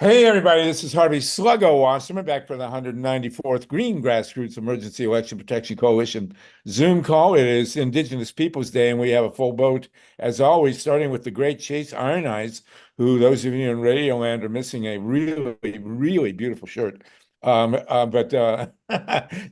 Hey everybody, this is Harvey Sluggo Wasserman back for the 194th Green Grassroots Emergency Election Protection Coalition Zoom call. It is Indigenous Peoples Day, and we have a full boat, as always, starting with the great Chase Iron Eyes, who those of you in Radio Land are missing a really, really beautiful shirt. But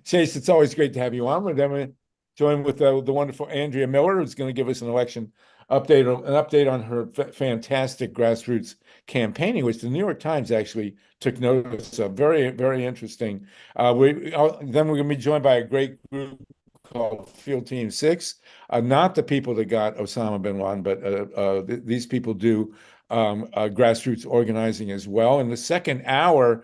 Chase, it's always great to have you on. Then we join with the wonderful ANDREA MILLER, who's going to give us an election update on her fantastic grassroots campaigning, which the New York Times actually took notice of. Very, very interesting. Then we're going to be joined by a great group called Field Team 6. Not the people that got Osama bin Laden, but these people do grassroots organizing as well. In the second hour,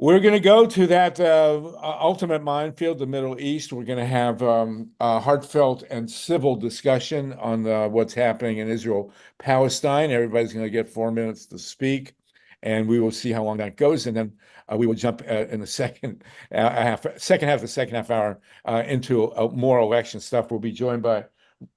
we're going to go to that ultimate minefield, the Middle East. We're going to have a heartfelt and civil discussion on what's happening in Israel, Palestine. Everybody's going to get 4 minutes to speak, and we will see how long that goes. And then we will jump in the second half of the second half hour into more election stuff. We'll be joined by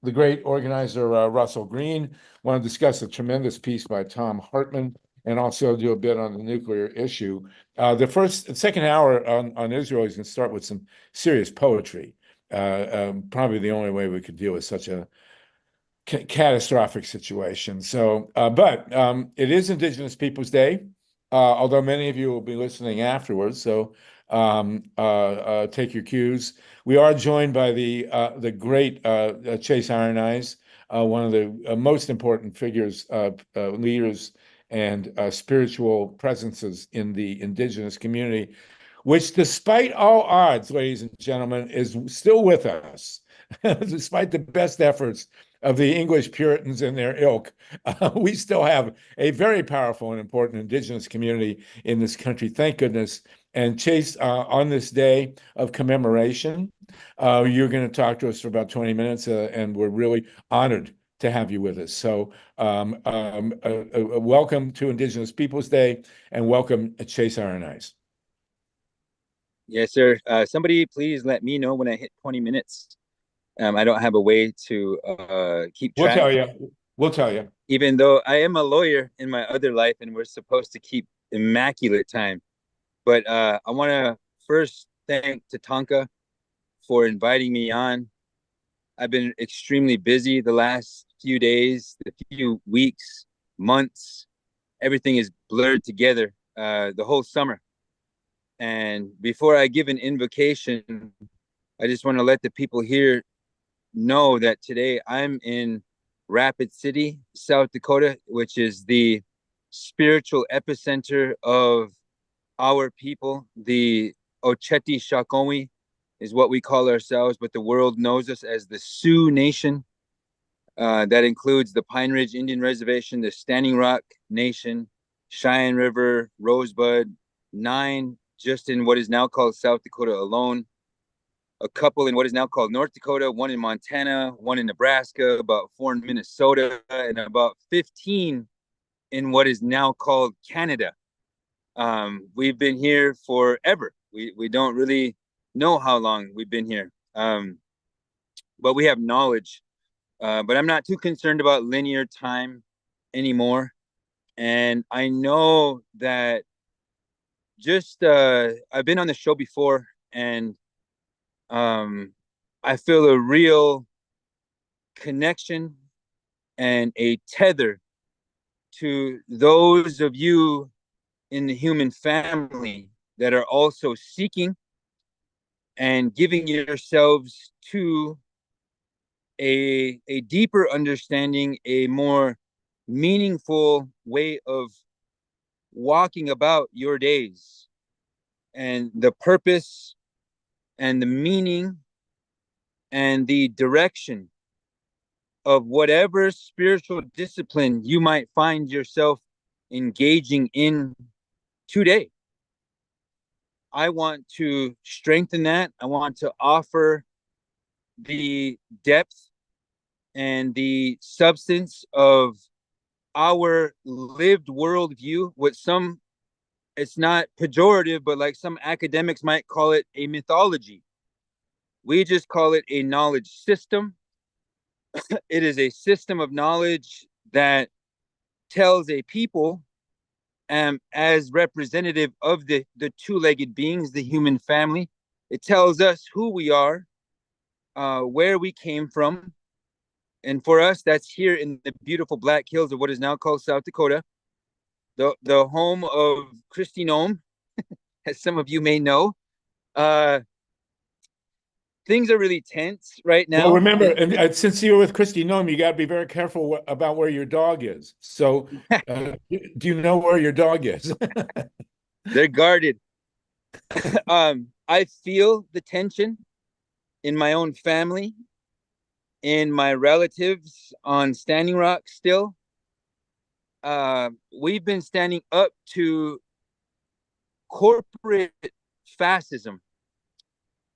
the great organizer, Russell Green. Want to discuss a tremendous piece by Tom Hartman, and also do a bit on the nuclear issue. The second hour on Israel is going to start with some serious poetry. Probably the only way we could deal with such a catastrophic situation. But it is Indigenous Peoples Day, although many of you will be listening afterwards. So take your cues. We are joined by the great Chase Iron Eyes, one of the most important figures, leaders, and spiritual presences in the Indigenous community, which, despite all odds, ladies and gentlemen, is still with us, despite the best efforts of the English Puritans and their ilk. We still have a very powerful and important Indigenous community in this country, thank goodness. And Chase, on this day of commemoration, you're going to talk to us for about 20 minutes, and we're really honored to have you with us. So welcome to Indigenous Peoples Day, and welcome Chase Iron Eyes. Yes, sir. Somebody please let me know when I hit 20 minutes. I don't have a way to keep track. We'll tell you. Even though I am a lawyer in my other life and we're supposed to keep immaculate time. But I want to first thank Tatanka for inviting me on. I've been extremely busy the last few days, the few weeks, months. Everything is blurred together the whole summer. And before I give an invocation, I just want to let the people here know that today I'm in Rapid City, South Dakota, which is the spiritual epicenter of our people. The Ocheti Shakowee is what we call ourselves, but the world knows us as the Sioux Nation. That includes the Pine Ridge Indian Reservation, the Standing Rock Nation, Cheyenne River, Rosebud, 9 just in what is now called South Dakota alone, a couple in what is now called North Dakota, 1 in Montana, 1 in Nebraska, about 4 in Minnesota, and about 15 in what is now called Canada. We've been here forever. We don't really know how long we've been here, but we have knowledge. But I'm not too concerned about linear time anymore. And I know that I've been on the show before, and I feel a real connection and a tether to those of you in the human family that are also seeking and giving yourselves to a deeper understanding, a more meaningful way of walking about your days, and the purpose and the meaning and the direction of whatever spiritual discipline you might find yourself engaging in today. I want to strengthen that. I want to offer the depth and the substance of our lived worldview, it's not pejorative, but like some academics might call it a mythology. We just call it a knowledge system. It is a system of knowledge that tells a people as representative of the two-legged beings, the human family. It tells us who we are, where we came from. And for us, that's here in the beautiful Black Hills of what is now called South Dakota, the home of Kristi Noem, as some of you may know. Things are really tense right now. Well, remember, and since you're with Kristi Noem, you got to be very careful about where your dog is. So, do you know where your dog is? They're guarded. I feel the tension in my own family, in my relatives on Standing Rock still. We've been standing up to corporate fascism,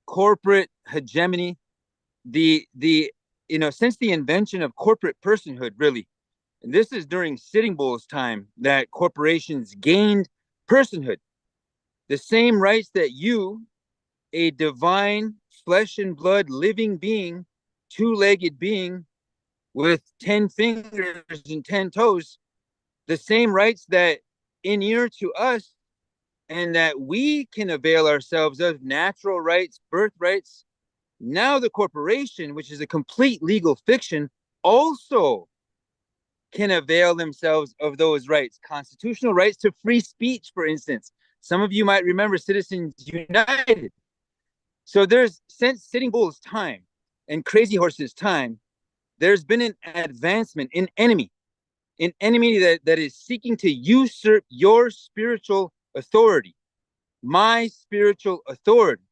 corporate hegemony, since the invention of corporate personhood, really. And this is during Sitting Bull's time that corporations gained personhood. The same rights that you, a divine flesh and blood living being, two-legged being with 10 fingers and 10 toes, the same rights that inure to us and that we can avail ourselves of, natural rights, birthrights. Now the corporation, which is a complete legal fiction, also can avail themselves of those rights, constitutional rights to free speech, for instance. Some of you might remember Citizens United. So there's, since Sitting Bull's time and Crazy Horse's time, there's been an advancement in enemy that is seeking to usurp your spiritual authority, my spiritual authority.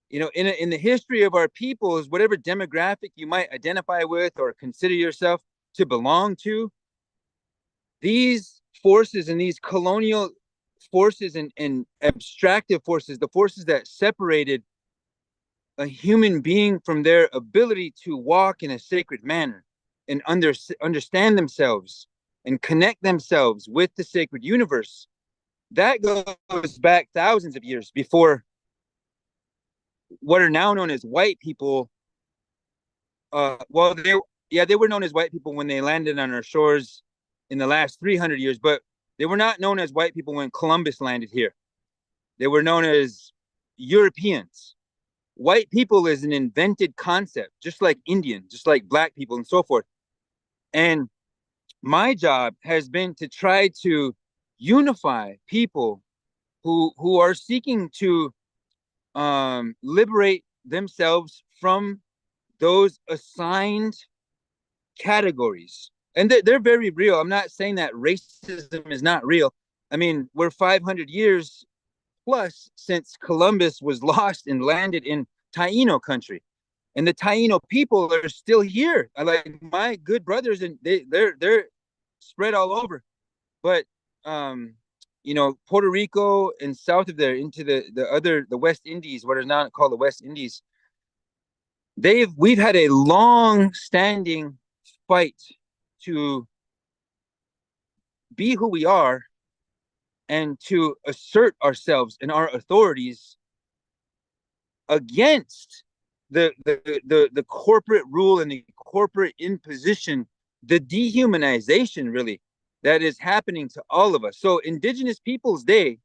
You know, in the history of our peoples, whatever demographic you might identify with or consider yourself to belong to, these forces and these colonial forces and abstractive forces, the forces that separated a human being from their ability to walk in a sacred manner and understand themselves and connect themselves with the sacred universe, that goes back thousands of years before what are now known as white people. They were known as white people when they landed on our shores in the last 300 years, but they were not known as white people when Columbus landed here. They were known as Europeans. White people is an invented concept, just like Indian, just like Black people and so forth. And my job has been to try to unify people who are seeking to liberate themselves from those assigned categories. And they're very real. I'm not saying that racism is not real. I mean, we're 500 years plus since Columbus was lost and landed in Taino country. And the Taino people are still here. I like my good brothers, and they're spread all over. But Puerto Rico and south of there into the West Indies, what is now called the West Indies, we've had a long standing fight to be who we are and to assert ourselves and our authorities against the corporate rule and the corporate imposition, the dehumanization really that is happening to all of us. So Indigenous Peoples Day,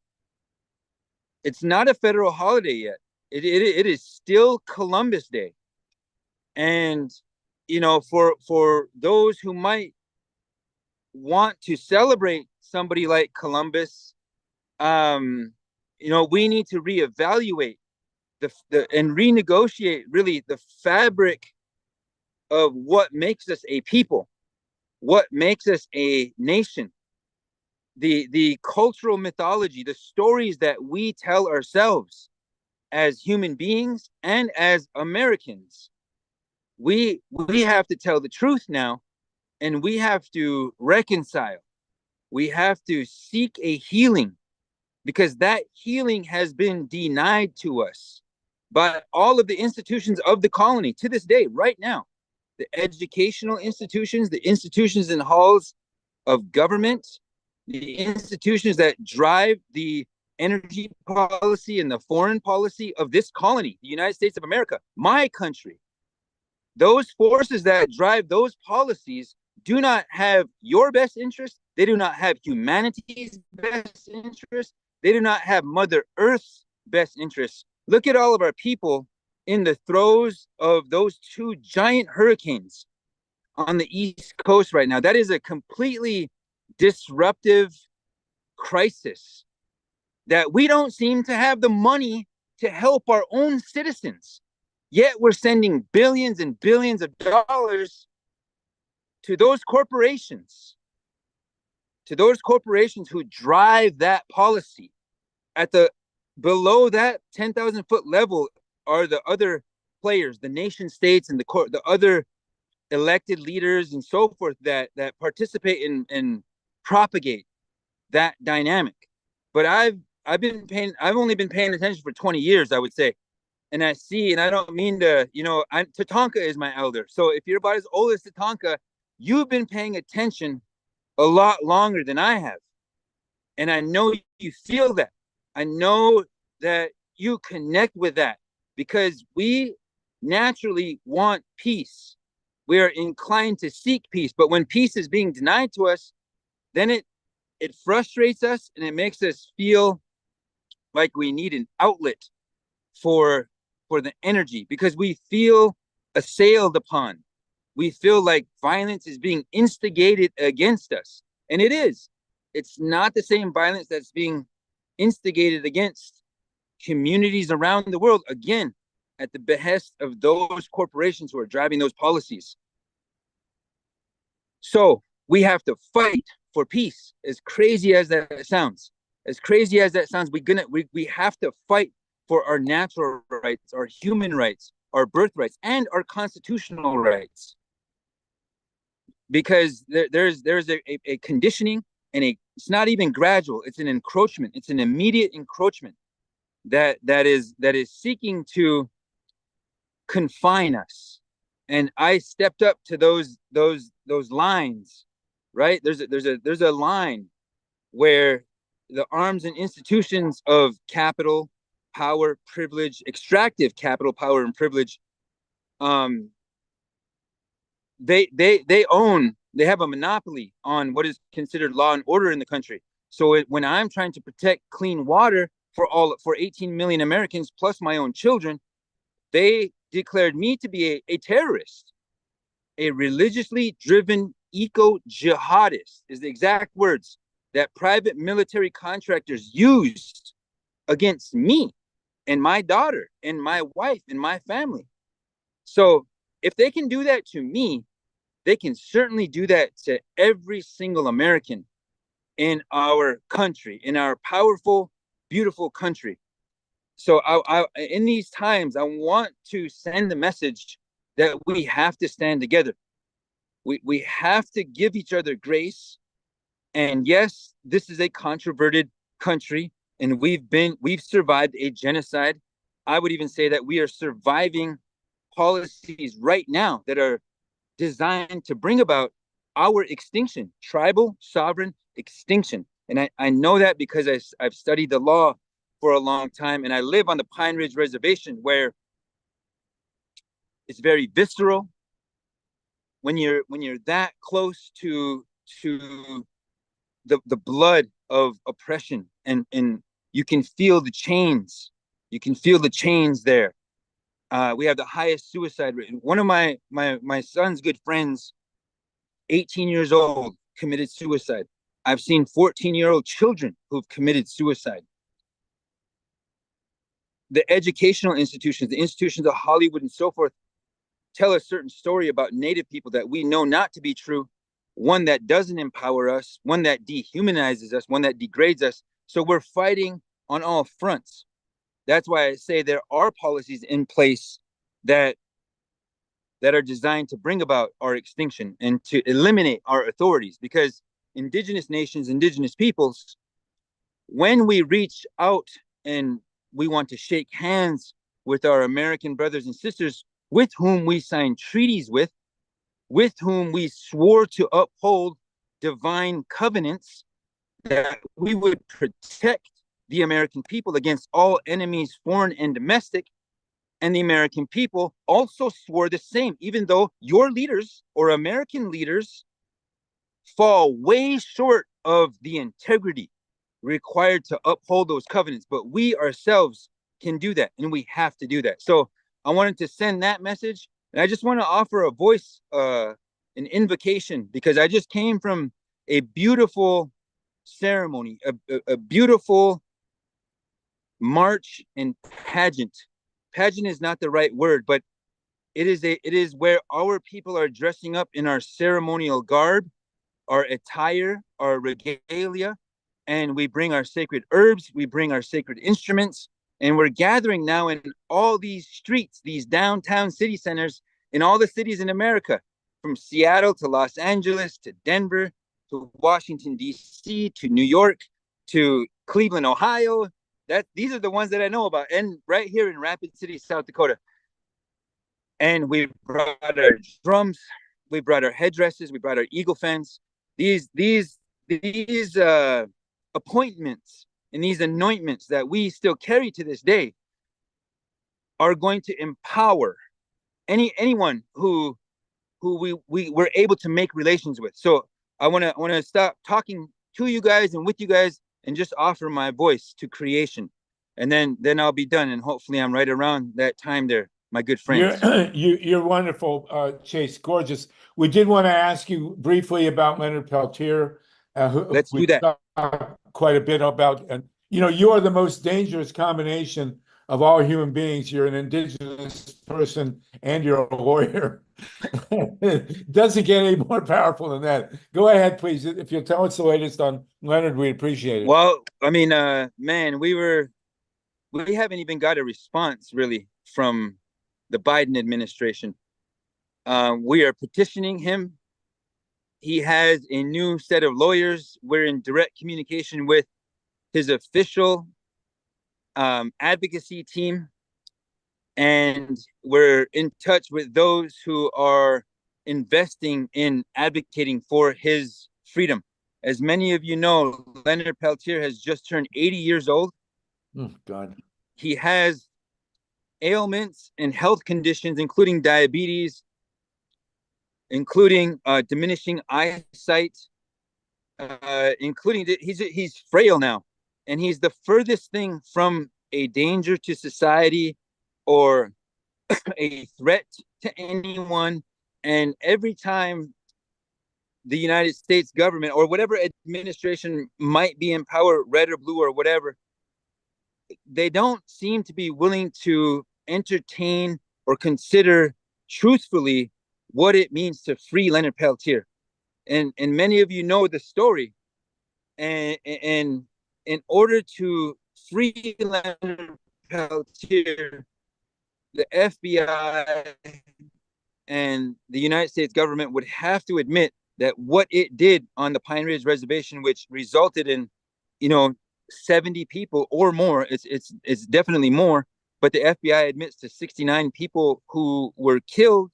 it's not a federal holiday yet. It is still Columbus Day. And for those who might want to celebrate somebody like Columbus, we need to reevaluate and renegotiate really the fabric of what makes us a people, what makes us a nation, the cultural mythology, the stories that we tell ourselves as human beings and as Americans. We have to tell the truth now, and we have to reconcile. We have to seek a healing, because that healing has been denied to us by all of the institutions of the colony to this day, right now. The educational institutions, the institutions and halls of government, the institutions that drive the energy policy and the foreign policy of this colony, the United States of America, my country. Those forces that drive those policies do not have your best interest. They do not have humanity's best interest. They do not have Mother Earth's best interests. Look at all of our people in the throes of those two giant hurricanes on the East Coast right now. That is a completely disruptive crisis that we don't seem to have the money to help our own citizens. Yet we're sending billions and billions of dollars to those corporations who drive that policy. At the below that 10,000 foot level are the other players, the nation states and the other elected leaders and so forth that participate and propagate that dynamic. But I've only been paying attention for 20 years, I would say. And I see, and I don't mean to, Tatanka is my elder. So if you're about as old as Tatanka, you've been paying attention a lot longer than I have. And I know you feel that. I know that you connect with that because we naturally want peace. We are inclined to seek peace. But when peace is being denied to us, then it frustrates us and it makes us feel like we need an outlet for the energy because we feel assailed upon. We feel like violence is being instigated against us. And it is. It's not the same violence that's being instigated against communities around the world, again, at the behest of those corporations who are driving those policies. So we have to fight for peace, as crazy as that sounds. We have to fight for our natural rights, our human rights, our birthrights, and our constitutional rights. Because there's a conditioning and it's not even gradual, it's an encroachment, it's an immediate encroachment that is seeking to confine us. And I stepped up to those lines, right? There's a line where the arms and institutions of capital, power, privilege, extractive capital, power, and privilege, they have a monopoly on what is considered law and order in the country. So when I'm trying to protect clean water for 18 million Americans plus my own children, they declared me to be a terrorist, a religiously driven eco-jihadist is the exact words that private military contractors used against me and my daughter and my wife and my family. So if they can do that to me, they can certainly do that to every single American in our country, in our powerful, beautiful country. So in these times, I want to send the message that we have to stand together. We have to give each other grace. And yes, this is a controverted country, and we've survived a genocide. I would even say that we are surviving policies right now that are designed to bring about our extinction, tribal sovereign extinction. And I know that because I've studied the law for a long time, and I live on the Pine Ridge Reservation where it's very visceral. When you're that close to the blood of oppression, and you can feel the chains. You can feel the chains there. We have the highest suicide rate. One of my son's good friends, 18 years old, committed suicide. I've seen 14-year-old children who've committed suicide. The educational institutions, the institutions of Hollywood and so forth, tell a certain story about Native people that we know not to be true, one that doesn't empower us, one that dehumanizes us, one that degrades us. So we're fighting on all fronts. That's why I say there are policies in place that are designed to bring about our extinction and to eliminate our authorities, because indigenous nations, indigenous peoples, when we reach out and we want to shake hands with our American brothers and sisters with whom we signed treaties with whom we swore to uphold divine covenants, that we would protect the American people against all enemies, foreign and domestic. And the American people also swore the same, even though your leaders or American leaders fall way short of the integrity required to uphold those covenants. But we ourselves can do that, and we have to do that. So I wanted to send that message, and I just want to offer a voice, an invocation, because I just came from a beautiful ceremony, a beautiful march and pageant. Pageant is not the right word, but it is where our people are dressing up in our ceremonial garb, our attire, our regalia, and we bring our sacred herbs, we bring our sacred instruments, and we're gathering now in all these streets, these downtown city centers in all the cities in America, from Seattle to Los Angeles to Denver to Washington, D.C., to New York, to Cleveland, Ohio. These are the ones that I know about, and right here in Rapid City, South Dakota. And we brought our drums, we brought our headdresses, we brought our eagle fans. These appointments and these anointments that we still carry to this day are going to empower anyone who we were able to make relations with. So I want to stop talking to you guys and with you guys and just offer my voice to creation, and then I'll be done, and hopefully I'm right around that time there, my good friends. You're wonderful, Chase. Gorgeous. We did want to ask you briefly about Leonard Peltier. Let's do that. Quite a bit about, and you are the most dangerous combination of all human beings. You're an Indigenous person and you're a lawyer. Doesn't get any more powerful than that. Go ahead, please. If you'll tell us the latest on Leonard, we'd appreciate it. Well, I mean, man, we haven't even got a response really from the Biden administration. We are petitioning him. He has a new set of lawyers. We're in direct communication with his official advocacy team, and we're in touch with those who are investing in advocating for his freedom. As many of you know, Leonard Peltier has just turned 80 years old. Oh, God. He has ailments and health conditions, including diabetes, including diminishing eyesight, including he's frail now, and he's the furthest thing from a danger to society or a threat to anyone. And every time the United States government or whatever administration might be in power, red or blue or whatever, they don't seem to be willing to entertain or consider truthfully what it means to free Leonard Peltier. And many of you know the story. And in order to free Leonard Peltier, the FBI and the United States government would have to admit that what it did on the Pine Ridge Reservation, which resulted in, 70 people or more, it's definitely more, but the FBI admits to 69 people who were killed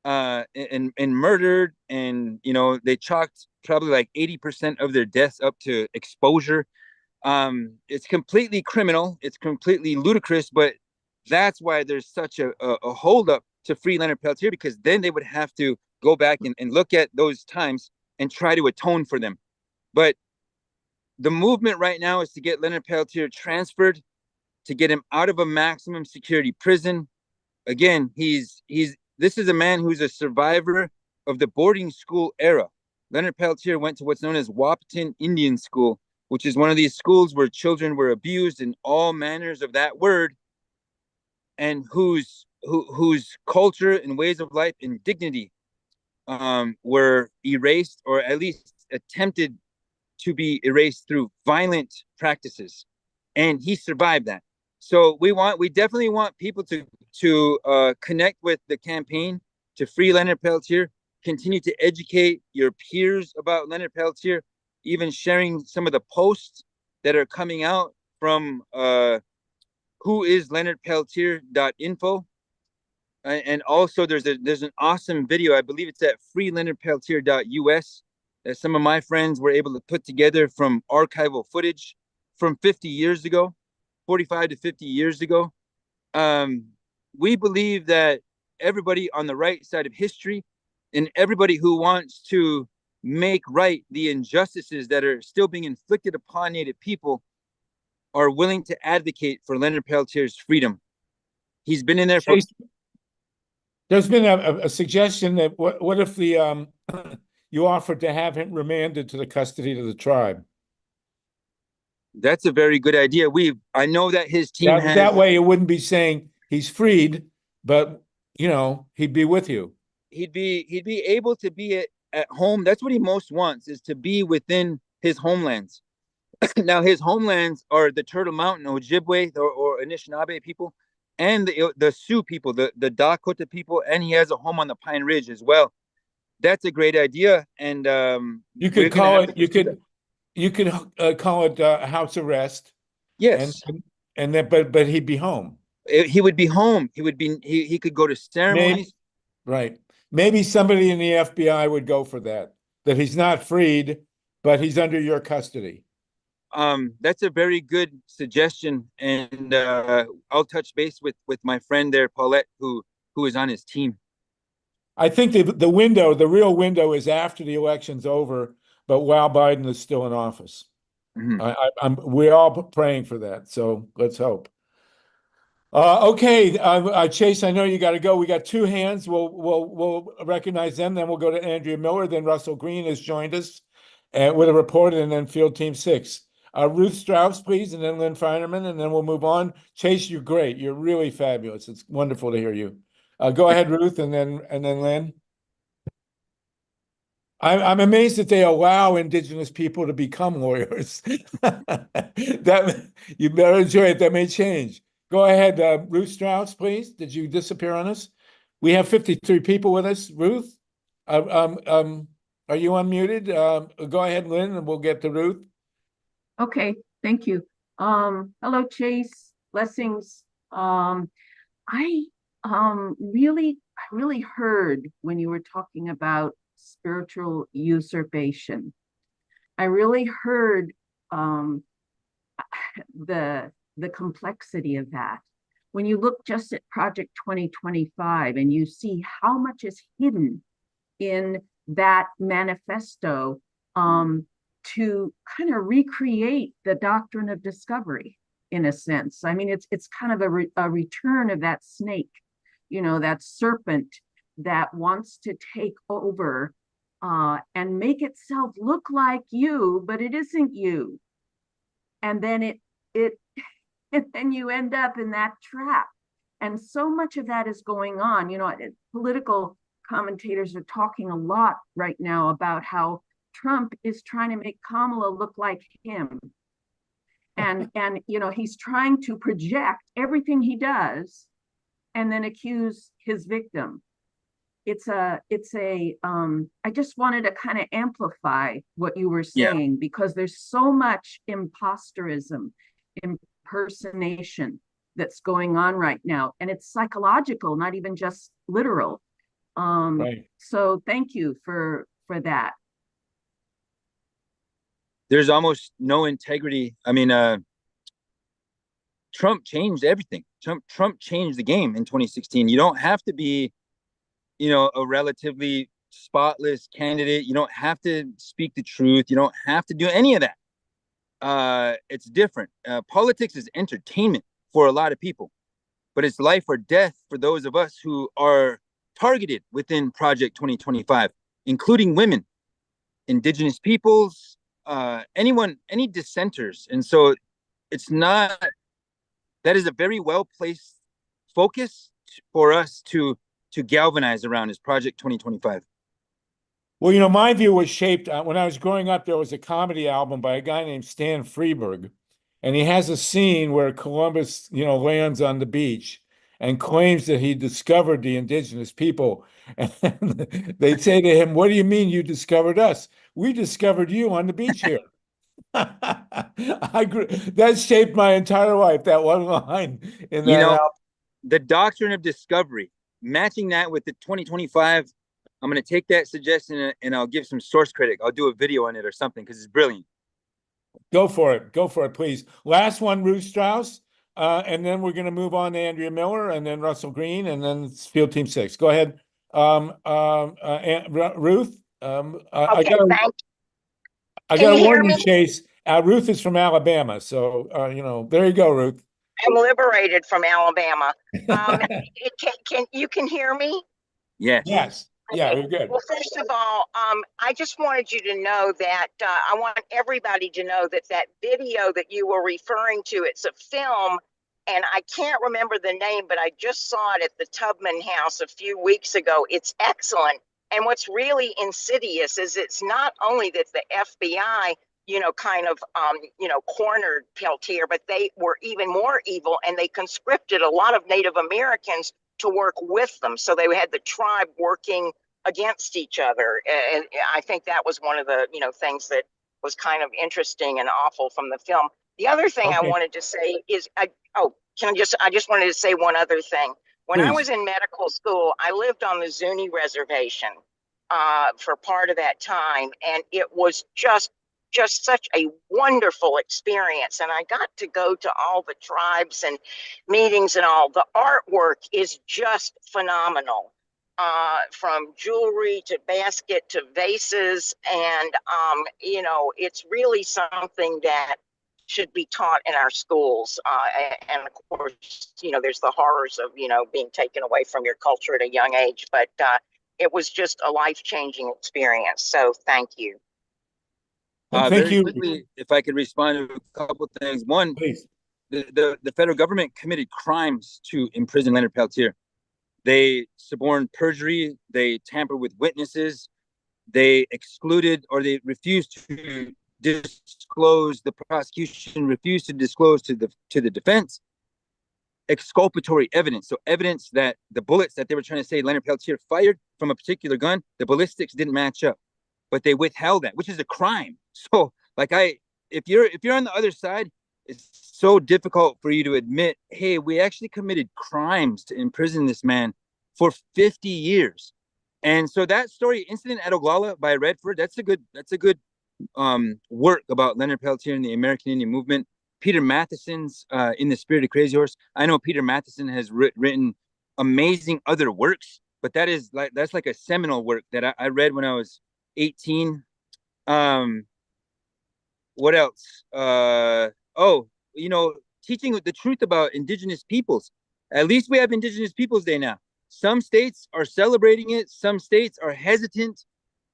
and murdered, and they chalked probably like 80% of their deaths up to exposure. It's completely criminal, it's completely ludicrous, but that's why there's such a holdup to free Leonard Peltier, because then they would have to go back and look at those times and try to atone for them. But the movement right now is to get Leonard Peltier transferred, to get him out of a maximum security prison. Again, this is a man who's a survivor of the boarding school era. Leonard Peltier went to what's known as Wahpeton Indian School, which is one of these schools where children were abused in all manners of that word, and whose culture and ways of life and dignity were erased, or at least attempted to be erased through violent practices. And he survived that. So we definitely want people to connect with the campaign to free Leonard Peltier, continue to educate your peers about Leonard Peltier, even sharing some of the posts that are coming out from whoisleonardpeltier.info. And also there's an awesome video, I believe it's at freeleonardpeltier.us, that some of my friends were able to put together from archival footage from 50 years ago, 45 to 50 years ago. We believe that everybody on the right side of history and everybody who wants to make right the injustices that are still being inflicted upon Native people are willing to advocate for Leonard Peltier's freedom. He's been in there for. There's been a suggestion that what if the you offered to have him remanded to the custody of the tribe? That's a very good idea. I know that his team has. That way it wouldn't be saying he's freed, but he'd be with you. He'd be able to be at home. That's what he most wants, is to be within his homelands. Now his homelands are the Turtle Mountain, Ojibwe or Anishinaabe people, and the Sioux people, the Dakota people, and he has a home on the Pine Ridge as well. That's a great idea, and you could call it. You could call it house arrest. Yes, and then but he'd be home. He would be home. He could go to ceremonies. Right. Maybe somebody in the FBI would go for that he's not freed, but he's under your custody. That's a very good suggestion, and I'll touch base with my friend there, Paulette, who is on his team. I think the real window is after the election's over, but while Biden is still in office. Mm-hmm. We're all praying for that, so let's hope. Okay, Chase, I know you got to go. We got two hands. We'll recognize them. Then we'll go to Andrea Miller. Then Russell Green has joined us with a report, and then Field Team 6. Ruth Strauss, please, and then Lynn Feinerman, and then we'll move on. Chase, you're great. You're really fabulous. It's wonderful to hear you. Go ahead, Ruth, and then Lynn. I'm amazed that they allow Indigenous people to become lawyers. That you better enjoy it. That may change. Go ahead, Ruth Strauss, please. Did you disappear on us? We have 53 people with us. Ruth, are you unmuted? Go ahead, Lynn, and we'll get to Ruth. Okay, thank you. Hello, Chase. Blessings. I really heard when you were talking about spiritual usurpation. I really heard the complexity of that. When you look just at Project 2025 and you see how much is hidden in that manifesto to kind of recreate the doctrine of discovery, in a sense. I mean, it's kind of a return of that snake, that serpent that wants to take over and make itself look like you, but it isn't you. And then and then you end up in that trap. And so much of that is going on. Political commentators are talking a lot right now about how Trump is trying to make Kamala look like him. And he's trying to project everything he does and then accuse his victim. I just wanted to kind of amplify what you were saying, because there's so much imposterism, impersonation that's going on right now. And it's psychological, not even just literal. Right. So thank you for that. There's almost no integrity. I mean, Trump changed everything. Trump changed the game in 2016. You don't have to be, a relatively spotless candidate. You don't have to speak the truth. You don't have to do any of that. It's different. Politics is entertainment for a lot of people, but it's life or death for those of us who are targeted within Project 2025, including women, Indigenous peoples, any dissenters. And so that is a very well-placed focus for us to galvanize around is Project 2025. Well, my view was shaped when I was growing up. There was a comedy album by a guy named Stan Freberg, and he has a scene where Columbus, lands on the beach and claims that he discovered the Indigenous people. And they say to him, "What do you mean you discovered us? We discovered you on the beach here." That shaped my entire life, that one line in that album. The doctrine of discovery, matching that with the 2025, I'm going to take that suggestion and I'll give some source credit. I'll do a video on it or something because it's brilliant. Go for it, please. Last one, Ruth Strauss, and then we're going to move on to Andrea Miller, and then Russell Green, and then Field Team 6. Go ahead, Ruth. I Okay, thank I Can got you to hear warn you, me? Chase. Ruth is from Alabama, so you know, there you go, Ruth. I'm liberated from Alabama. You can hear me? Yes. Yes, yeah, Okay. we're good. Well, first of all, I just wanted you to know that I want everybody to know that that video that you were referring to, it's a film, and I can't remember the name, but I just saw it at the Tubman House a few weeks ago. It's excellent. And what's really insidious is it's not only that the FBI, kind of, cornered Peltier, but they were even more evil, and they conscripted a lot of Native Americans to work with them. So they had the tribe working against each other. And I think that was one of the, things that was kind of interesting and awful from the film. The other thing I Okay, wanted to say is, I just wanted to say one other thing. When I please. was in medical school, I lived on the Zuni reservation for part of that time. And it was just such a wonderful experience. And I got to go to all the tribes and meetings and all. The artwork is just phenomenal, from jewelry to basket to vases. And, it's really something that should be taught in our schools. And of course, there's the horrors of, being taken away from your culture at a young age. But it was just a life-changing experience. So thank you. Thank Very you, quickly, if I could respond to a couple of things. One, please. the federal government committed crimes to imprison Leonard Peltier. They suborned perjury. They tampered with witnesses. They excluded, or they refused to disclose, the prosecution refused to disclose to the defense exculpatory evidence. So evidence that the bullets that they were trying to say Leonard Peltier fired from a particular gun, the ballistics didn't match up, but they withheld that, which is a crime. So like, if you're on the other side, it's so difficult for you to admit, hey, we actually committed crimes to imprison this man for 50 years. And so that story, Incident at Oglala by Redford, that's a good work about Leonard Peltier and the American Indian movement. Peter Matheson's In the Spirit of Crazy Horse. I know Peter Matheson has written amazing other works, but that's like a seminal work that I read when I was 18. What else? Teaching the truth about Indigenous peoples. At least we have Indigenous Peoples Day now. Some states are celebrating it. Some states are hesitant.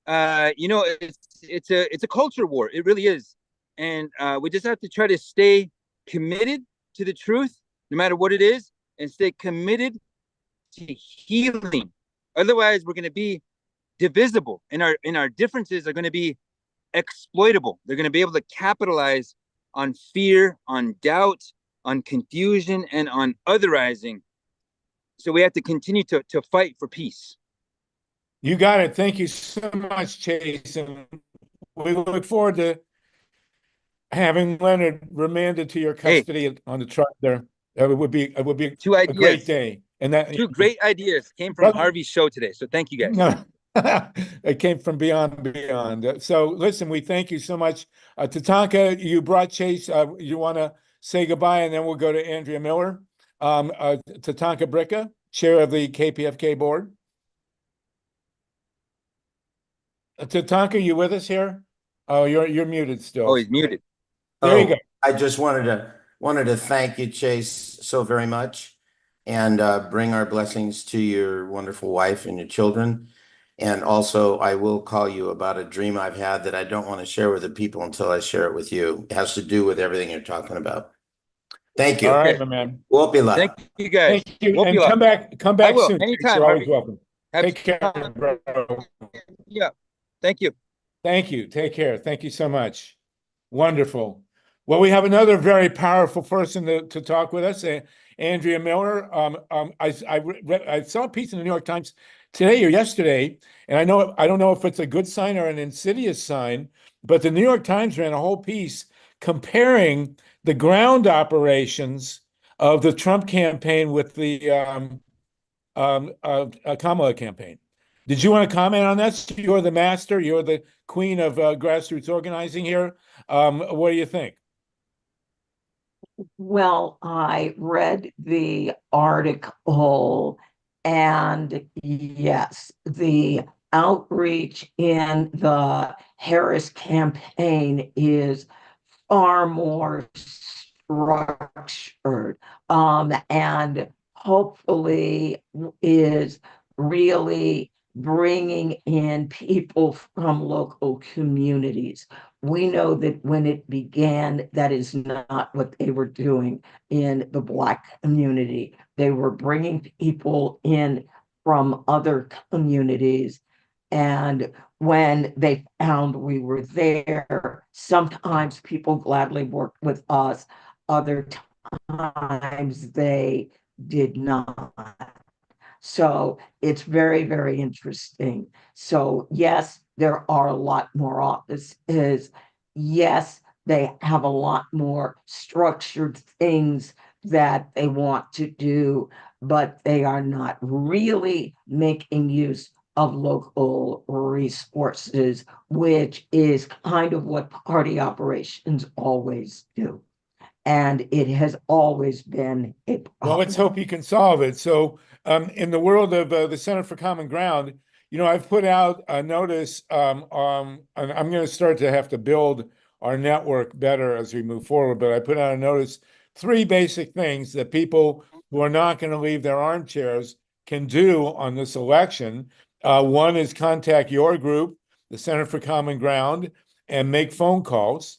It's a culture war. It really is. And we just have to try to stay committed to the truth, no matter what it is, and stay committed to healing. Otherwise, we're going to be divisible, and our differences are going to be exploitable. They're going to be able to capitalize on fear, on doubt, on confusion, and on otherizing. So we have to continue to fight for peace. You got it. Thank you so much, Chase. And we look forward to having Leonard remanded to your custody on the trial there. It would be Two a great ideas. day. And that Two great ideas came from Harvey's show today. So thank you guys. No, it came from beyond. So listen, we thank you so much. Tatanka, you brought Chase. You want to say goodbye, and then we'll go to Andrea Miller. Tatanka Bricka, chair of the KPFK board. Tatanka, you with us here? Oh, you're muted still. Oh, he's muted. There you go. I just wanted to thank you, Chase, so very much, and bring our blessings to your wonderful wife and your children. And also, I will call you about a dream I've had that I don't want to share with the people until I share it with you. It has to do with everything you're talking about. Thank you. All right, my man. Wopila. Thank you guys. Thank you, and Wopila. come back I will. soon. Anytime, You're always Harvey. welcome. Take care, bro. Yeah. Thank you. Thank you. Take care. Thank you so much. Wonderful. Well, we have another very powerful person to talk with us, Andrea Miller. I saw a piece in the New York Times today or yesterday, and I don't know if it's a good sign or an insidious sign, but the New York Times ran a whole piece comparing the ground operations of the Trump campaign with the Kamala campaign. Did you want to comment on that? You're the master. You're the queen of grassroots organizing here. What do you think? Well, I read the article, and yes, the outreach in the Harris campaign is far more structured, and hopefully is really bringing in people from local communities. We know that when it began, that is not what they were doing in the Black community. They were bringing people in from other communities. And when they found we were there, sometimes people gladly worked with us, other times they did not. So it's very, very interesting. So, yes, there are a lot more offices. Yes, they have a lot more structured things that they want to do, but they are not really making use of local resources, which is kind of what party operations always do. And it has always been a problem. Well, let's hope you can solve it. So, in the world of the Center for Common Ground, I've put out a notice, and I'm going to start to have to build our network better as we move forward. But I put out a notice, 3 basic things that people who are not going to leave their armchairs can do on this election. One is contact your group, the Center for Common Ground, and make phone calls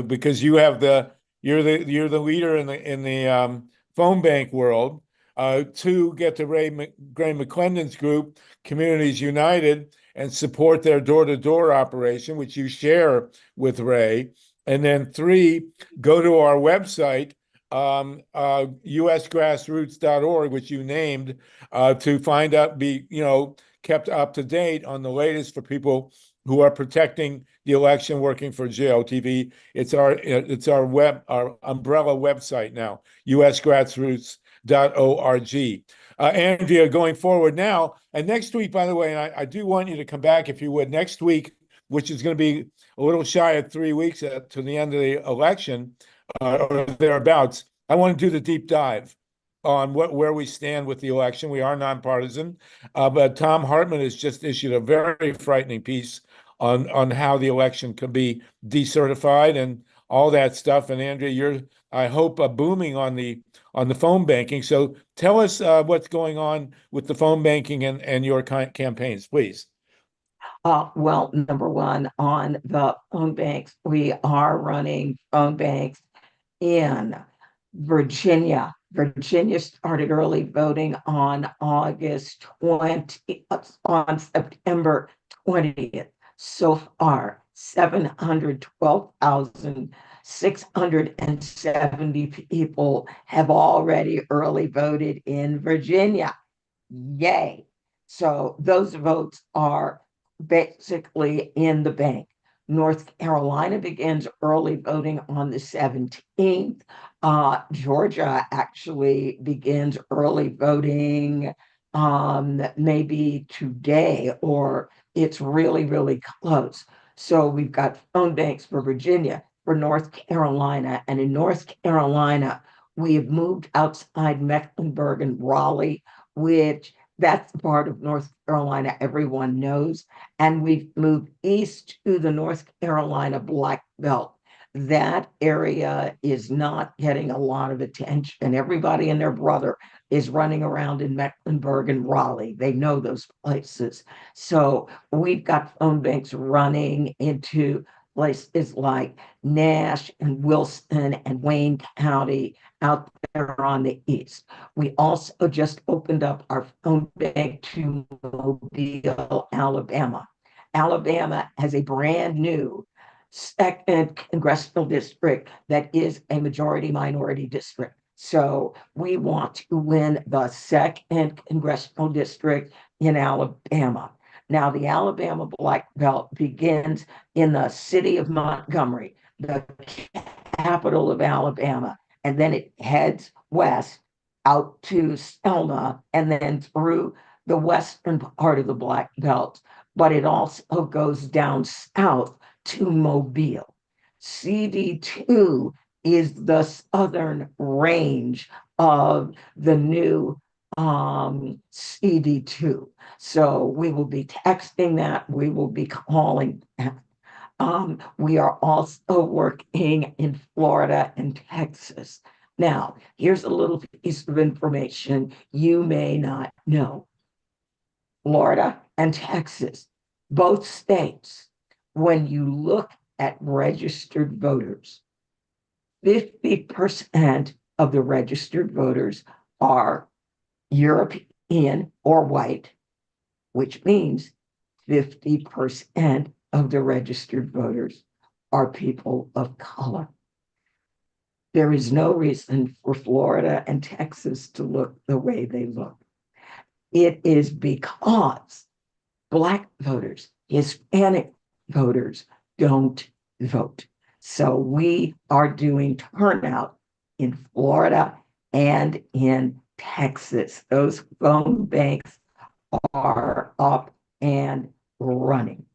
because you're the leader in the phone bank world. 2, get to Gray McClendon's group, Communities United, and support their door-to-door operation, which you share with Ray. And then 3, go to our website, usgrassroots.org, which you named, to find out, be kept up to date on the latest for people who are protecting the election, working for JLTV. It's our umbrella website now, usgrassroots.org. Andrea, going forward now, and next week, by the way, and I do want you to come back if you would, next week, which is going to be a little shy of 3 weeks to the end of the election, or thereabouts. I want to do the deep dive on where we stand with the election. We are nonpartisan, but Tom Hartman has just issued a very frightening piece on how the election could be decertified and all that stuff. And Andrea, you're, I hope, booming on the phone banking. So tell us what's going on with the phone banking and your campaigns, please. Well, number one, on the phone banks, we are running phone banks in Virginia. Virginia started early voting on September 20th. So far, 712,670 people have already early voted in Virginia. Yay. So those votes are basically in the bank. North Carolina begins early voting on the 17th. Georgia actually begins early voting maybe today, or it's really, really close. So we've got phone banks for Virginia, for North Carolina, and in North Carolina, we have moved outside Mecklenburg and Raleigh, which that's the part of North Carolina everyone knows. And we've moved east to the North Carolina Black Belt. That area is not getting a lot of attention. Everybody and their brother is running around in Mecklenburg and Raleigh. They know those places. So we've got phone banks running into places like Nash and Wilson and Wayne County out there on the east. We also just opened up our phone bank to Mobile, Alabama. Alabama has a brand new 2nd congressional district that is a majority minority district. So we want to win the 2nd congressional district in Alabama. Now, the Alabama Black Belt begins in the city of Montgomery, the capital of Alabama, and then it heads west out to Selma and then through the western part of the Black Belt. But it also goes down south to Mobile. CD2 is the southern range of the new CD2. So we will be texting that, we will be calling that. We are also working in Florida and Texas. Now, here's a little piece of information you may not know. Florida and Texas, both states, when you look at registered voters, 50% of the registered voters are European or white, which means 50% of the registered voters are people of color. There is no reason for Florida and Texas to look the way they look. It is because Black voters, Hispanic voters don't vote. So we are doing turnout in Florida and in Texas. Those phone banks are up and running.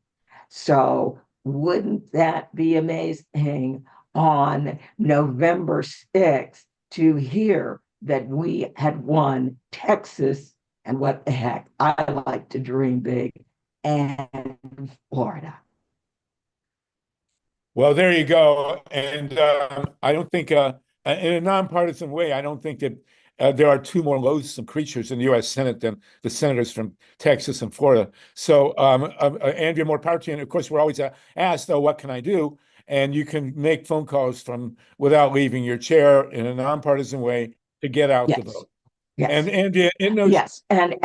So wouldn't that be amazing on November 6th to hear that we had won Texas, and what the heck, I like to dream big, and Florida. Well, there you go. And I don't think, in a nonpartisan way, I don't think that there are two more loathsome creatures in the U.S. Senate than the senators from Texas and Florida. So, Andrea, more power to you. And of course, we're always asked, though, what can I do? And you can make phone calls from without leaving your chair in a nonpartisan way to get out the vote. Yes. And Andrea, in those and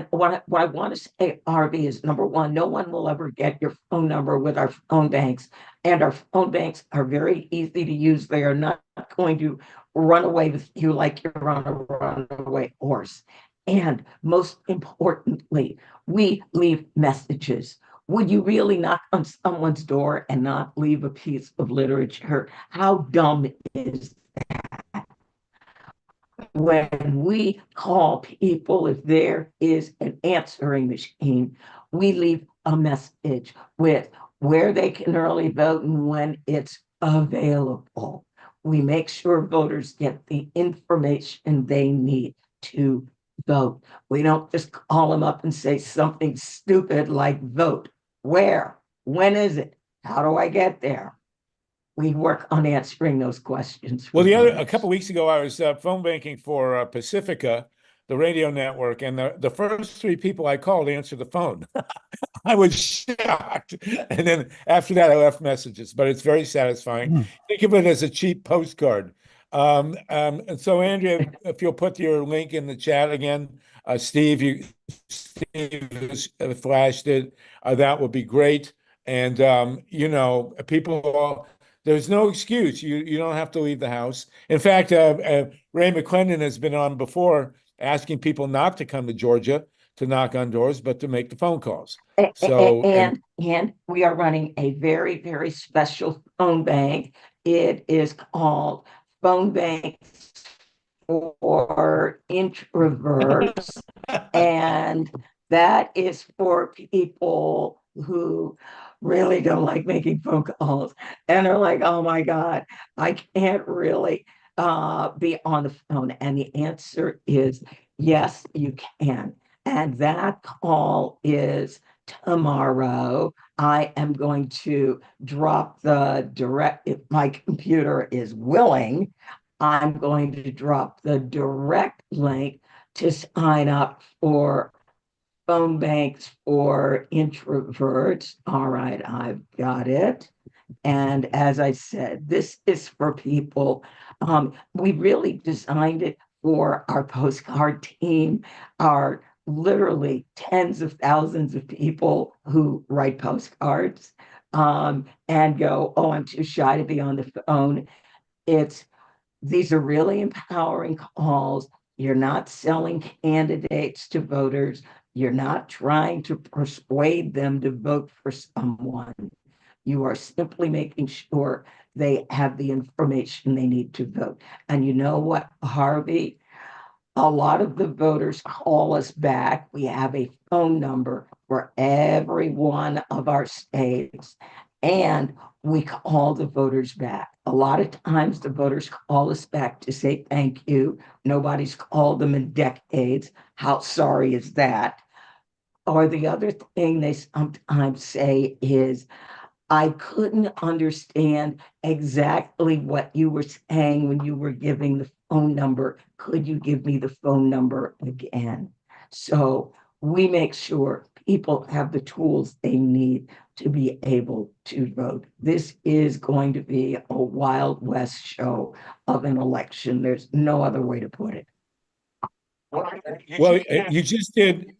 what I want to say, Harvey, is number one, no one will ever get your phone number with our phone banks, and our phone banks are very easy to use. They are not going to run away with you like you're on a runaway horse. And most importantly, we leave messages. Would you really knock on someone's door and not leave a piece of literature? How dumb is that? When we call people, if there is an answering machine, we leave a message with where they can early vote and when it's available. We make sure voters get the information they need to vote. We don't just call them up and say something stupid like vote. Where? When is it? How do I get there? We work on answering those questions. Well, a couple of weeks ago, I was phone banking for Pacifica, the radio network, and the first three people I called answered the phone. I was shocked. And then after that, I left messages, but it's very satisfying. Think of it as a cheap postcard. And so, Andrea, if you'll put your link in the chat again, Steve flashed it, that would be great. And, people, there's no excuse. You don't have to leave the house. In fact, Ray McClendon has been on before asking people not to come to Georgia to knock on doors, but to make the phone calls. So and we are running a very, very special phone bank. It is called Phone Banks for Introverts. And that is for people who really don't like making phone calls and are like, oh my God, I can't really be on the phone. And the answer is yes, you can. And that call is tomorrow. I am going to drop the direct, if my computer is willing, I'm going to drop the direct link to sign up for phone banks for introverts. All right, I've got it. And as I said, this is for people. We really designed it for our postcard team, our literally tens of thousands of people who write postcards and go, oh, I'm too shy to be on the phone. These are really empowering calls. You're not selling candidates to voters. You're not trying to persuade them to vote for someone. You are simply making sure they have the information they need to vote. And you know what, Harvey? A lot of the voters call us back. We have a phone number for every one of our states. And we call the voters back. A lot of times the voters call us back to say thank you. Nobody's called them in decades. How sorry is that? Or the other thing they sometimes say is, I couldn't understand exactly what you were saying when you were giving the phone number. Could you give me the phone number again? So we make sure people have the tools they need to be able to vote. This is going to be a Wild West show of an election. There's no other way to put it. Well, you just did,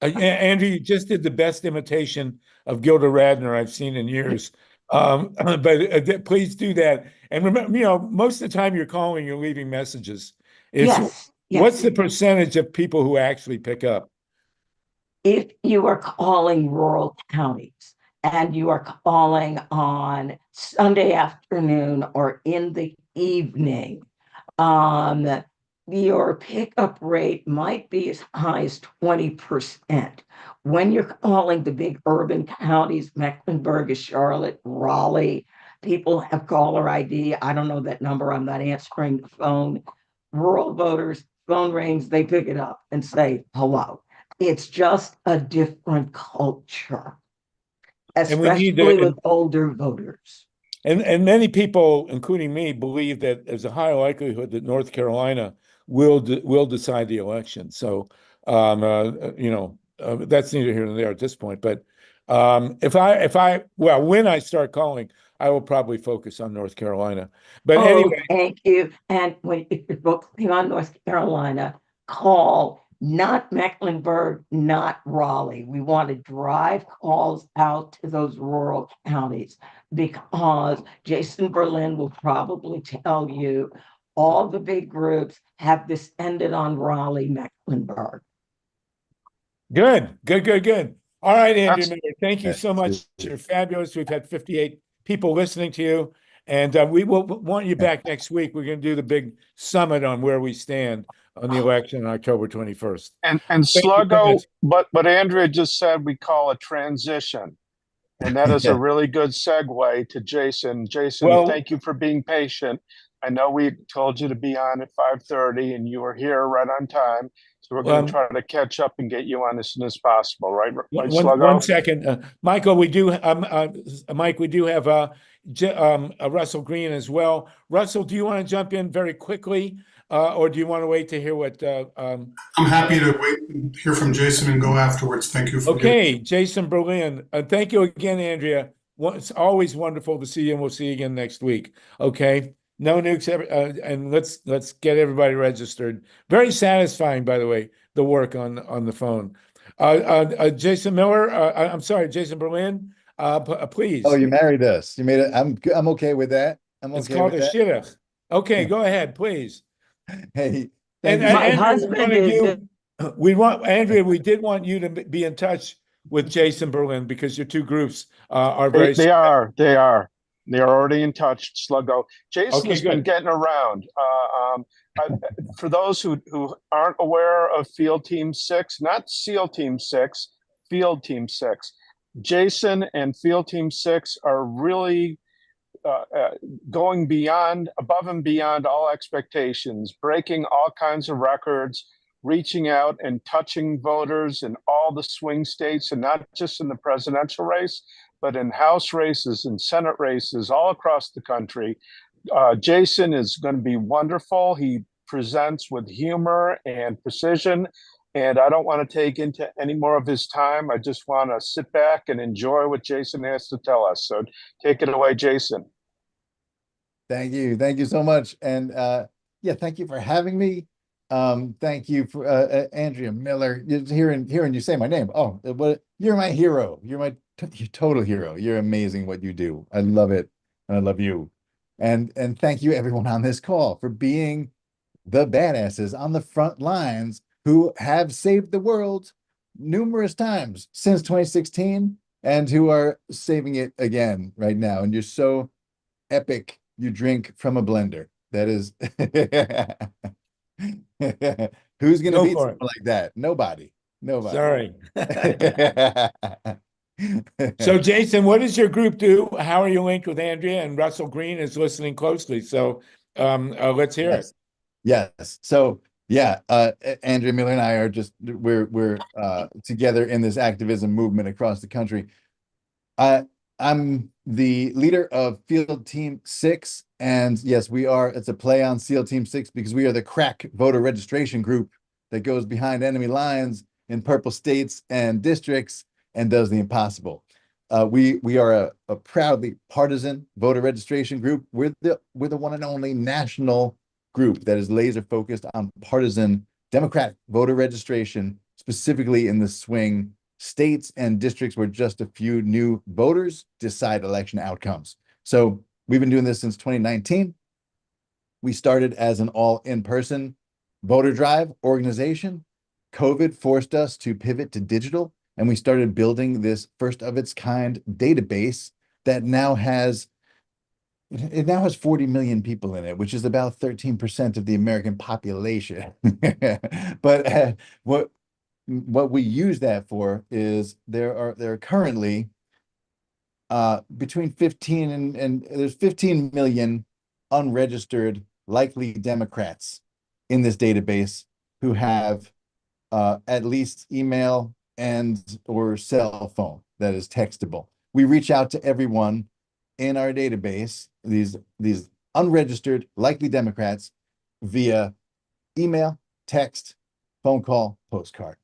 Andrew, you just did the best imitation of Gilda Radner I've seen in years. But please do that. And remember, most of the time you're calling, you're leaving messages. Yes. What's the percentage of people who actually pick up? If you are calling rural counties and you are calling on Sunday afternoon or in the evening, your pickup rate might be as high as 20%. When you're calling the big urban counties, Mecklenburg, Charlotte, Raleigh, people have caller ID. I don't know that number. I'm not answering the phone. Rural voters, phone rings, they pick it up and say hello. It's just a different culture, especially with older voters. And many people, including me, believe that there's a high likelihood that North Carolina will decide the election. So, that's neither here nor there at this point. But when I start calling, I will probably focus on North Carolina. But anyway, thank you. And if you're focusing on North Carolina, call not Mecklenburg, not Raleigh. We want to drive calls out to those rural counties because Jason Berlin will probably tell you all the big groups have descended on Raleigh, Mecklenburg. Good. All right, Andrew Miller, thank you so much. You're fabulous. We've had 58 people listening to you, and we will want you back next week. We're going to do the big summit on where we stand on the election on October 21st. And Sluggo, but Andrea just said we call a transition. And that is a really good segue to Jason. Jason, thank you for being patient. I know we told you to be on at 5:30 and you were here right on time. So we're going to try to catch up and get you on as soon as possible, right? One second. Michael, we do Mike, we do have Russell Green as well. Russell, do you want to jump in very quickly? Or do you want to wait to hear what I'm happy to wait and hear from Jason and go afterwards. Thank you. Jason Berlin. Thank you again, Andrea. It's always wonderful to see you, and we'll see you again next week. Okay. No nukes, and let's get everybody registered. Very satisfying, by the way, the work on the phone. Jason Miller, I'm sorry, Jason Berlin, please. Oh, you married us. You made it. I'm okay with that. It's called a shidduch. Okay, go ahead, please. Hey, and my husband is. Andrea, we did want you to be in touch with Jason Berlin because your two groups are very. They are. They're already in touch, Sluggo. Jason has been getting around. For those who aren't aware of Field Team 6, not SEAL Team 6, Field Team 6, Jason and Field Team 6 are really going above and beyond all expectations, breaking all kinds of records, reaching out and touching voters in all the swing states, and not just in the presidential race, but in House races and Senate races all across the country. Jason is going to be wonderful. He presents with humor and precision, and I don't want to take into any more of his time. I just want to sit back and enjoy what Jason has to tell us. So take it away, Jason. Thank you so much. And thank you for having me. Thank you for Andrea Miller. Hearing you say my name. Oh, you're my hero. You're my total hero. You're amazing what you do. I love it, and I love you. And thank you everyone on this call for being the badasses on the front lines who have saved the world numerous times since 2016 and who are saving it again right now. And you're so epic. You drink from a blender. That is who's gonna beat someone like that? Nobody. Sorry. So, Jason, what does your group do? How are you linked with Andrea? And Russell Green is listening closely. So, let's hear it. Yes. So yeah, Andrea Miller and I are just we're together in this activism movement across the country. I'm the leader of Field Team 6, and yes, we are. It's a play on SEAL Team 6 because we are the crack voter registration group that goes behind enemy lines in purple states and districts and does the impossible. We are a proudly partisan voter registration group. We're the one and only national group that is laser focused on partisan Democratic voter registration, specifically in the swing states and districts where just a few new voters decide election outcomes. So we've been doing this since 2019. We started as an all in-person voter drive organization. COVID forced us to pivot to digital, and we started building this first of its kind database that now has 40 million people in it, which is about 13% of the American population. But what we use that for is there are currently between 15 and there's 15 million unregistered likely Democrats in this database who have at least email and or cell phone that is textable. We reach out to everyone in our database, these unregistered likely Democrats, via email, text, phone call, postcard.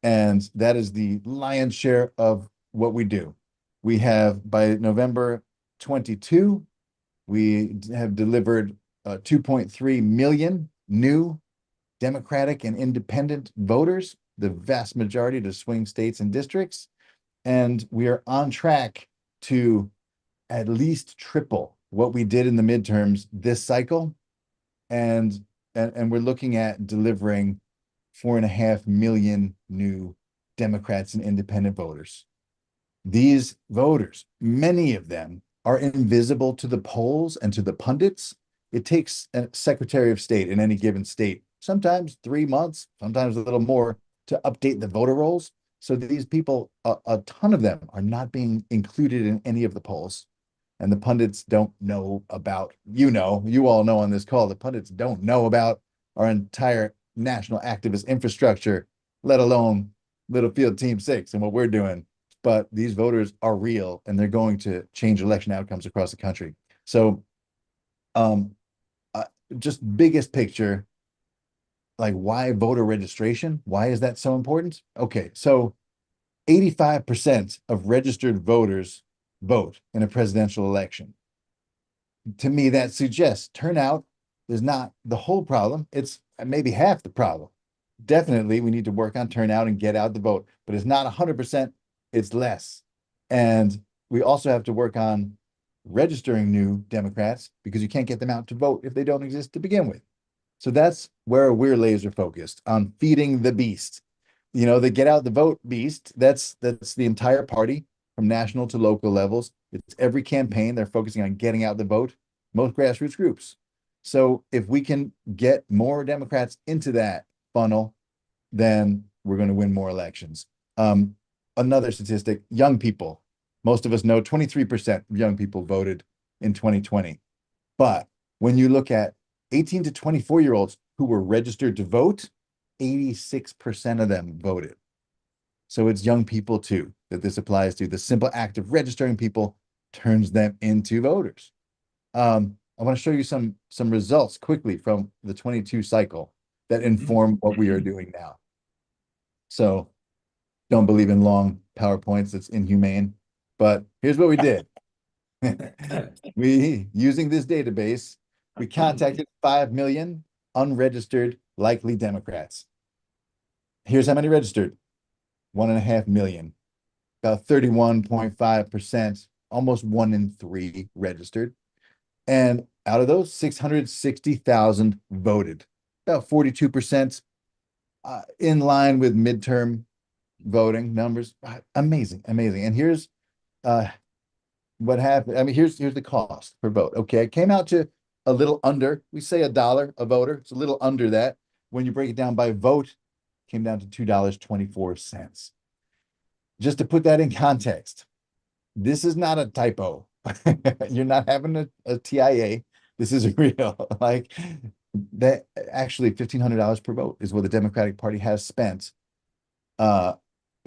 And that is the lion's share of what we do. We have, by November 22, we have delivered 2.3 million new Democratic and independent voters, the vast majority to swing states and districts. And we are on track to at least triple what we did in the midterms this cycle. And we're looking at delivering 4.5 million new Democrats and independent voters. These voters, many of them, are invisible to the polls and to the pundits. It takes a Secretary of State in any given state, sometimes 3 months, sometimes a little more, to update the voter rolls. So these people, a ton of them, are not being included in any of the polls. And the pundits don't know about, you all know on this call, the pundits don't know about our entire national activist infrastructure, let alone little Field Team 6 and what we're doing. But these voters are real, and they're going to change election outcomes across the country. So just biggest picture, like, why voter registration? Why is that so important? Okay, so 85% of registered voters vote in a presidential election. To me, that suggests turnout is not the whole problem. It's maybe half the problem. Definitely, we need to work on turnout and get out the vote, but it's not 100%, it's less. And we also have to work on registering new Democrats, because you can't get them out to vote if they don't exist to begin with. So that's where we're laser focused on feeding the beast. The get out the vote beast, that's the entire party from national to local levels. It's every campaign. They're focusing on getting out the vote, most grassroots groups. So if we can get more Democrats into that funnel, then we're going to win more elections. Another statistic, young people. Most of us know 23% of young people voted in 2020. But when you look at 18 to 24-year-olds who were registered to vote, 86% of them voted. So it's young people too that this applies to. The simple act of registering people turns them into voters. I want to show you some results quickly from the 22 cycle that inform what we are doing now. So don't believe in long PowerPoints, it's inhumane. But here's what we did. Using this database, we contacted 5 million unregistered likely Democrats. Here's how many registered. 1.5 million, about 31.5%, almost 1 in 3 registered. And out of those, 660,000 voted, about 42%, in line with midterm voting numbers. Amazing. And here's what happened. I mean, here's the cost per vote. Okay, it came out to a little under, we say $1 a voter. It's a little under that. When you break it down by vote, it came down to $2.24. just to put that in context, this is not a typo. You're not having a TIA. This is real. Like that, actually $1,500 per vote is what the Democratic Party has spent. The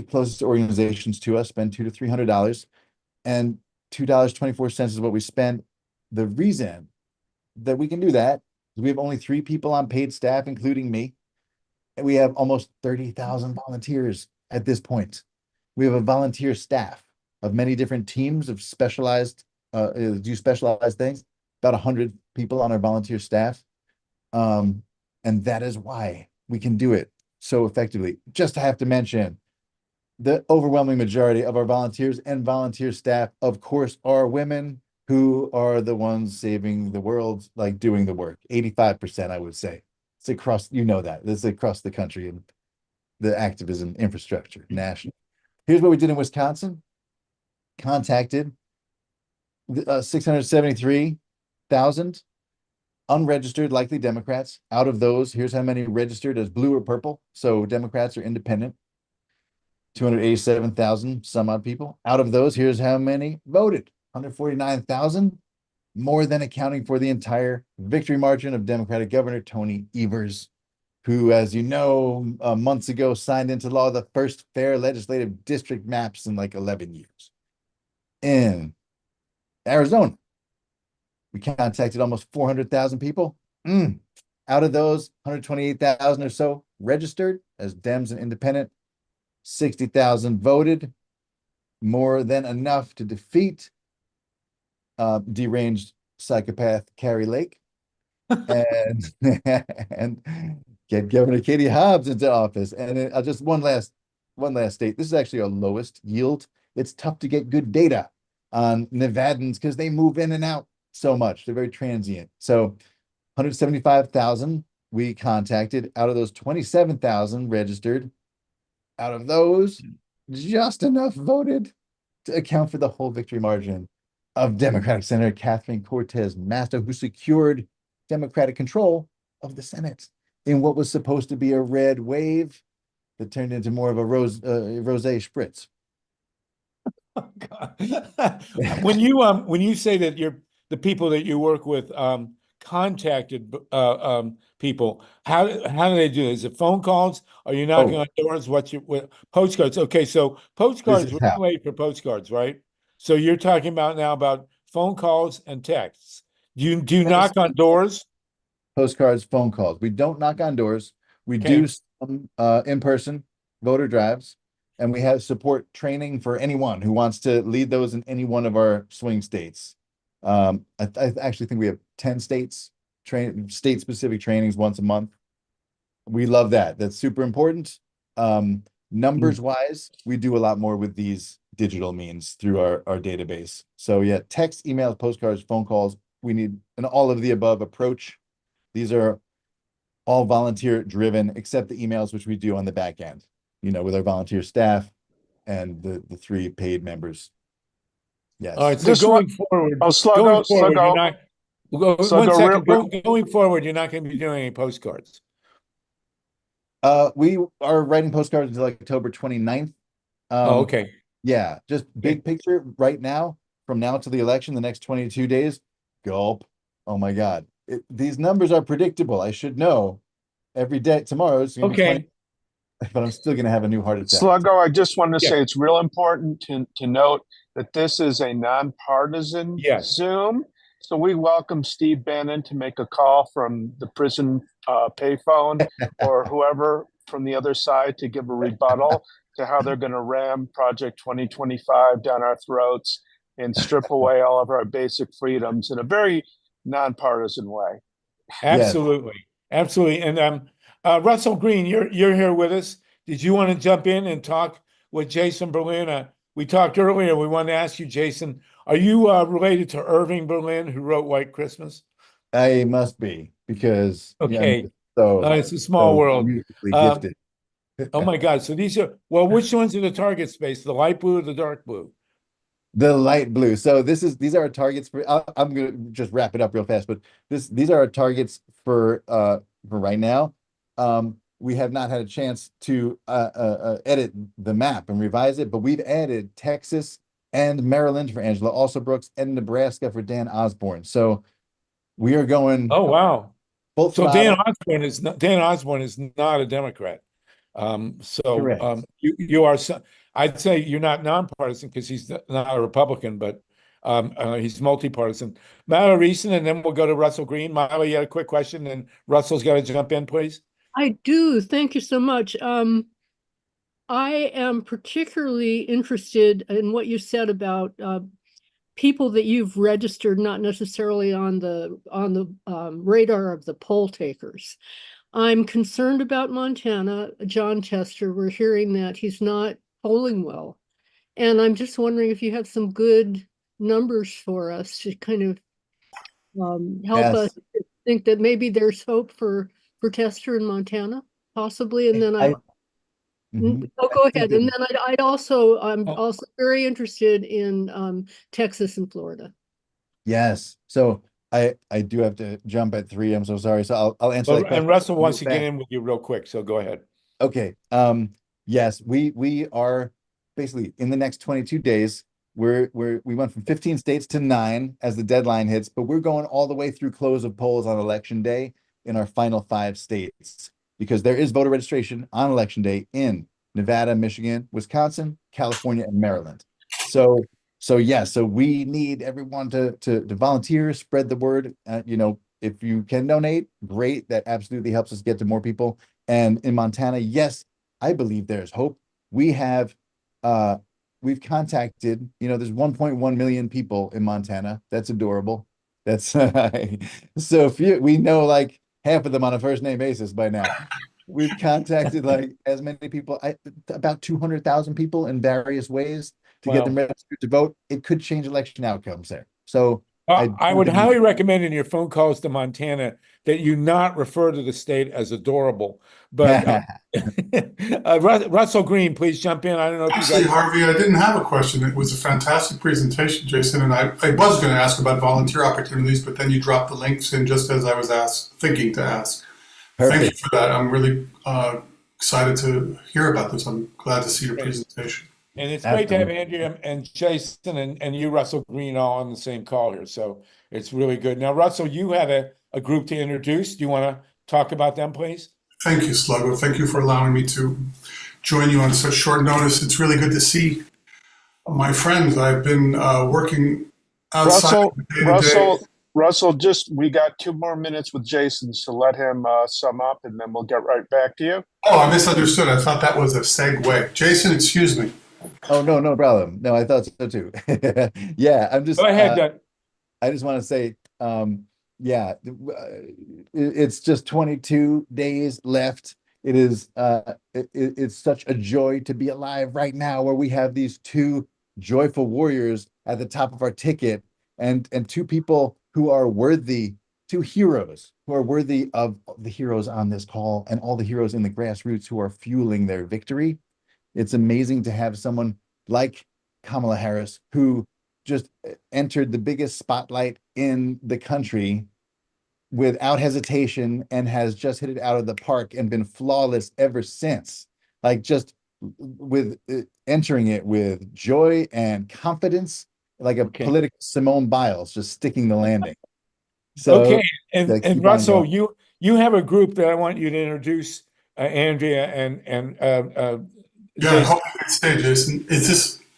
closest organizations to us spend $200 to $300, and $2.24 is what we spend. The reason that we can do that is we have only 3 people on paid staff, including me, and we have almost 30,000 volunteers at this point. We have a volunteer staff of many different teams of specialized, do specialized things, about 100 people on our volunteer staff. And that is why we can do it so effectively. Just have to mention, the overwhelming majority of our volunteers and volunteer staff, of course, are women who are the ones saving the world, like doing the work. 85%, I would say. It's across, you know that. This is across the country and the activism infrastructure, national. Here's what we did in Wisconsin. Contacted 673,000 unregistered, likely Democrats. Out of those, here's how many registered as blue or purple. So Democrats are independent. 287,000 some odd people. Out of those, here's how many voted. 149,000, more than accounting for the entire victory margin of Democratic Governor Tony Evers, who, as you know, months ago signed into law the first fair legislative district maps in like 11 years. In Arizona, we contacted almost 400,000 people. Out of those, 128,000 or so registered as Dems and independent. 60,000 voted, more than enough to defeat deranged psychopath Carrie Lake and and get Governor Katie Hobbs into office. And just one last state. This is actually our lowest yield. It's tough to get good data on Nevadans because they move in and out so much. They're very transient. So 175,000 we contacted. Out of those, 27,000 registered. Out of those, just enough voted to account for the whole victory margin of Democratic Senator Catherine Cortez Masto, who secured Democratic control of the Senate in what was supposed to be a red wave that turned into more of a rosé spritz. Oh, God. When you say that the people that you work with contacted people, how do they do it? Is it phone calls? Are you knocking on doors? What postcards? Okay, so postcards, we're not waiting for postcards, right? So you're talking about now about phone calls and texts. Do you knock on doors? Postcards, phone calls. We don't knock on doors. We do some in-person voter drives, and we have support training for anyone who wants to lead those in any one of our swing states. I actually think we have 10 states, state-specific trainings once a month. We love that. That's super important. Numbers-wise, we do a lot more with these digital means through our database. So yeah, text, emails, postcards, phone calls. We need an all of the above approach. These are all volunteer driven, except the emails, which we do on the back end, with our volunteer staff and the 3 paid members. Yes. All right. So going forward, going forward, you're not going to be doing any postcards. We are writing postcards until October 29th. Okay. Yeah, just big picture right now, from now to the election, the next 22 days, gulp. Oh my God. These numbers are predictable. I should know every day. Tomorrow's going to be 20, but I'm still going to have a new heart attack. Sluggo, I just want to say it's real important to note that this is a nonpartisan Zoom. So we welcome Steve Bannon to make a call from the prison payphone or whoever from the other side to give a rebuttal to how they're going to ram Project 2025 down our throats and strip away all of our basic freedoms in a very nonpartisan way. Absolutely. Yes. Absolutely. And Russell Greene, you're here with us. Did you want to jump in and talk with Jason Berlin? We talked earlier. We wanted to ask you, Jason, are you related to Irving Berlin, who wrote White Christmas? I must be, because it's a small world. Gifted. Oh my God. So these are, which ones are the target space? The light blue or the dark blue? The light blue. So these are our targets for, I'm going to just wrap it up real fast, but these are our targets for right now. we have not had a chance to edit the map and revise it, but we've added Texas and Maryland for Angela Alsobrooks and Nebraska for Dan Osborne. So we are going. Oh, wow. Full So throttle. Dan Osborne is not a Democrat. Correct. You are, I'd say you're not nonpartisan because he's not a Republican, but he's multi-partisan. MYLA RESON, and then we'll go to Russell Greene. MYLA, you had a quick question, and Russell's got to jump in, please. I do. Thank you so much. I am particularly interested in what you said about people that you've registered, not necessarily on the radar of the poll takers. I'm concerned about Montana. John Tester, we're hearing that he's not polling well. And I'm just wondering if you have some good numbers for us to kind of help us think that maybe there's hope for Tester in Montana, possibly. And then go ahead. And then I'm also very interested in Texas and Florida. Yes. So I do have to jump at 3. I'm so sorry. So I'll answer that question. And Russell wants to get in with you real quick, so go ahead. Okay. Yes, we are basically in the next 22 days. We went from 15 states to 9 as the deadline hits, but we're going all the way through close of polls on election day in our final 5 states, because there is voter registration on election day in Nevada, Michigan, Wisconsin, California, and Maryland. So we need everyone to volunteer, spread the word. If you can donate, great. That absolutely helps us get to more people. And in Montana, yes, I believe there's hope. We've contacted, there's 1.1 million people in Montana. That's adorable. That's so few. We know like half of them on a first name basis by now. We've contacted like as many people, about 200,000 people in various ways to get them registered to vote. It could change election outcomes there. So I would highly recommend in your phone calls to Montana that you not refer to the state as adorable. But Russell Greene, please jump in. I don't know if Actually, Harvey, I didn't have a question. It was a fantastic presentation, Jason, and I was going to ask about volunteer opportunities, but then you dropped the links in just as I was thinking to ask. Perfect. Thank you for that. I'm really excited to hear about this. I'm glad to see your presentation. And it's great to have Andrea and Jason and you, Russell Greene, all on the same call here. So it's really good. Now, Russell, you had a group to introduce. Do you want to talk about them, please? Thank you, Sluggo. Thank you for allowing me to join you on such short notice. It's really good to see my friends. I've been working outside. Russell, we got 2 more minutes with Jason, so let him sum up, and then we'll get right back to you. Oh, I misunderstood. I thought that was a segue. Jason, excuse me. Oh, no problem. No, I thought so too. Yeah, I'm just. Go ahead, I just want to say, it's just 22 days left. It is, it's such a joy to be alive right now, where we have these 2 joyful warriors at the top of our ticket, and 2 people who are worthy, 2 heroes who are worthy of the heroes on this call and all the heroes in the grassroots who are fueling their victory. It's amazing to have someone like Kamala Harris, who just entered the biggest spotlight in the country without hesitation and has just hit it out of the park and been flawless ever since. Like just with entering it with joy and confidence, like a political Simone Biles, just sticking the landing. So, okay, and Russell, you have a group that I want you to introduce, Andrea and yeah, I hope you can stay, Jason.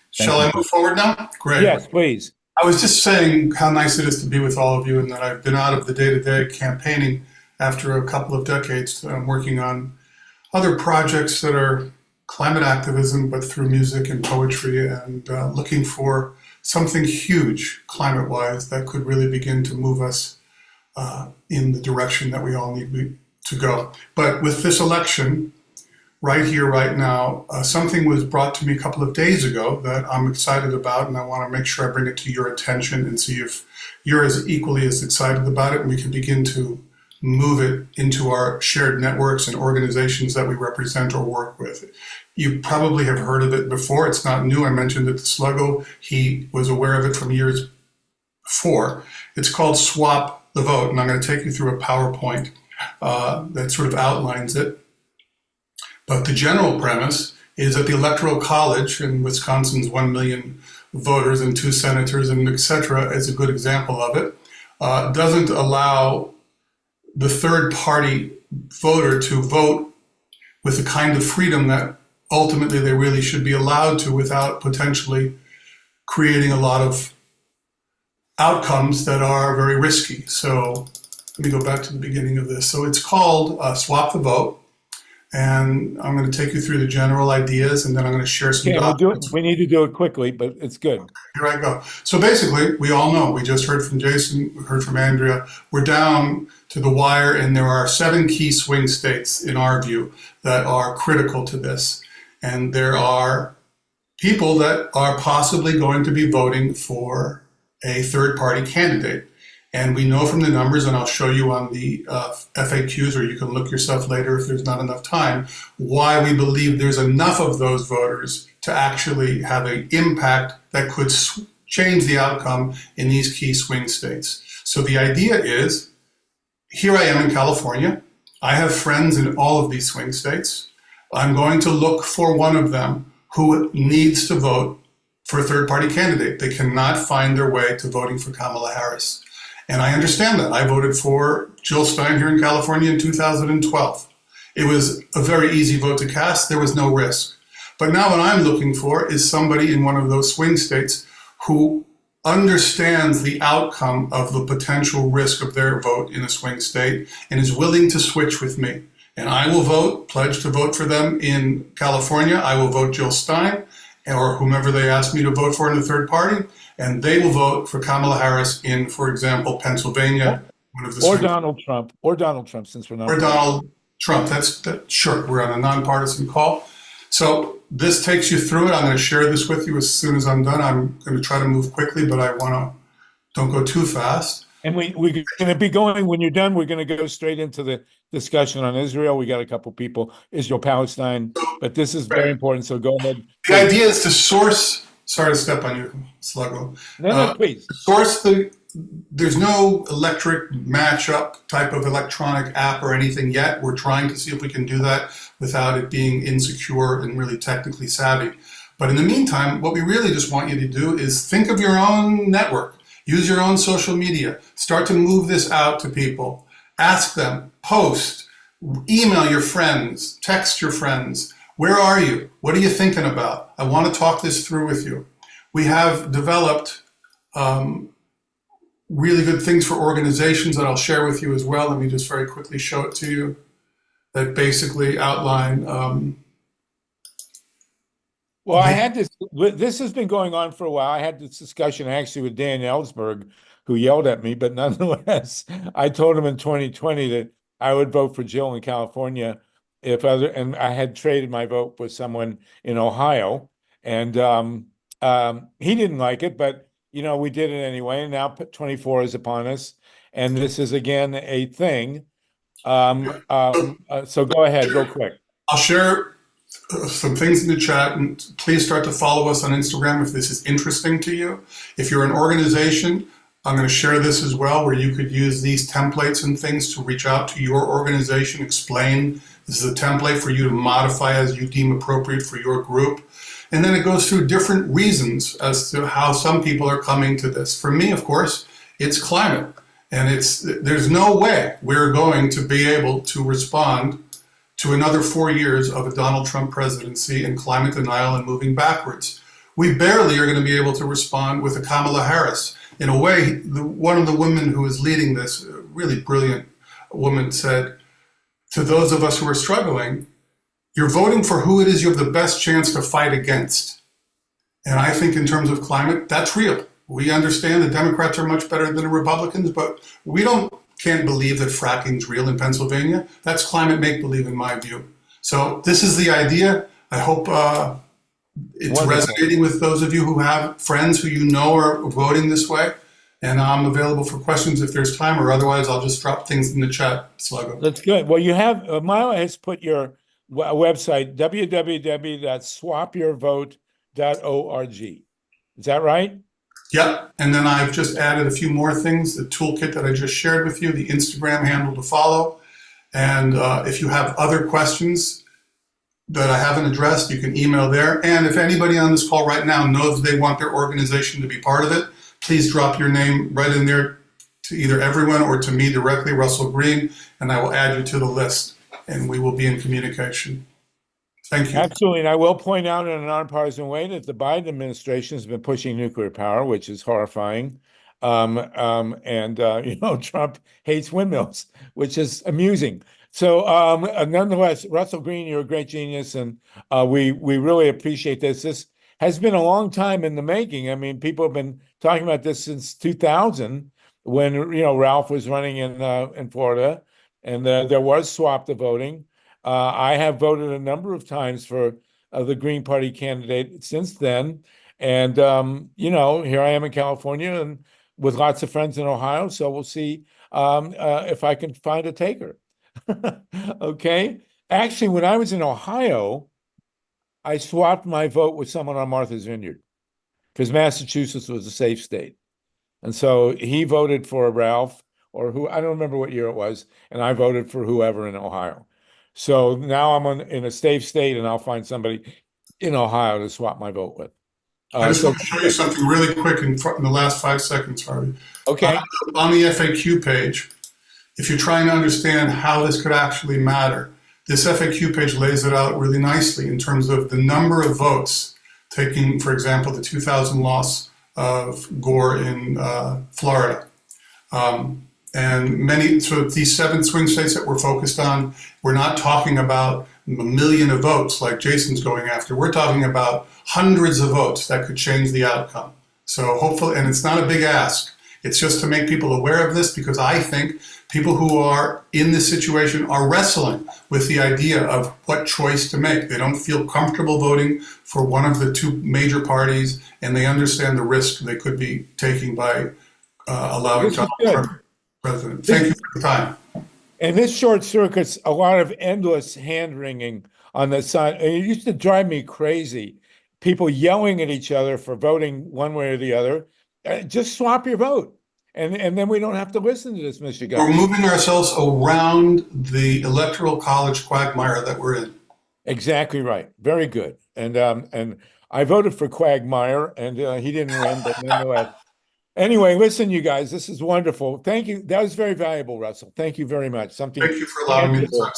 Shall I move forward now? Great. Yes, please. I was just saying how nice it is to be with all of you, and that I've been out of the day-to-day campaigning after a couple of decades. I'm working on other projects that are climate activism, but through music and poetry, and looking for something huge climate-wise that could really begin to move us in the direction that we all need to go. But with this election, right here, right now, something was brought to me a couple of days ago that I'm excited about, and I want to make sure I bring it to your attention and see if you're as equally as excited about it, and we can begin to move it into our shared networks and organizations that we represent or work with. You probably have heard of it before. It's not new. I mentioned it to Sluggo. He was aware of it from years before. It's called Swap the Vote, and I'm going to take you through a PowerPoint that sort of outlines it. But the general premise is that the Electoral College, and Wisconsin's 1 million voters and 2 senators and et cetera, is a good example of it, doesn't allow the third party voter to vote with the kind of freedom that ultimately they really should be allowed to, without potentially creating a lot of outcomes that are very risky. So let me go back to the beginning of this. So it's called Swap the Vote. And I'm going to take you through the general ideas, and then I'm going to share some documents. We need to do it quickly, but it's good. Here I go. So basically, we all know, we just heard from Jason, we heard from Andrea, we're down to the wire, and there are 7 key swing states, in our view, that are critical to this. And there are people that are possibly going to be voting for a third-party candidate. And we know from the numbers, and I'll show you on the FAQs, or you can look yourself later if there's not enough time, why we believe there's enough of those voters to actually have an impact that could change the outcome in these key swing states. So the idea is, here I am in California. I have friends in all of these swing states. I'm going to look for one of them who needs to vote for a third-party candidate. They cannot find their way to voting for Kamala Harris. And I understand that. I voted for Jill Stein here in California in 2012. It was a very easy vote to cast. There was no risk. But now what I'm looking for is somebody in one of those swing states who understands the outcome of the potential risk of their vote in a swing state and is willing to switch with me. And I will pledge to vote for them in California. I will vote Jill Stein or whomever they ask me to vote for in the third party. And they will vote for Kamala Harris in, for example, Pennsylvania. Or Donald Trump. Or Donald Trump, since we're not. Or Donald Trump. Sure, we're on a nonpartisan call. So this takes you through it. I'm going to share this with you as soon as I'm done. I'm going to try to move quickly, but I want to don't go too fast. And we're going to be going, when you're done, we're going to go straight into the discussion on Israel. We got a couple people, Israel, Palestine, but this is very important. So go ahead. The idea is to source. Sorry to step on you, Sluggo. No, please. There's no electric matchup type of electronic app or anything yet. We're trying to see if we can do that without it being insecure and really technically savvy. But in the meantime, what we really just want you to do is think of your own network. Use your own social media. Start to move this out to people. Ask them, post, email your friends, text your friends. Where are you? What are you thinking about? I want to talk this through with you. We have developed really good things for organizations that I'll share with you as well. Let me just very quickly show it to you, that basically outline. Well, I had this has been going on for a while. I had this discussion actually with Dan Ellsberg, who yelled at me, but nonetheless, I told him in 2020 that I would vote for Jill in California and I had traded my vote with someone in Ohio, and he didn't like it, but we did it anyway. And now 24 is upon us, and this is again a thing. So go ahead, go quick. I'll share some things in the chat, and please start to follow us on Instagram if this is interesting to you. If you're an organization, I'm going to share this as well, where you could use these templates and things to reach out to your organization, explain. This is a template for you to modify as you deem appropriate for your group. And then it goes through different reasons as to how some people are coming to this. For me, of course, it's climate. And there's no way we're going to be able to respond to another 4 years of a Donald Trump presidency and climate denial and moving backwards. We barely are going to be able to respond with a Kamala Harris. In a way, one of the women who is leading this, a really brilliant woman, said, to those of us who are struggling, you're voting for who it is you have the best chance to fight against. And I think in terms of climate, that's real. We understand the Democrats are much better than the Republicans, but we can't believe that fracking's real in Pennsylvania. That's climate make-believe in my view. So this is the idea. I hope it's resonating with those of you who have friends who are voting this way. And I'm available for questions if there's time, or otherwise I'll just drop things in the chat, Sluggo. That's good. Well, you have, MYLA has put your website, www.swapyourvote.org. Is that right? Yep. And then I've just added a few more things, the toolkit that I just shared with you, the Instagram handle to follow. And if you have other questions, that I haven't addressed, you can email there. And if anybody on this call right now knows they want their organization to be part of it, please drop your name right in there to either everyone or to me directly, Russell Green, and I will add you to the list, and we will be in communication. Thank you. Absolutely. And I will point out in a nonpartisan way that the Biden administration has been pushing nuclear power, which is horrifying. Trump hates windmills, which is amusing. So nonetheless, Russell Green, you're a great genius, and we really appreciate this. This has been a long time in the making. I mean, people have been talking about this since 2000, when Ralph was running in Florida, and there was swap the voting. I have voted a number of times for the Green Party candidate since then, and here I am in California and with lots of friends in Ohio. So we'll see if I can find a taker. Okay. Actually, when I was in Ohio, I swapped my vote with someone on Martha's Vineyard because Massachusetts was a safe state. And so he voted for Ralph, or who, I don't remember what year it was, and I voted for whoever in Ohio. So now I'm in a safe state, and I'll find somebody in Ohio to swap my vote with. I just want to show you something really quick in the last 5 seconds, Harvey. Okay. On the FAQ page, if you're trying to understand how this could actually matter, this FAQ page lays it out really nicely in terms of the number of votes, taking, for example, the 2000 loss of Gore in Florida. So these 7 swing states that we're focused on, we're not talking about a million of votes like Jason's going after. We're talking about hundreds of votes that could change the outcome. So hopefully, and it's not a big ask. It's just to make people aware of this, because I think people who are in this situation are wrestling with the idea of what choice to make. They don't feel comfortable voting for one of the 2 major parties, and they understand the risk they could be taking by allowing Donald Trump president. Thank you for the time. And this short circuits a lot of endless hand-wringing on the side. It used to drive me crazy. People yelling at each other for voting one way or the other. Just swap your vote. And then we don't have to listen to this, Mr. Governor. We're moving ourselves around the electoral college quagmire that we're in. Exactly right. Very good. And I voted for Quagmire, and he didn't win, but nonetheless. Anyway, listen, you guys, this is wonderful. Thank you. That was very valuable, Russell. Thank you very much. Thank you for allowing me to talk.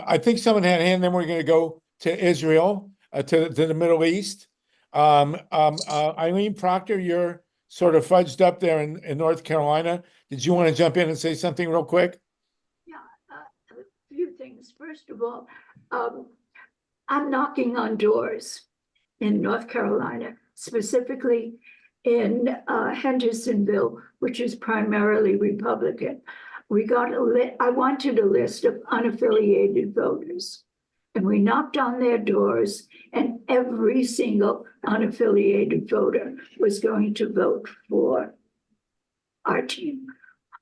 I think someone had a hand. Then we're going to go to Israel, to the Middle East. ILENE Proctor, you're sort of fudged up there in North Carolina. Did you want to jump in and say something real quick? Yeah, a few things. First of all, I'm knocking on doors in North Carolina, specifically in Hendersonville, which is primarily Republican. I wanted a list of unaffiliated voters, and we knocked on their doors, and every single unaffiliated voter was going to vote for our team,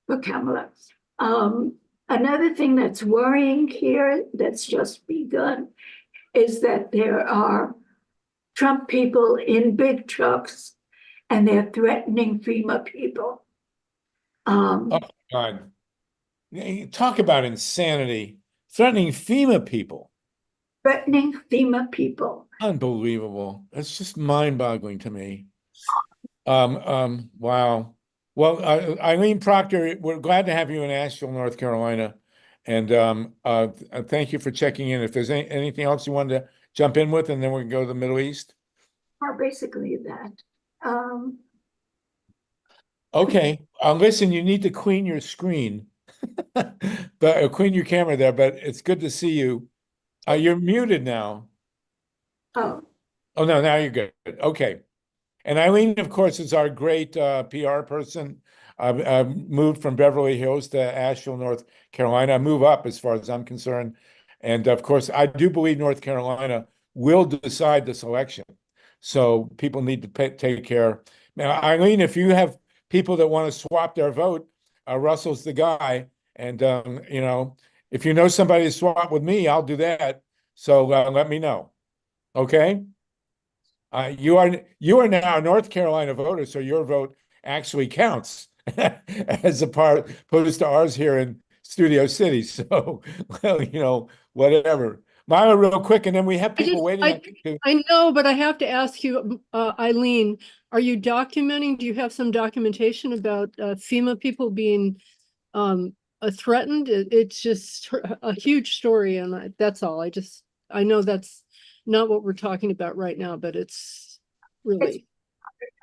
for Kamala. Another thing that's worrying here, that's just begun, is that there are Trump people in big trucks, and they're threatening FEMA people. Oh, God. Talk about insanity. Threatening FEMA people. Threatening FEMA people. Unbelievable. It's just mind-boggling to me. Wow. Well, ILENE Proctor, we're glad to have you in Asheville, North Carolina. And thank you for checking in. If there's anything else you wanted to jump in with, and then we can go to the Middle East. Basically that. Okay. Listen, you need to clean your screen, but clean your camera there. But it's good to see you. You're muted now. Oh no, now you're good. Okay. And ILENE, of course, is our great PR person. Moved from Beverly Hills to Asheville, North Carolina. Move up as far as I'm concerned. And of course, I do believe North Carolina will decide this election. So people need to take care. Now, ILENE, if you have people that want to swap their vote, Russell's the guy. And, if you know somebody to swap with me, I'll do that. So let me know. Okay? You are now a North Carolina voter, so your vote actually counts as opposed to ours here in Studio City. So, whatever. Myla, real quick, and then we have I people just, waiting. I know, but I have to ask you, Eileen, are you documenting? Do you have some documentation about FEMA people being threatened? It's just a huge story, and that's all. I know that's not what we're talking about right now, but it's really.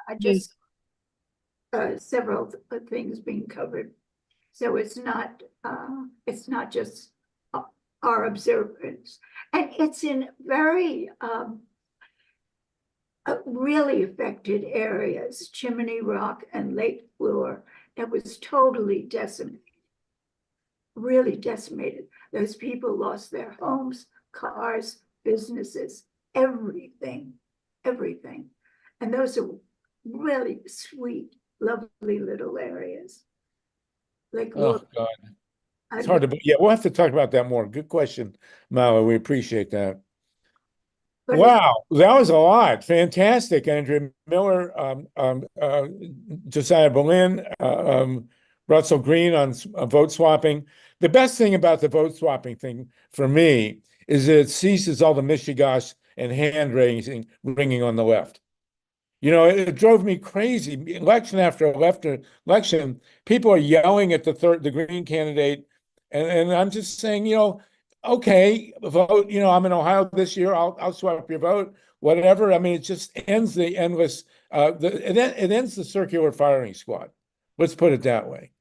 I just several things being covered, so it's not just our observance, and it's in very really affected areas, Chimney Rock and Lake Lure, that was totally decimated, really decimated. Those people lost their homes, cars, businesses, everything. And those are really sweet, lovely little areas. Like, Oh, God. It's hard to, yeah, we'll have to talk about that more. Good question, Myla. We appreciate that. Wow, that was a lot. Fantastic, Andrea Miller, Josiah Berlin, Russell Green on vote swapping. The best thing about the vote swapping thing for me is that it ceases all the mishigosh and hand raising ringing on the left. You know, it drove me crazy. Election after election, people are yelling at the Green candidate, and I'm just saying, you know, okay, vote. You know, I'm in Ohio this year. I'll swap your vote, whatever. I mean, it just ends the endless. It ends the circular firing squad. Let's put it that way,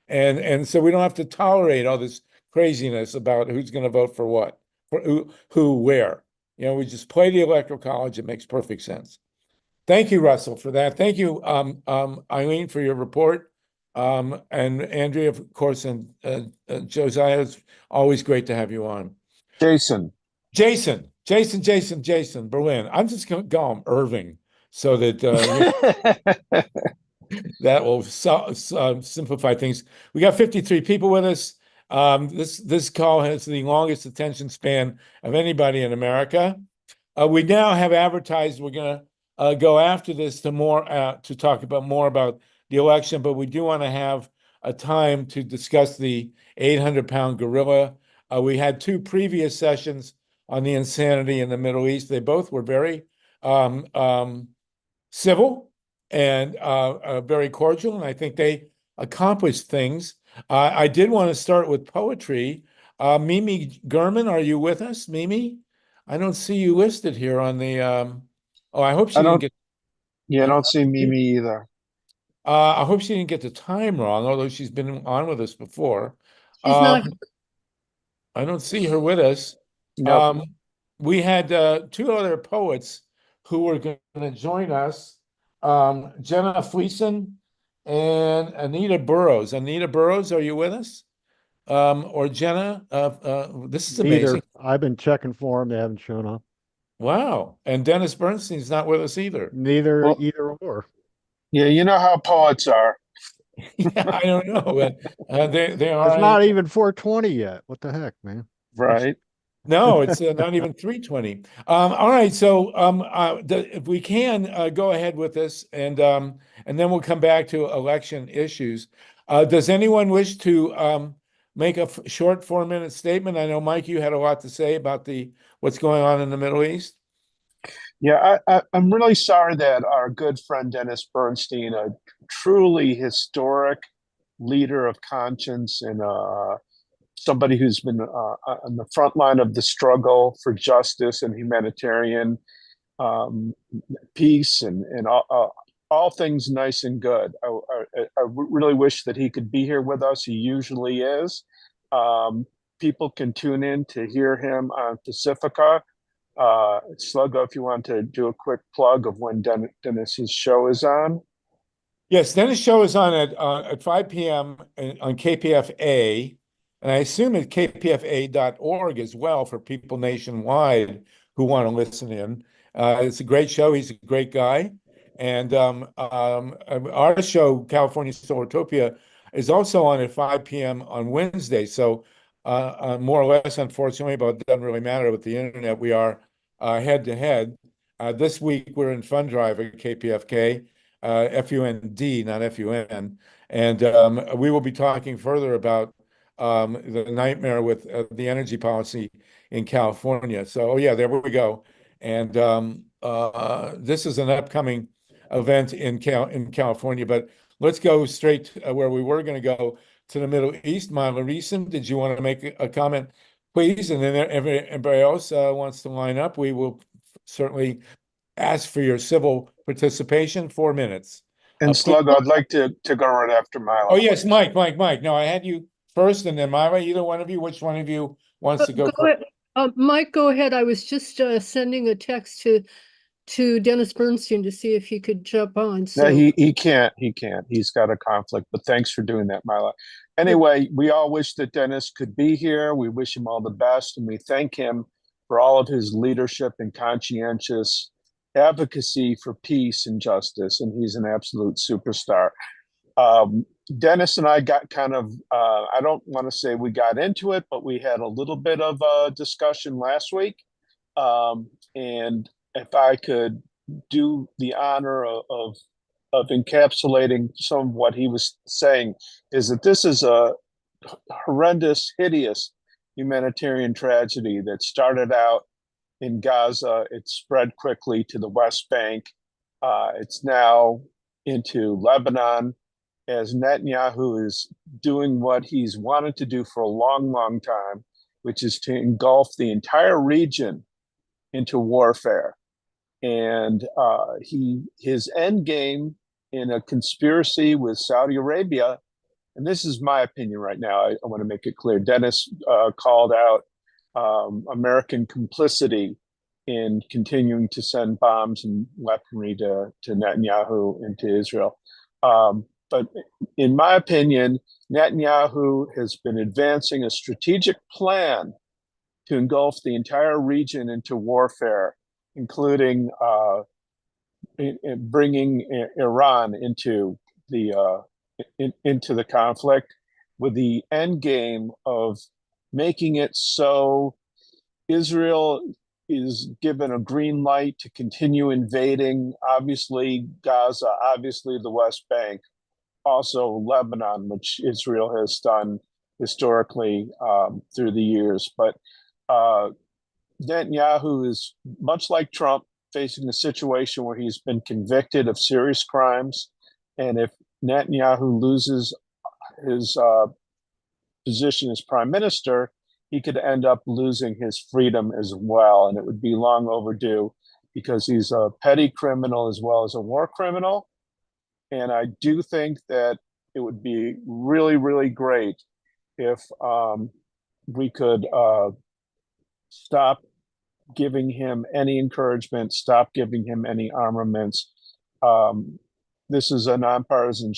and so we don't have to tolerate all this craziness about who's going to vote for what, for who, where. You know, we just play the electoral college. It makes perfect sense. Thank you, Russell, for that. Thank you, Eileen, for your report. And Andrea, of course, and Josiah, it's always great to have you on. Jason Berlin. I'm just going to call him Irving so that that will simplify things. We got 53 people with us. This call has the longest attention span of anybody in America. We now have advertised we're going to go after this to talk about more about the election, but we do want to have a time to discuss the 800-pound gorilla. We had two previous sessions on the insanity in the Middle East. They both were very civil and very cordial, and I think they accomplished things. I did want to start with poetry. Mimi Gurman, are you with us, Mimi? I don't see you listed here on the oh, I hope she didn't get. Yeah, I don't see Mimi either. I hope she didn't get the time wrong, although she's been on with us before. She's not. I don't see her with us. Nope. We had two other poets who were going to join us, Jenna Fleeson and Anita Burrows. Anita Burrows, are you with us? Or Jenna? This is amazing. Neither. I've been checking for them. They haven't shown up. Wow. And Dennis Bernstein's not with us either. Neither, Well, either or. Yeah, you know how poets are. Yeah, I don't know, but they are. It's not even 420 yet. What the heck, man? Right. No, it's not even 320. All right, so if we can go ahead with this, and then we'll come back to election issues. Does anyone wish to make a short 4-minute statement? I know, Mike, you had a lot to say about what's going on in the Middle East. Yeah, I'm really sorry that our good friend Dennis Bernstein, a truly historic leader of conscience and somebody who's been on the front line of the struggle for justice and humanitarian peace and all things nice and good. I really wish that he could be here with us. He usually is. People can tune in to hear him on Pacifica. Sluggo, if you want to do a quick plug of when Dennis's show is on. Yes, Dennis' show is on at 5 p.m. on KPFA, and I assume at kpfa.org as well for people nationwide who want to listen in. It's a great show. He's a great guy. And our show, California Solartopia, is also on at 5 p.m. on Wednesday. So more or less, unfortunately, but it doesn't really matter with the internet. We are head to head. This week, we're in Fund Drive at KPFK, FUND, not FUN. And we will be talking further about the nightmare with the energy policy in California. So, yeah, there we go. And this is an upcoming event in California, but let's go straight where we were going to go, to the Middle East. MYLA RESON, did you want to make a comment, please? And then everybody else wants to line up. We will certainly ask for your civil participation. 4 minutes. And Slug, I'd like to go right after MYLA. Oh, yes, Mike. No, I had you first and then MYLA. Either one of you, which one of you wants to go first? Mike, go ahead. I was just sending a text to Dennis Bernstein to see if he could jump on. So. No, he can't. He's got a conflict, but thanks for doing that, MYLA. Anyway, we all wish that Dennis could be here. We wish him all the best, and we thank him for all of his leadership and conscientious advocacy for peace and justice, and he's an absolute superstar. Dennis and I got kind of, I don't want to say we got into it, but we had a little bit of a discussion last week. And if I could do the honor of encapsulating some of what he was saying, is that this is a horrendous, hideous humanitarian tragedy that started out in Gaza. It spread quickly to the West Bank. It's now into Lebanon, as Netanyahu is doing what he's wanted to do for a long, long time, which is to engulf the entire region into warfare. And his end game in a conspiracy with Saudi Arabia, and this is my opinion right now, I want to make it clear. Dennis called out American complicity in continuing to send bombs and weaponry to Netanyahu and to Israel. But in my opinion, Netanyahu has been advancing a strategic plan to engulf the entire region into warfare, including bringing Iran into the conflict, with the end game of making it so Israel is given a green light to continue invading, obviously Gaza, obviously the West Bank, also Lebanon, which Israel has done historically through the years. But Netanyahu is, much like Trump, facing a situation where he's been convicted of serious crimes. And if Netanyahu loses his position as prime minister, he could end up losing his freedom as well. And it would be long overdue, because he's a petty criminal as well as a war criminal. And I do think that it would be really, really great if we could stop giving him any encouragement, stop giving him any armaments. This is a nonpartisan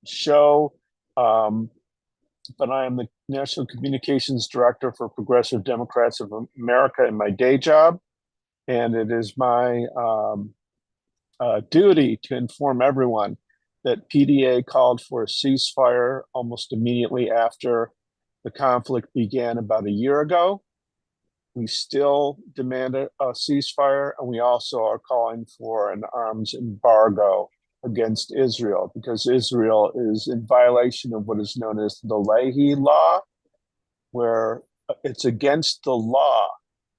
show, but I am the National Communications Director for Progressive Democrats of America in my day job. And it is my duty to inform everyone that PDA called for a ceasefire almost immediately after the conflict began about a year ago. We still demand a ceasefire, and we also are calling for an arms embargo against Israel, because Israel is in violation of what is known as the Leahy Law, where it's against the law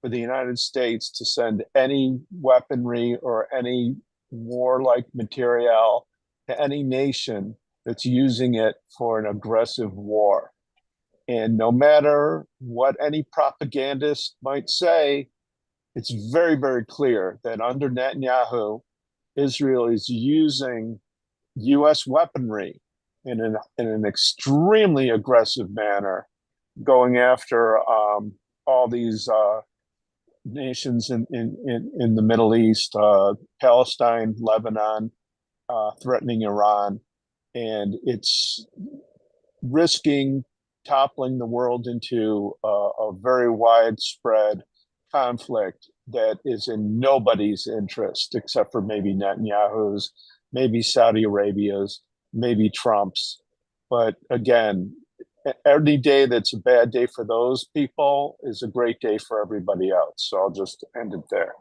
for the United States to send any weaponry or any warlike material to any nation that's using it for an aggressive war. And no matter what any propagandist might say, it's very, very clear that under Netanyahu, Israel is using U.S. weaponry in an extremely aggressive manner, going after all these nations in the Middle East, Palestine, Lebanon, threatening Iran. And it's risking toppling the world into a very widespread conflict that is in nobody's interest, except for maybe Netanyahu's, maybe Saudi Arabia's, maybe Trump's. But again, every day that's a bad day for those people is a great day for everybody else. So I'll just end it there.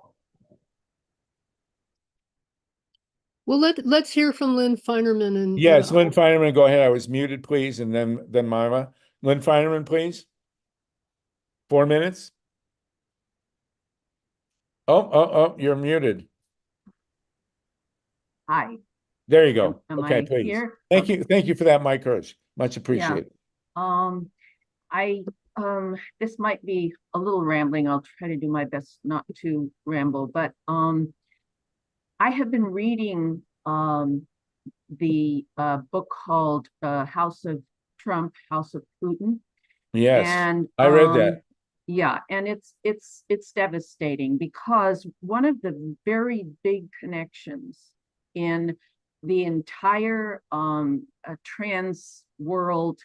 Well, let's hear from Lynn Feinerman. Yes, Lynn Feinerman, go ahead. I was muted, please, and then MYLA. Lynn Feinerman, please. 4 minutes. Oh, you're muted. Hi. There you go. Am Okay, I please. here? Thank Okay. you. Thank you for that, Mike Hirsch. Much appreciated. This might be a little rambling. I'll try to do my best not to ramble, but I have been reading the book called House of Trump, House of Putin. Yes, and I read that. Yeah, and it's devastating, because one of the very big connections in the entire trans world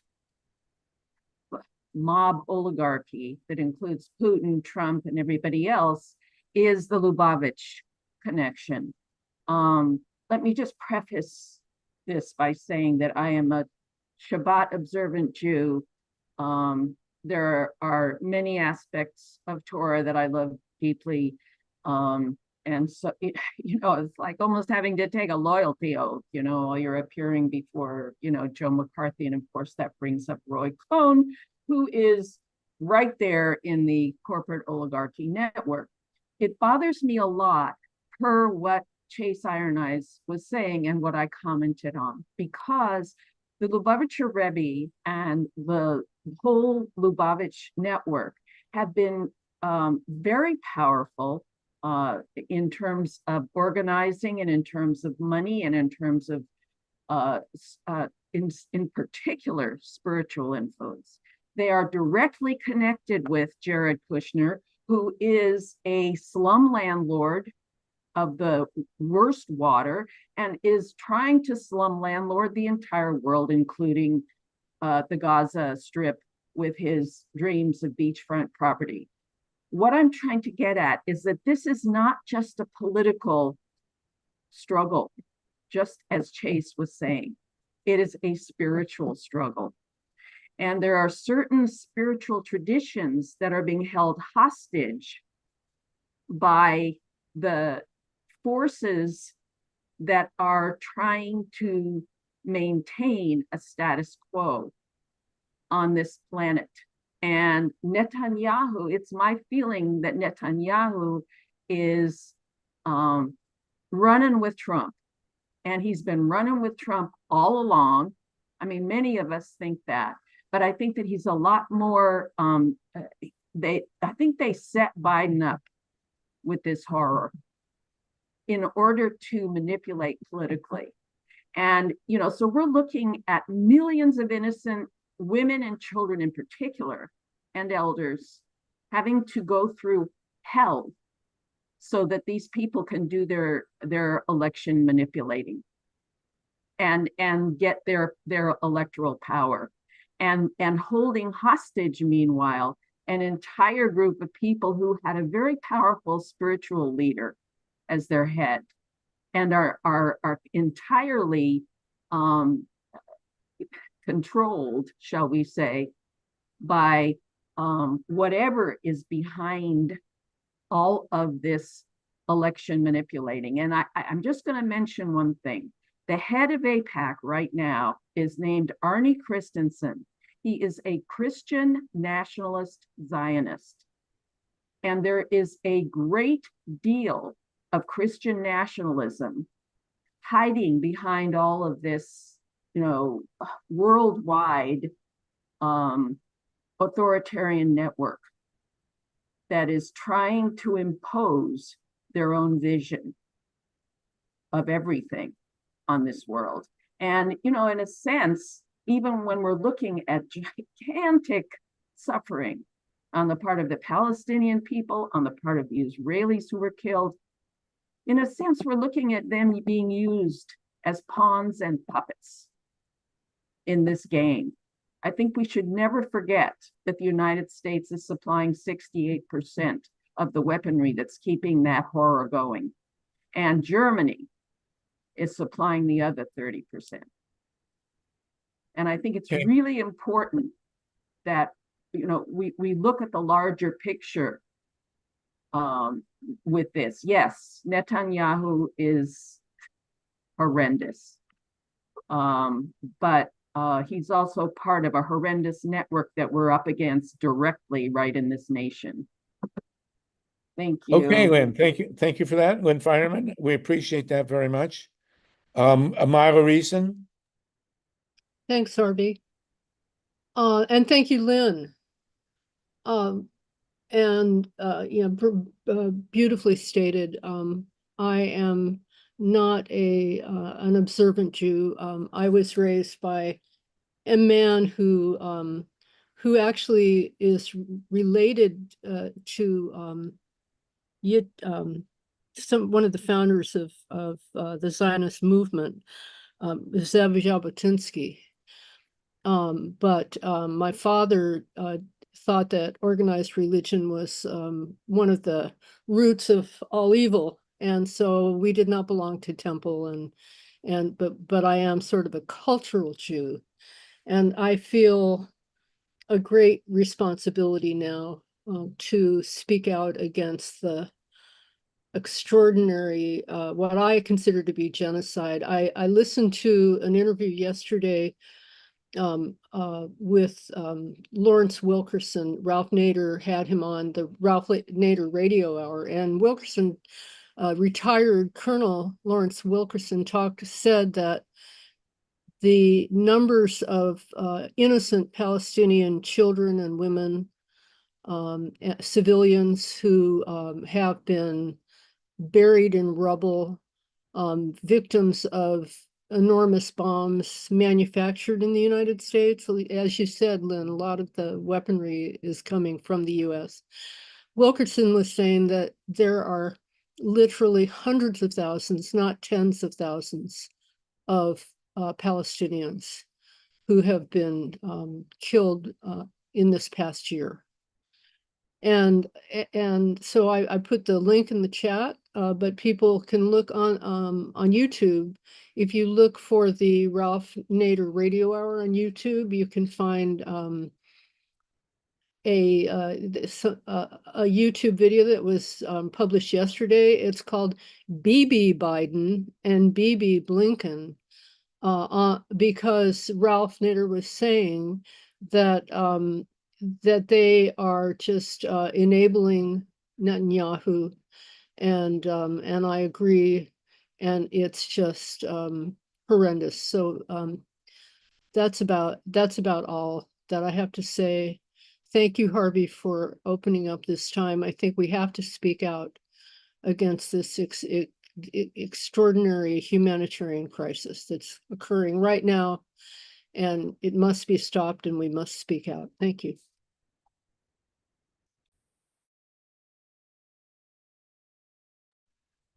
mob oligarchy that includes Putin, Trump, and everybody else is the Lubavitch connection. Let me just preface this by saying that I am a Shabbat observant Jew. There are many aspects of Torah that I love deeply. And so, it's like almost having to take a loyalty oath, while you're appearing before, Joe McCarthy. And of course, that brings up Roy Cohn, who is right there in the corporate oligarchy network. It bothers me a lot, per what Chase Iron Eyes was saying and what I commented on, because the Lubavitcher Rebbe and the whole Lubavitch network have been very powerful in terms of organizing, and in terms of money, and in terms of in particular spiritual influence. They are directly connected with Jared Kushner, who is a slum landlord of the worst water, and is trying to slum landlord the entire world, including the Gaza Strip, with his dreams of beachfront property. What I'm trying to get at is that this is not just a political struggle, just as Chase was saying. It is a spiritual struggle. And there are certain spiritual traditions that are being held hostage by the forces that are trying to maintain a status quo on this planet. And Netanyahu, it's my feeling that Netanyahu is running with Trump. And he's been running with Trump all along. I mean, many of us think that, but I think that he's a lot more, I think they set Biden up with this horror in order to manipulate politically. And, so we're looking at millions of innocent women and children in particular, and elders, having to go through hell so that these people can do their election manipulating and get their electoral power, and holding hostage, meanwhile, an entire group of people who had a very powerful spiritual leader as their head, and are entirely controlled, shall we say, by whatever is behind all of this election manipulating. And I'm just going to mention one thing. The head of AIPAC right now is named Arnie Christensen. He is a Christian nationalist Zionist. And there is a great deal of Christian nationalism hiding behind all of this, worldwide authoritarian network that is trying to impose their own vision of everything on this world. And, in a sense, even when we're looking at gigantic suffering on the part of the Palestinian people, on the part of the Israelis who were killed, in a sense, we're looking at them being used as pawns and puppets in this game. I think we should never forget that the United States is supplying 68% of the weaponry that's keeping that horror going. And Germany is supplying the other 30%. And I think it's really important that, we look at the larger picture with this. Yes, Netanyahu is horrendous. But He's also part of a horrendous network that we're up against directly right in this nation. Thank you. Okay, Lynn, thank you. Thank you for that, Lynn Finerman. We appreciate that very much. MYLA RESON. Thanks, Harvey. And thank you, Lynn. Beautifully stated. I am not an observant Jew. I was raised by a man who actually is related to one of the founders of the Zionist movement, Zev Jabotinsky. But my father thought that organized religion was one of the roots of all evil, and so we did not belong to temple, but I am sort of a cultural Jew, and I feel a great responsibility now to speak out against the extraordinary, what I consider to be genocide. I listened to an interview yesterday with Lawrence Wilkerson. Ralph Nader had him on the Ralph Nader Radio Hour, and Wilkerson, retired Colonel Lawrence Wilkerson, said that the numbers of innocent Palestinian children and women, civilians who have been buried in rubble, victims of enormous bombs manufactured in the United States. As you said, Lynn, a lot of the weaponry is coming from the US. Wilkerson was saying that there are literally hundreds of thousands, not tens of thousands, of Palestinians who have been killed in this past year. And so I put the link in the chat, but people can look on YouTube. If you look for the Ralph Nader Radio Hour on YouTube, you can find a YouTube video that was published yesterday. It's called BB Biden and BB Blinken, because Ralph Nader was saying that that they are just enabling Netanyahu, and I agree, and it's just horrendous. So that's about all that I have to say. Thank you, Harvey, for opening up this time. I think we have to speak out against this extraordinary humanitarian crisis that's occurring right now, and it must be stopped, and we must speak out. Thank you.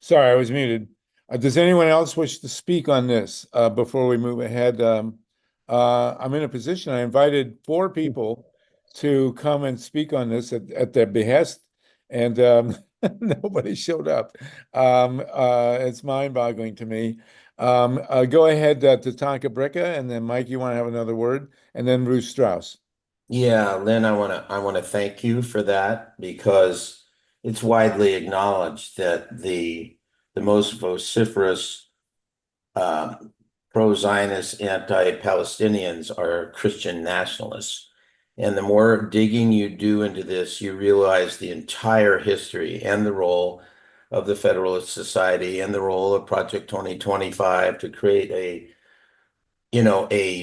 Sorry, I was muted. Does anyone else wish to speak on this before we move ahead? I'm in a position, I invited 4 people to come and speak on this at their behest, and nobody showed up. It's mind-boggling to me. Go ahead to Tonka Bricka, and then Mike, you want to have another word, and then Ruth Strauss. Yeah, Lynn, I want to thank you for that, because it's widely acknowledged that the most vociferous pro-Zionist anti-Palestinians are Christian nationalists. And the more digging you do into this, you realize the entire history and the role of the Federalist Society and the role of Project 2025 to create a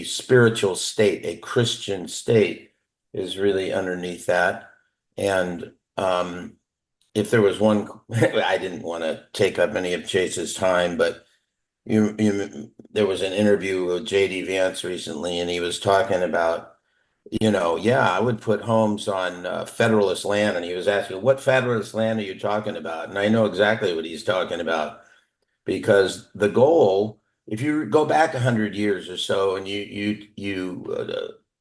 spiritual state, a Christian state, is really underneath that. And if there was one, I didn't want to take up any of Chase's time, but there was an interview with J.D. Vance recently, and he was talking about, yeah, I would put homes on Federalist land. And he was asking, what Federalist land are you talking about? And I know exactly what he's talking about, because the goal, if you go back 100 years or so, and you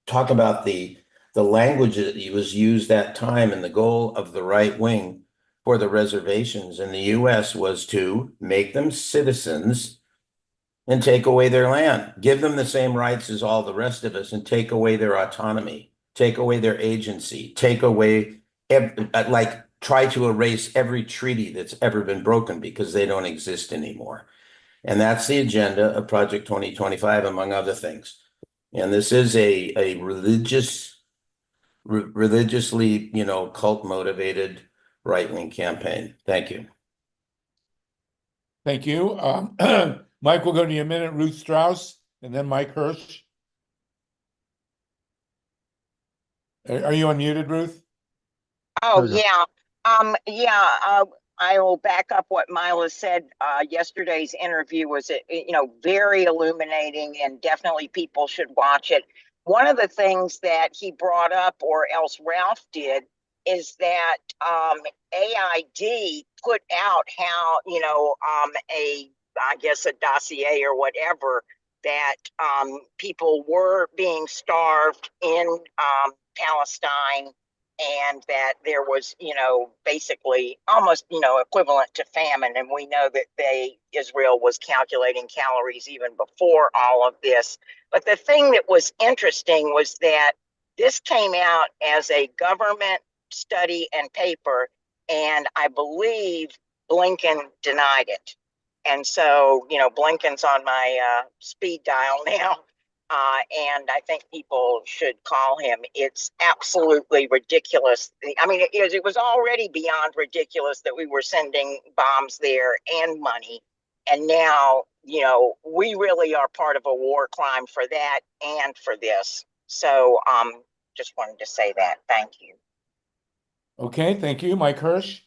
talk about the language that was used that time, and the goal of the right wing for the reservations in the U.S. was to make them citizens and take away their land, give them the same rights as all the rest of us, and take away their autonomy, take away their agency, take away, try to erase every treaty that's ever been broken, because they don't exist anymore. And that's the agenda of Project 2025, among other things. And this is a religiously, cult motivated right-wing campaign. Thank you. Thank you. Mike, we'll go to you in a minute. Ruth Strauss, and then Mike Hirsch. Are you unmuted, Ruth? Oh, There you go. yeah. I will back up what MYLA said. Yesterday's interview was, very illuminating, and definitely people should watch it. One of the things that he brought up, or else Ralph did, is that AID put out how, I guess a dossier or whatever, that people were being starved in Palestine, and that there was, basically almost, equivalent to famine. And we know that Israel was calculating calories even before all of this. But the thing that was interesting was that this came out as a government study and paper, and I believe Blinken denied it. And so, Blinken's on my speed dial now. And I think people should call him. It's absolutely ridiculous. I mean, it was already beyond ridiculous that we were sending bombs there and money. And now, we really are part of a war crime for that and for this. So just wanted to say that. Thank you. Okay, thank you. Mike Hirsch.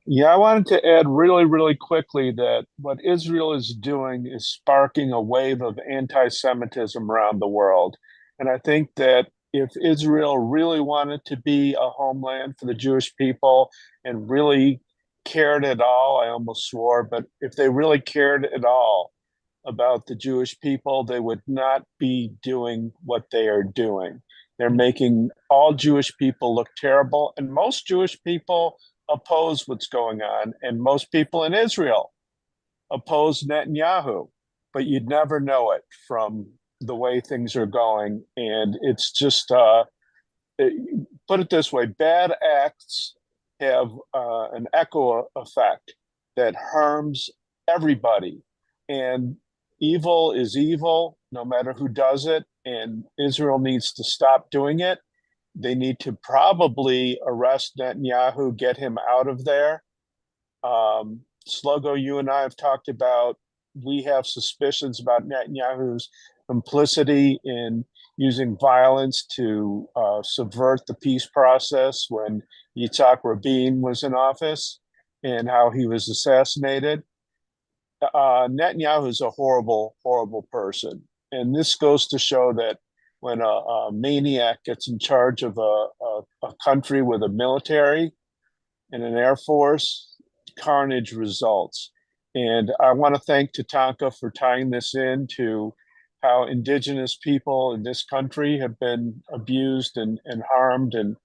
Yeah, I wanted to add really, really quickly that what Israel is doing is sparking a wave of anti-Semitism around the world. And I think that if Israel really wanted to be a homeland for the Jewish people and really cared at all, I almost swore, but if they really cared at all about the Jewish people, they would not be doing what they are doing. They're making all Jewish people look terrible, and most Jewish people oppose what's going on, and most people in Israel oppose Netanyahu, but you'd never know it from the way things are going. And it's just, put it this way, bad acts have an echo effect that harms everybody. And evil is evil, no matter who does it, and Israel needs to stop doing it. They need to probably arrest Netanyahu, get him out of there. Sluggo, you and I have talked about, we have suspicions about Netanyahu's complicity in using violence to subvert the peace process when Yitzhak Rabin was in office and how he was assassinated. Netanyahu is a horrible, horrible person. And this goes to show that when a maniac gets in charge of a country with a military and an air force, carnage results. And I want to thank Tatanka for tying this in to how indigenous people in this country have been abused and harmed and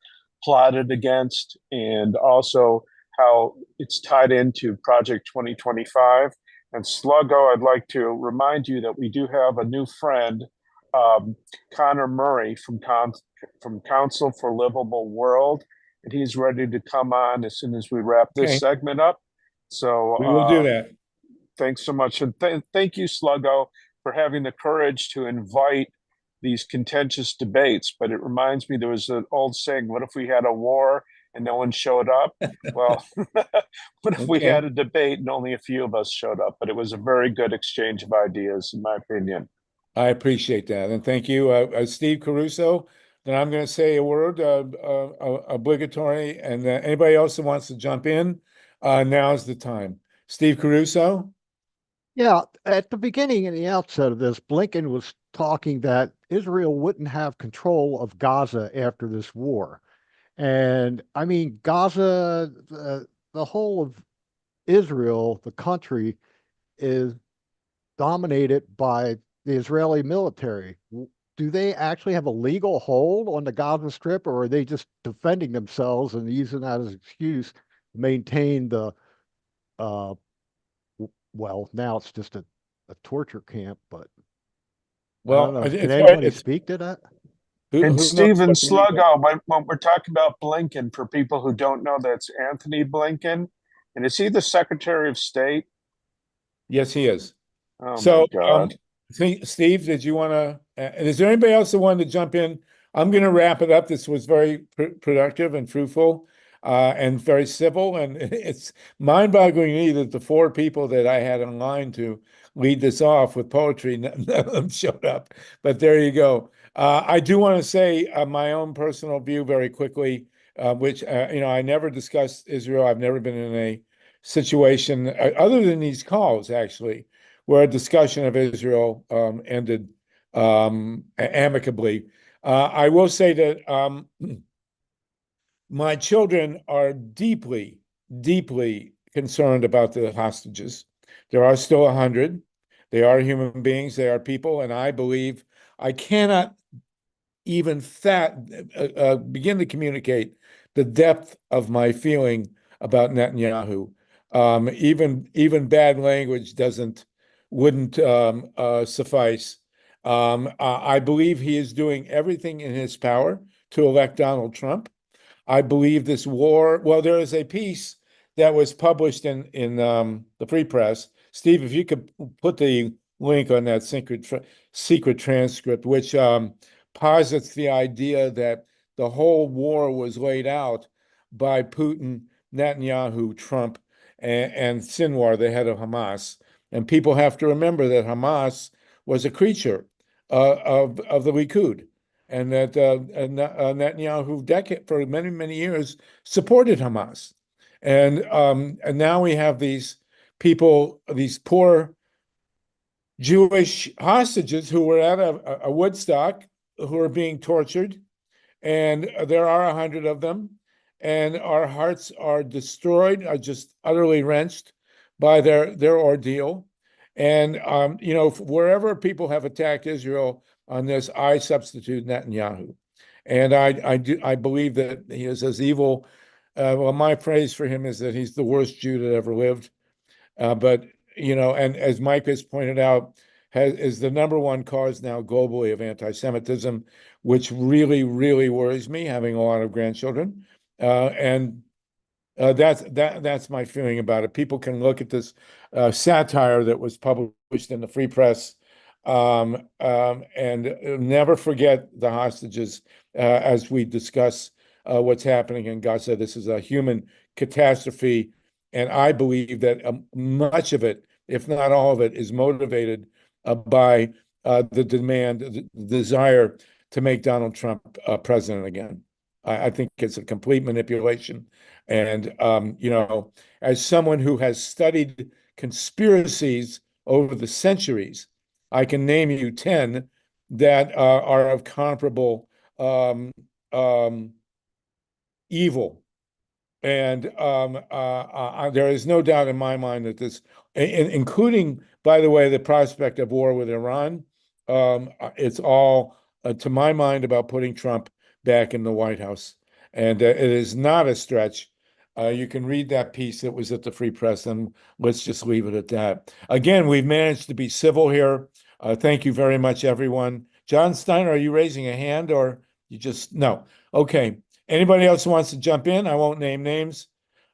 plotted against, and also how it's tied into Project 2025. And Sluggo, I'd like to remind you that we do have a new friend, Connor Murray from Council for Livable World, and he's ready to come on as soon as we wrap this segment up. So we will do that. Thanks so much, and thank you, Sluggo, for having the courage to invite these contentious debates. But it reminds me, there was an old saying: "What if we had a war and no one showed up?" Well, what if we had a debate and only a few of us showed up? But it was a very good exchange of ideas, in my opinion. I appreciate that. And thank you, Steve Caruso. Then I'm going to say a word, obligatory, and anybody else that wants to jump in, now's the time. Steve Caruso? Yeah, at the beginning and the outset of this, Blinken was talking that Israel wouldn't have control of Gaza after this war. And I mean, Gaza, the whole of Israel, the country, is dominated by the Israeli military. Do they actually have a legal hold on the Gaza Strip, or are they just defending themselves and using that as an excuse to maintain the, well, now it's just a torture camp, but well, I don't know. Can anybody speak to that? And Stephen Sluggo, when we're talking about Blinken, for people who don't know, that's Anthony Blinken. And is he the Secretary of State? Yes, he is. Oh, so, my God. Steve, did you want to, is there anybody else that wanted to jump in? I'm going to wrap it up. This was very productive and fruitful and very civil. And it's mind-boggling to me that the 4 people that I had in line to lead this off with poetry, none of them showed up. But there you go. I do want to say my own personal view very quickly, which, I never discussed Israel. I've never been in a situation, other than these calls, actually, where a discussion of Israel ended amicably. I will say that my children are deeply, deeply concerned about the hostages. There are still 100. They are human beings. They are people. And I believe I cannot even begin to communicate the depth of my feeling about Netanyahu. Even bad language wouldn't suffice. I believe he is doing everything in his power to elect Donald Trump. I believe this war, well, there is a piece that was published in the Free Press. Steve, if you could put the link on that secret transcript, which posits the idea that the whole war was laid out by Putin, Netanyahu, Trump, and Sinwar, the head of Hamas. And people have to remember that Hamas was a creature of the Likud, and that Netanyahu for many, many years supported Hamas. And now we have these people, these poor Jewish hostages who were at a Woodstock, who are being tortured, and there are 100 of them, and our hearts are destroyed, are just utterly wrenched by their ordeal. And wherever people have attacked Israel on this, I substitute Netanyahu, and I believe that he is as evil. Well, my phrase for him is that he's the worst Jew that ever lived. But and as Mike has pointed out, is the #1 cause now globally of anti-Semitism, which really, really worries me, having a lot of grandchildren. That's my feeling about it. People can look at this satire that was published in the Free Press and never forget the hostages as we discuss what's happening in Gaza. This is a human catastrophe, and I believe that much of it, if not all of it, is motivated by the desire to make Donald Trump president again. I think it's a complete manipulation. And, as someone who has studied conspiracies over the centuries, I can name you 10 that are of comparable evil. And there is no doubt in my mind that this, including, by the way, the prospect of war with Iran, it's all, to my mind, about putting Trump back in the White House. And it is not a stretch. You can read that piece that was at the Free Press, and let's just leave it at that. Again, we've managed to be civil here. Thank you very much, everyone. John Steiner, are you raising a hand, or you just, no? Okay. Anybody else who wants to jump in? I won't name names,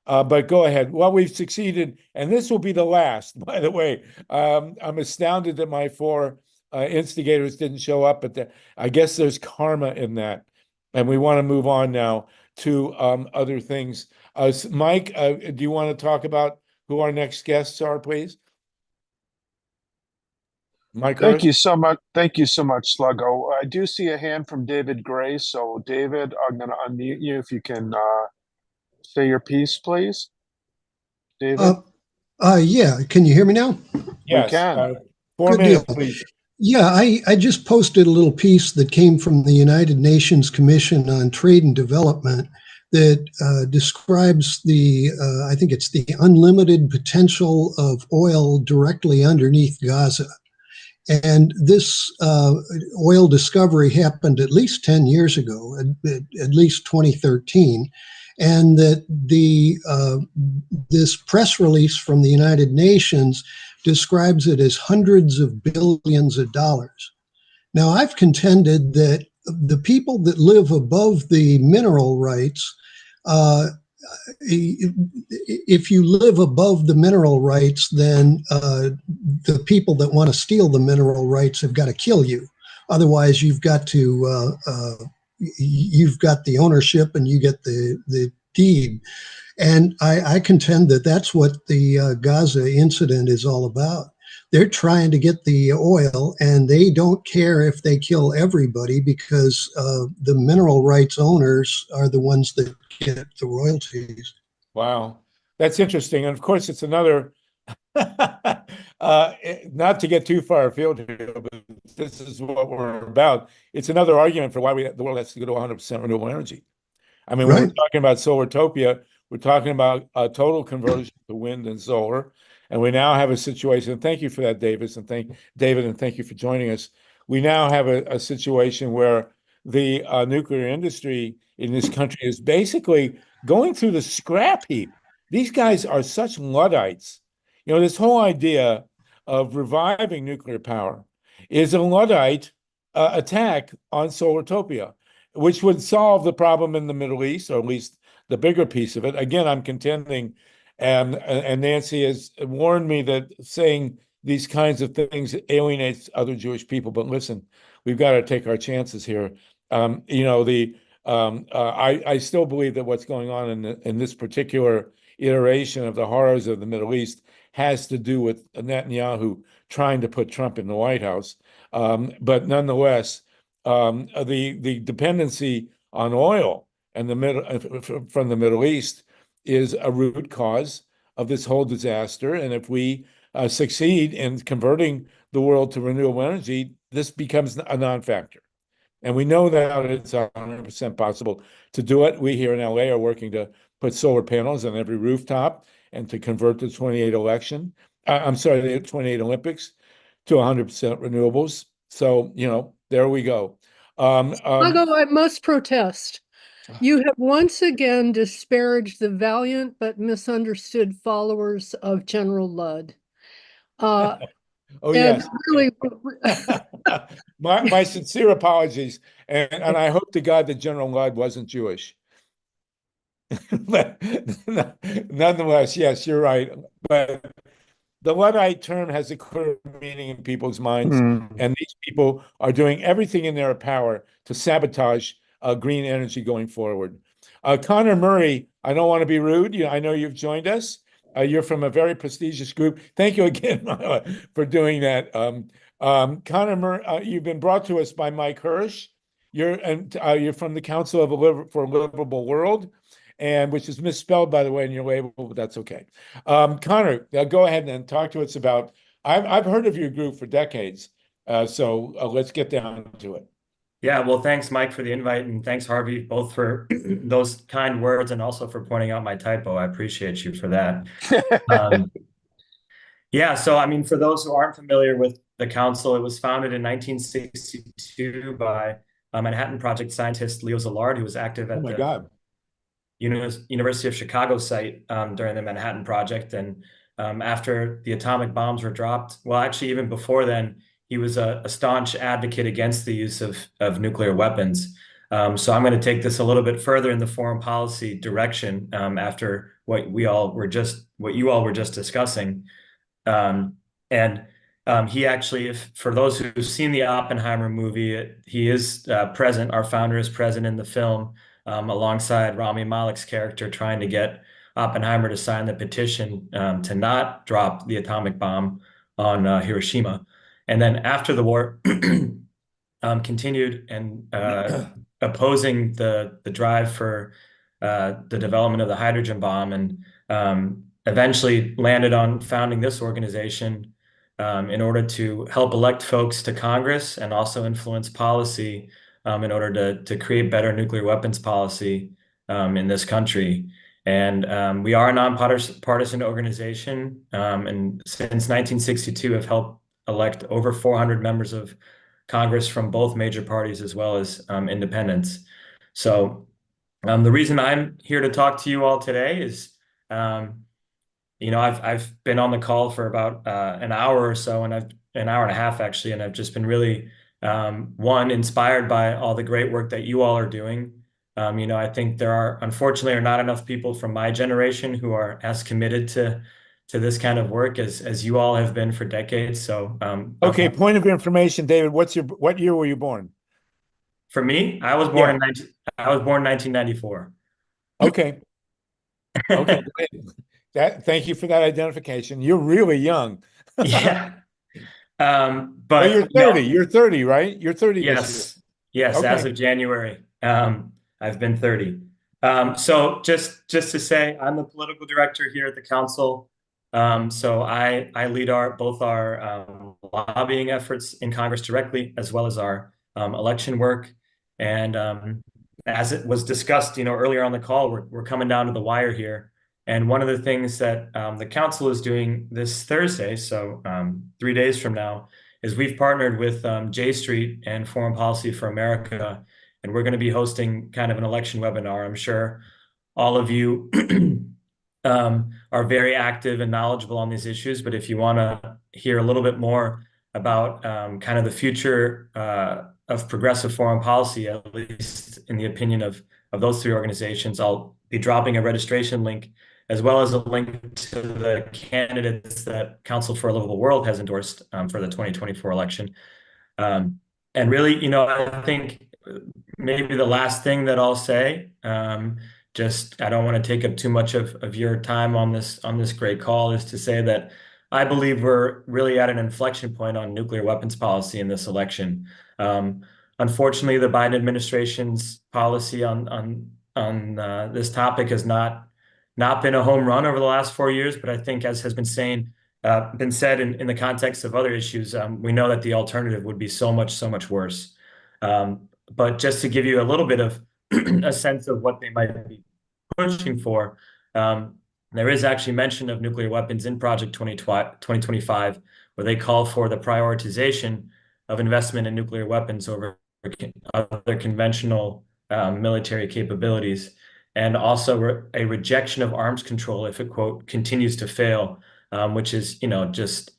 but go ahead. Well, we've succeeded, and this will be the last, by the way. I'm astounded that my 4 instigators didn't show up, but I guess there's karma in that. And we want to move on now to other things. Mike, do you want to talk about who our next guests are, please? Mike, thank you so much. Thank you so much, Sluggo. I do see a hand from David Gray. So, David, I'm going to unmute you if you can say your piece, please. David? Yeah. Can you hear me now? Yes. We can. 4 Good minutes, deal. please. Yeah, I just posted a little piece that came from the United Nations Commission on Trade and Development that describes I think it's the unlimited potential of oil directly underneath Gaza. And this oil discovery happened at least 10 years ago, at least 2013. And that this press release from the United Nations describes it as hundreds of billions of dollars. Now, I've contended that the people that live above the mineral rights if you live above the mineral rights, then the people that want to steal the mineral rights have got to kill you. Otherwise, you've got the ownership and you get the deed. And I contend that that's what the Gaza incident is all about. They're trying to get the oil, and they don't care if they kill everybody because the mineral rights owners are the ones that get the royalties. Wow, that's interesting. And of course, it's another, not to get too far afield here, but this is what we're about. It's another argument for why the world has to go to 100% renewable energy. I mean, when we're talking about Solartopia, we're talking about a total conversion to wind and solar. And we now have a situation, thank you for that, David, and thank you for joining us. We now have a situation where the nuclear industry in this country is basically going through the scrap heap. These guys are such Luddites. You know, this whole idea of reviving nuclear power is a Luddite attack on Solartopia, which would solve the problem in the Middle East, or at least the bigger piece of it. Again, I'm contending, and Nancy has warned me that saying these kinds of things alienates other Jewish people. But listen, we've got to take our chances here. You know, I still believe that what's going on in this particular iteration of the horrors of the Middle East has to do with Netanyahu trying to put Trump in the White House. But nonetheless, the dependency on oil and from the Middle East is a root cause of this whole disaster. And if we succeed in converting the world to renewable energy, this becomes a non-factor. And we know that it's 100% possible to do it. We here in LA are working to put solar panels on every rooftop and to convert the 28 Olympics to 100% renewables. So, you know, there we go. Although I must protest. You have once again disparaged the valiant but misunderstood followers of General Ludd. Oh, yes. Really, my sincere apologies. And I hope to God that General Ludd wasn't Jewish. But nonetheless, yes, you're right. But the Luddite term has a clear meaning in people's minds, and these people are doing everything in their power to sabotage green energy going forward. Connor Murray, I don't want to be rude. I know you've joined us. You're from a very prestigious group. Thank you again, Myla, for doing that. Connor Murray, you've been brought to us by Mike Hirsch. You're from the Council for a Livable World, and which is misspelled, by the way, in your label, but that's okay. Connor, go ahead and talk to us about. I've heard of your group for decades, so let's get down to it. Yeah, well, thanks, Mike, for the invite, and thanks, Harvey, both for those kind words and also for pointing out my typo. I appreciate you for that. Yeah, so I mean, for those who aren't familiar with the council, it was founded in 1962 by Manhattan Project scientist Leo Szilard, who was active at the University of Chicago site during the Manhattan Project. And after the atomic bombs were dropped, well, actually, even before then, he was a staunch advocate against the use of nuclear weapons. So I'm going to take this a little bit further in the foreign policy direction after what you all were just discussing. He actually, for those who've seen the Oppenheimer movie, he is present. Our founder is present in the film alongside Rami Malek's character, trying to get Oppenheimer to sign the petition to not drop the atomic bomb on Hiroshima. And then after the war, continued and opposing the drive for the development of the hydrogen bomb, and eventually landed on founding this organization in order to help elect folks to Congress and also influence policy in order to create better nuclear weapons policy in this country. And we are a nonpartisan organization, and since 1962 have helped elect over 400 members of Congress from both major parties as well as independents. So the reason I'm here to talk to you all today is, I've been on the call for about an hour or so, and an hour and a half actually, and I've just been really inspired by all the great work that you all are doing I think there are, unfortunately, not enough people from my generation who are as committed to this kind of work as you all have been for decades. So, okay, point of information, David. What year were you born? For me, I was born in 1994. Okay. Okay. Thank you for that identification. You're really young. Yeah. But But you're 30. You're 30, right? You're 30 this year. Yes, okay. As of January, I've been 30. So just to say, I'm the political director here at the council. So I lead both our lobbying efforts in Congress directly, as well as our election work. And as it was discussed, earlier on the call, we're coming down to the wire here. And one of the things that the council is doing this Thursday, so 3 days from now, is we've partnered with J Street and Foreign Policy for America, and we're going to be hosting kind of an election webinar. I'm sure all of you are very active and knowledgeable on these issues, but if you want to hear a little bit more about kind of the future of progressive foreign policy, at least in the opinion of those three organizations, I'll be dropping a registration link as well as a link to the candidates that Council for a Livable World has endorsed for the 2024 election. And really, I think maybe the last thing that I'll say, I don't want to take up too much of your time on this great call, is to say that I believe we're really at an inflection point on nuclear weapons policy in this election. Unfortunately, the Biden administration's policy on this topic has not been a home run over the last 4 years, but I think, as has been said in the context of other issues, we know that the alternative would be so much worse. But just to give you a little bit of a sense of what they might be pushing for, there is actually mention of nuclear weapons in Project 2025, where they call for the prioritization of investment in nuclear weapons over other conventional military capabilities, and also a rejection of arms control if it, quote, continues to fail, which is, just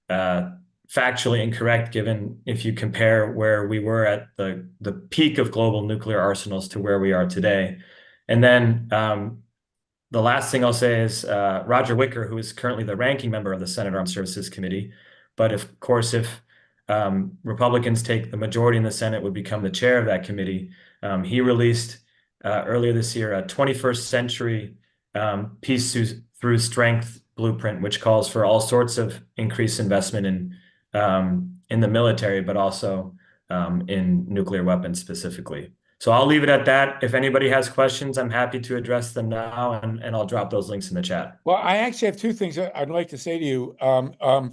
factually incorrect, given if you compare where we were at the peak of global nuclear arsenals to where we are today. And then the last thing I'll say is Roger Wicker, who is currently the ranking member of the Senate Armed Services Committee, but of course, if Republicans take the majority in the Senate, would become the chair of that committee. He released earlier this year a 21st century peace through strength blueprint, which calls for all sorts of increased investment in the military, but also in nuclear weapons specifically. So I'll leave it at that. If anybody has questions, I'm happy to address them now, and I'll drop those links in the chat. Well, I actually have two things I'd like to say to you.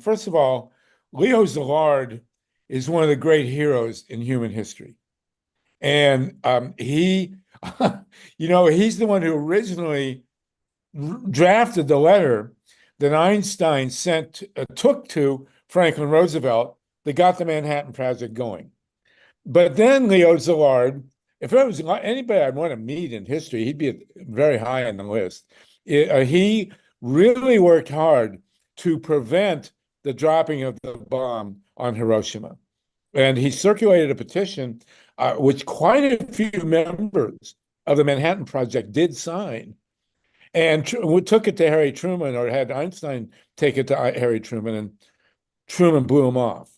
First of all, Leo Szilard is one of the great heroes in human history. And he, he's the one who originally drafted the letter that Einstein took to Franklin Roosevelt that got the Manhattan Project going. But then Leo Szilard, if there was anybody I'd want to meet in history, he'd be very high on the list. He really worked hard to prevent the dropping of the bomb on Hiroshima. And he circulated a petition, which quite a few members of the Manhattan Project did sign, and took it to Harry Truman, or had Einstein take it to Harry Truman, and Truman blew him off.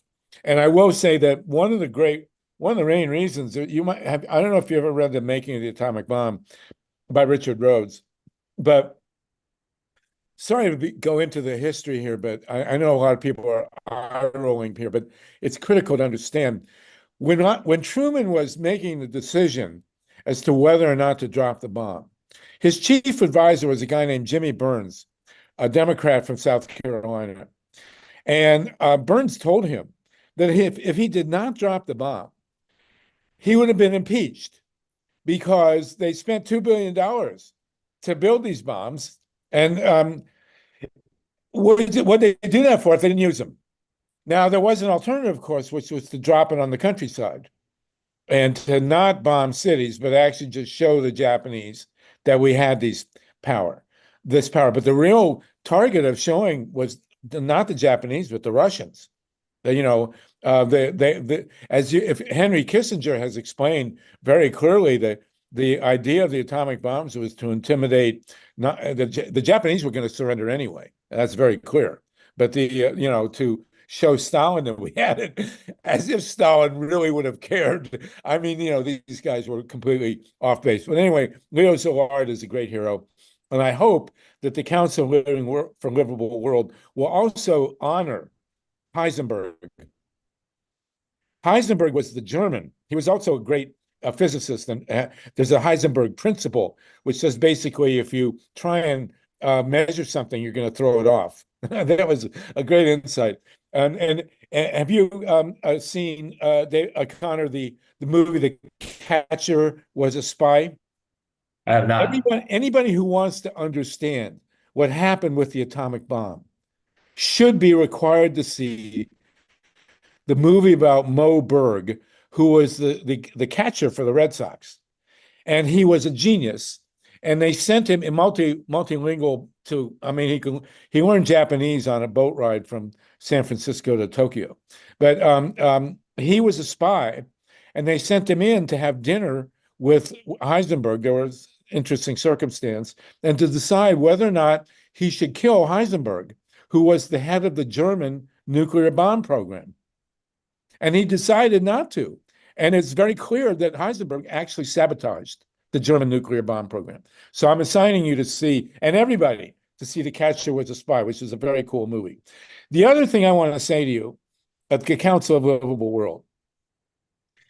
And I will say that one of the main reasons that you might have, I don't know if you ever read The Making of the Atomic Bomb by Richard Rhodes, but sorry to go into the history here, but I know a lot of people are eye-rolling here, but it's critical to understand. When Truman was making the decision as to whether or not to drop the bomb, his chief advisor was a guy named Jimmy Burns, a Democrat from South Carolina. And Burns told him that if he did not drop the bomb, he would have been impeached, because they spent $2 billion to build these bombs. And what did they do that for if they didn't use them? Now, there was an alternative, of course, which was to drop it on the countryside and to not bomb cities, but actually just show the Japanese that we had this power. But the real target of showing was not the Japanese, but the Russians. If Henry Kissinger has explained very clearly that the idea of the atomic bombs was to intimidate. Not the Japanese were going to surrender anyway. That's very clear. But to show Stalin that we had it, as if Stalin really would have cared. I mean, these guys were completely off base. But anyway, Leo Szilard is a great hero. And I hope that the Council of Living for a Livable World will also honor Heisenberg. Heisenberg was the German. He was also a great physicist. And there's a Heisenberg principle, which says basically if you try and measure something, you're going to throw it off. That was a great insight. And have you seen, Connor, the movie The Catcher Was a Spy? I have not. Anybody who wants to understand what happened with the atomic bomb should be required to see the movie about Moe Berg, who was the catcher for the Red Sox. And he was a genius. And they sent him in multilingual he learned Japanese on a boat ride from San Francisco to Tokyo. But he was a spy, and they sent him in to have dinner with Heisenberg. There was interesting circumstance, and to decide whether or not he should kill Heisenberg, who was the head of the German nuclear bomb program. And he decided not to. And it's very clear that Heisenberg actually sabotaged the German nuclear bomb program. So I'm assigning you to see, and everybody, to see The Catcher Was a Spy, which is a very cool movie. The other thing I want to say to you at the Council of Livable World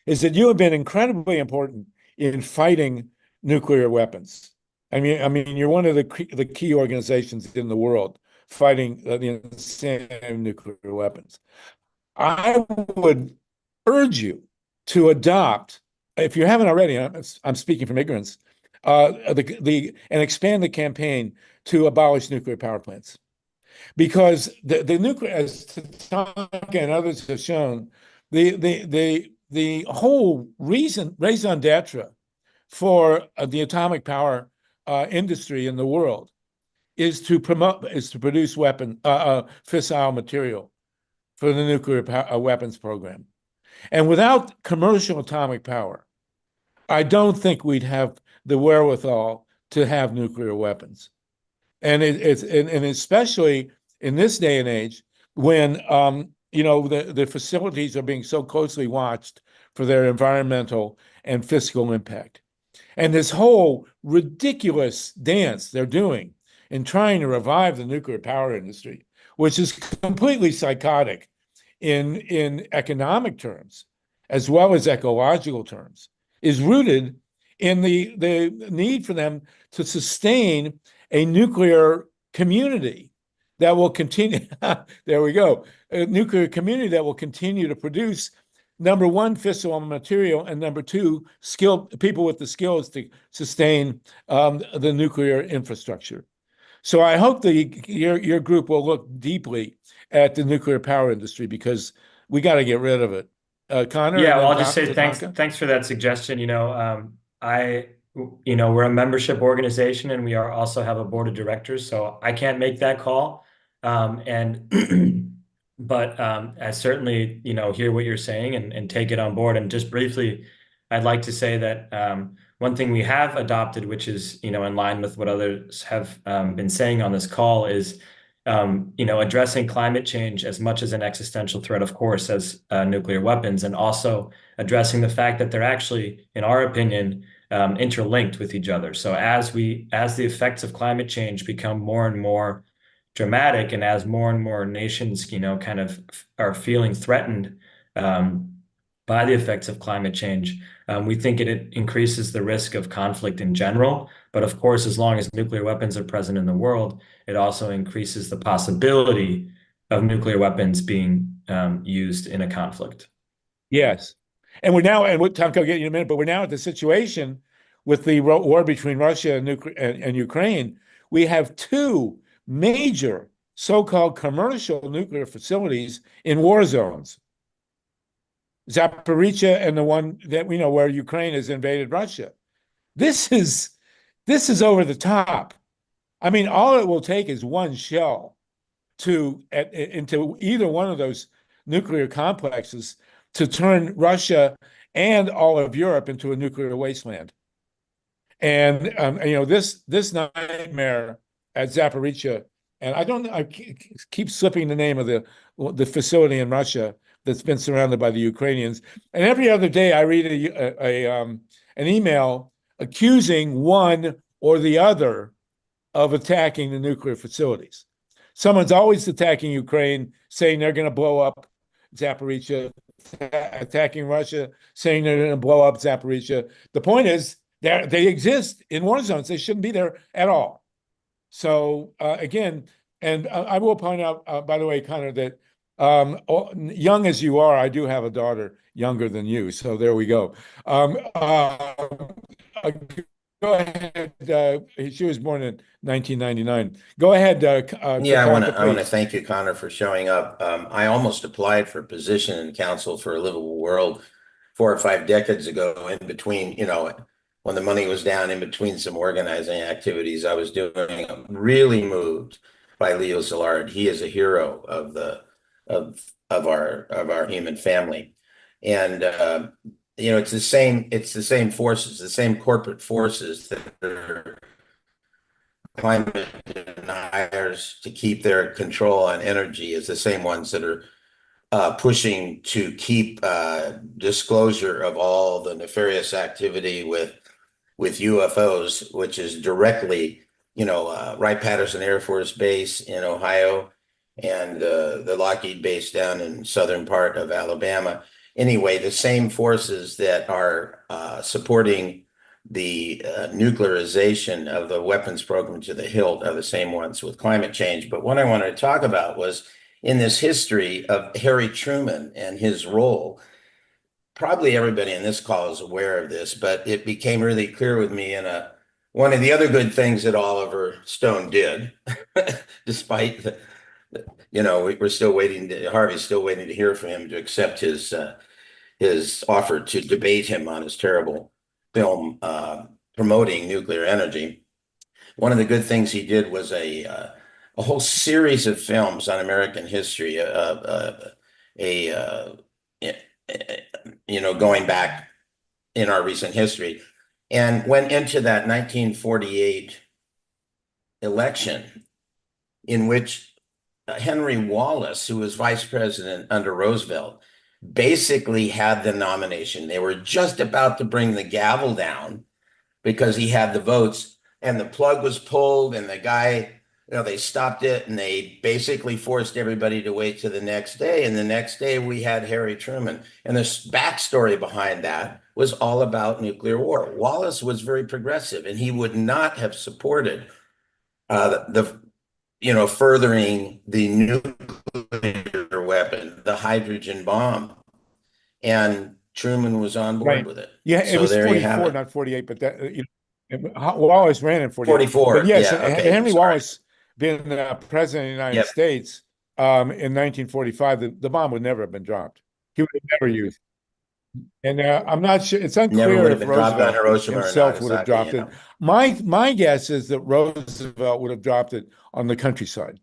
is that you have been incredibly important in fighting nuclear weapons. I mean, you're one of the key organizations in the world fighting the insanity of nuclear weapons. I would urge you to adopt, if you haven't already, I'm speaking from ignorance, and expand the campaign to abolish nuclear power plants. Because the nuclear, as Tatanka and others have shown, the whole raison d'etre for the atomic power industry in the world is to produce fissile material for the nuclear weapons program. And without commercial atomic power, I don't think we'd have the wherewithal to have nuclear weapons. And especially in this day and age, when the facilities are being so closely watched for their environmental and fiscal impact. And this whole ridiculous dance they're doing in trying to revive the nuclear power industry, which is completely psychotic in economic terms, as well as ecological terms, is rooted in the need for them to sustain a nuclear community that will continue. There we go. A nuclear community that will continue to produce, number one, fissile material, and number two, people with the skills to sustain the nuclear infrastructure. So I hope that your group will look deeply at the nuclear power industry, because we got to get rid of it. Connor? Yeah, well, I'll just say thanks for that suggestion. We're a membership organization, and we also have a board of directors, so I can't make that call. But I certainly, hear what you're saying and take it on board. And just briefly, I'd like to say that one thing we have adopted, which is, in line with what others have been saying on this call, is, addressing climate change as much as an existential threat, of course, as nuclear weapons, and also addressing the fact that they're actually, in our opinion, interlinked with each other. So as the effects of climate change become more and more dramatic, and as more and more nations, kind of are feeling threatened by the effects of climate change, we think it increases the risk of conflict in general. But of course, as long as nuclear weapons are present in the world, it also increases the possibility of nuclear weapons being used in a conflict. Yes. And Tom, I'll get you in a minute, but we're now at the situation with the war between Russia and Ukraine. We have two major so-called commercial nuclear facilities in war zones. Zaporizhzhia and the one that we know where Ukraine has invaded Russia. This is over the top. I mean, all it will take is one shell into either one of those nuclear complexes to turn Russia and all of Europe into a nuclear wasteland. And this nightmare at Zaporizhzhia, and I keep slipping the name of the facility in Russia that's been surrounded by the Ukrainians. And every other day I read an email accusing one or the other of attacking the nuclear facilities. Someone's always attacking Ukraine, saying they're going to blow up Zaporizhzhia, attacking Russia, saying they're going to blow up Zaporizhzhia. The point is, they exist in war zones. They shouldn't be there at all. So again, and I will point out, by the way, Connor, that young as you are, I do have a daughter younger than you. So there we go. Go ahead. She was born in 1999. Go ahead. Yeah, Tatanka, I want to please. thank you, Connor, for showing up. I almost applied for a position in Council for a Livable World 4 or 5 decades ago, in between, when the money was down, in between some organizing activities I was doing. I'm really moved by Leo Szilard. He is a hero of our human family, and it's the same forces, the same corporate forces that are climate deniers to keep their control on energy is the same ones that are pushing to keep disclosure of all the nefarious activity with UFOs, which is directly, Wright-Patterson Air Force Base in Ohio and the Lockheed base down in southern part of Alabama. Anyway, the same forces that are supporting the nuclearization of the weapons program to the hilt are the same ones with climate change. But what I wanted to talk about was in this history of Harry Truman and his role. Probably everybody in this call is aware of this, but it became really clear with me in one of the other good things that Oliver Stone did, despite we're still waiting. Harvey's still waiting to hear from him to accept his offer to debate him on his terrible film promoting nuclear energy. One of the good things he did was a whole series of films on American history, going back in our recent history, and went into that 1948 election in which Henry Wallace, who was vice president under Roosevelt, basically had the nomination. They were just about to bring the gavel down because he had the votes, and the plug was pulled, and the guy, they stopped it, and they basically forced everybody to wait to the next day. And the next day we had Harry Truman. And the backstory behind that was all about nuclear war. Wallace was very progressive, and he would not have supported furthering the nuclear weapon, the hydrogen bomb. And Truman was on board with it. Yeah, it was there 44, not 48, but that Wallace ran in 48. 44. But yes, yeah, okay, Henry Wallace being president of the United States in 1945, the bomb would never have been dropped. He would have never used it. And I'm not sure, it's unclear if Roosevelt himself would have dropped it. My guess is that Roosevelt would have dropped it on the countryside.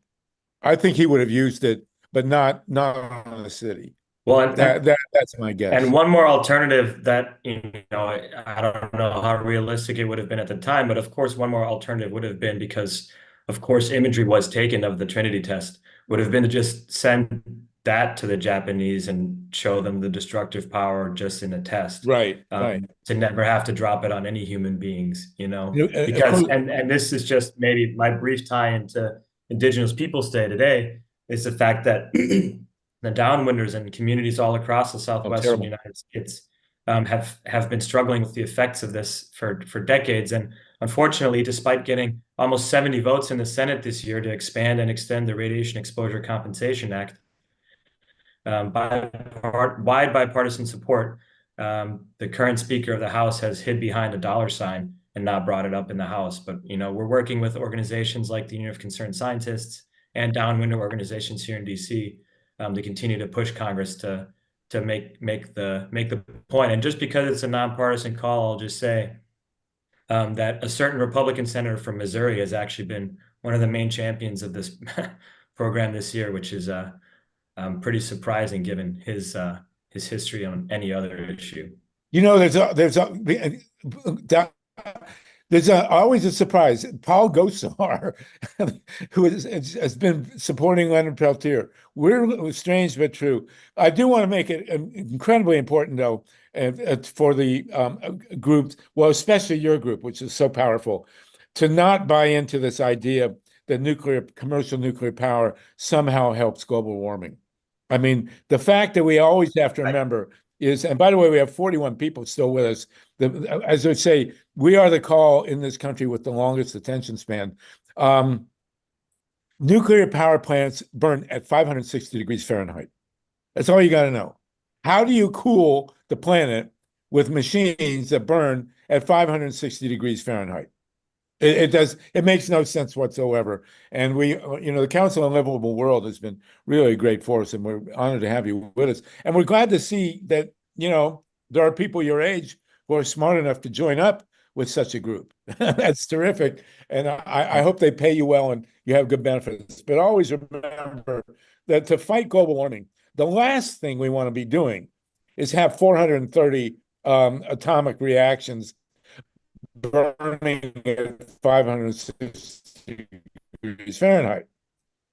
I think he would have used it, but not on the city. Well, that's my guess. And one more alternative that, I don't know how realistic it would have been at the time, but of course, one more alternative would have been, because of course, imagery was taken of the Trinity test, would have been to just send that to the Japanese and show them the destructive power just in a test. Right. To never have to drop it on any human beings, because, and this is just maybe my brief tie into Indigenous Peoples Day today, is the fact that the downwinders and communities all across the southwestern United States have been struggling with the effects of this for decades. And unfortunately, despite getting almost 70 votes in the Senate this year to expand and extend the Radiation Exposure Compensation Act, wide bipartisan support, the current Speaker of the House has hid behind a dollar sign and not brought it up in the House. But we're working with organizations like the Union of Concerned Scientists and downwinder organizations here in DC to continue to push Congress to make the point. And just because it's a nonpartisan call, I'll just say that a certain Republican senator from Missouri has actually been one of the main champions of this program this year, which is pretty surprising given his history on any other issue. There's always a surprise. Paul Gosar, who has been supporting Leonard Peltier. We're strange but true. I do want to make it incredibly important, though, for the group, well, especially your group, which is so powerful, to not buy into this idea that commercial nuclear power somehow helps global warming. I mean, the fact that we always have to remember is, and by the way, we have 41 people still with us. As I say, we are the call in this country with the longest attention span. Nuclear power plants burn at 560 degrees Fahrenheit. That's all you got to know. How do you cool the planet with machines that burn at 560 degrees Fahrenheit? It makes no sense whatsoever. And the Council on Livable World has been really a great force, and we're honored to have you with us. And we're glad to see that, there are people your age who are smart enough to join up with such a group. That's terrific. And I hope they pay you well and you have good benefits. But always remember that to fight global warming, the last thing we want to be doing is have 430 atomic reactions burning at 560 degrees Fahrenheit.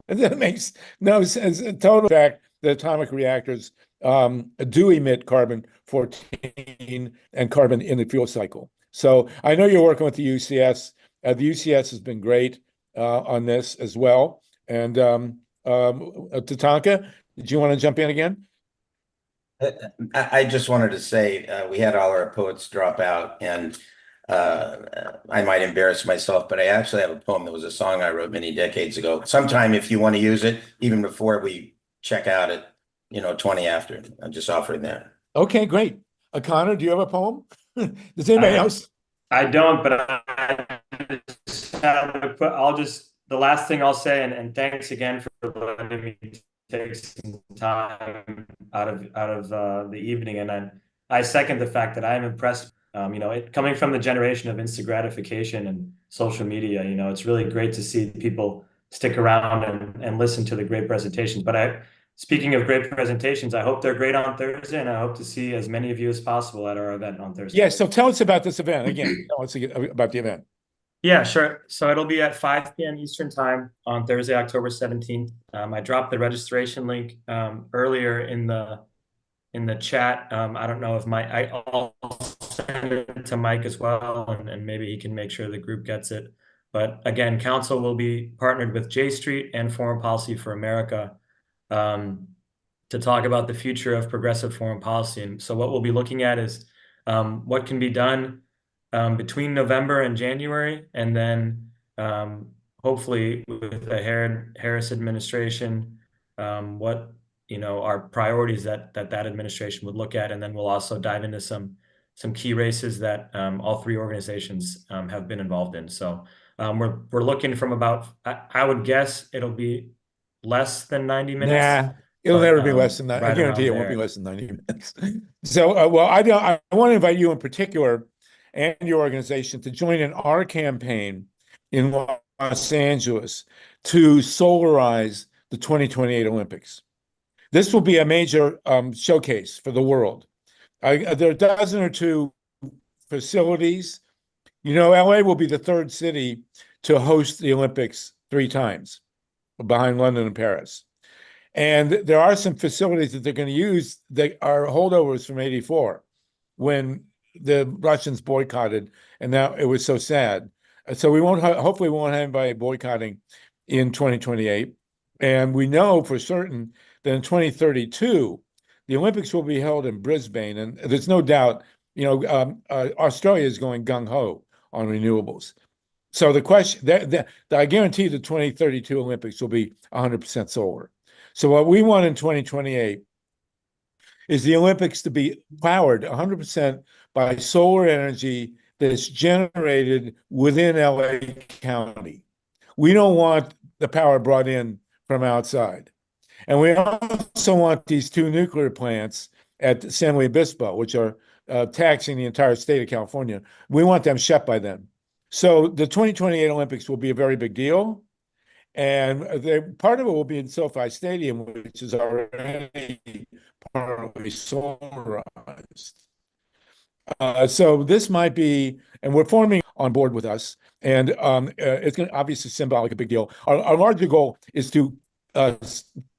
And that makes no sense. In total fact, the atomic reactors do emit carbon-14 and carbon in the fuel cycle. So I know you're working with the UCS. The UCS has been great on this as well. And Tatanka, did you want to jump in again? I just wanted to say we had all our poets drop out, and I might embarrass myself, but I actually have a poem that was a song I wrote many decades ago. Sometime if you want to use it, even before we check out at 20 after, I'm just offering that. Okay, great. Connor, do you have a poem? Does anybody else? I don't, but the last thing I'll say, and thanks again for letting me take some time out of the evening. And I second the fact that I'm impressed. Coming from the generation of instant gratification and social media, it's really great to see people stick around and listen to the great presentations. But speaking of great presentations, I hope they're great on Thursday, and I hope to see as many of you as possible at our event on Thursday. Yeah, so tell us about this event again. Tell us about the event. Yeah, sure. So it'll be at 5 p.m. Eastern time on Thursday, October 17th. I dropped the registration link earlier in the chat. I don't know if I'll send it to Mike as well, and maybe he can make sure the group gets it. But again, Council will be partnered with J Street and Foreign Policy for America to talk about the future of progressive foreign policy. And so what we'll be looking at is what can be done between November and January, and then hopefully with the Harris administration, what our priorities that administration would look at, and then we'll also dive into some key races that all three organizations have been involved in. So we're looking from about, I would guess it'll be less than 90 minutes. Nah, it'll never be less than that. Right, I guarantee it won't be less than 90 minutes. So, I want to invite you in particular and your organization to join in our campaign in Los Angeles to solarize the 2028 Olympics. This will be a major showcase for the world. There are a dozen or two facilities. LA will be the third city to host the Olympics 3 times, behind London and Paris. And there are some facilities that they're going to use that are holdovers from '84, when the Russians boycotted, and now it was so sad. So hopefully we won't have anybody boycotting in 2028. And we know for certain that in 2032, the Olympics will be held in Brisbane. And there's no doubt, Australia is going gung-ho on renewables. So the question, I guarantee the 2032 Olympics will be 100% solar. So what we want in 2028 is the Olympics to be powered 100% by solar energy that's generated within LA County. We don't want the power brought in from outside. And we also want these 2 nuclear plants at San Luis Obispo, which are taxing the entire state of California. We want them shut by then. So the 2028 Olympics will be a very big deal. And part of it will be in SoFi Stadium, which is already partly solarized. So this might be, and we're forming on board with us, and it's going to obviously symbolic, a big deal. Our larger goal is to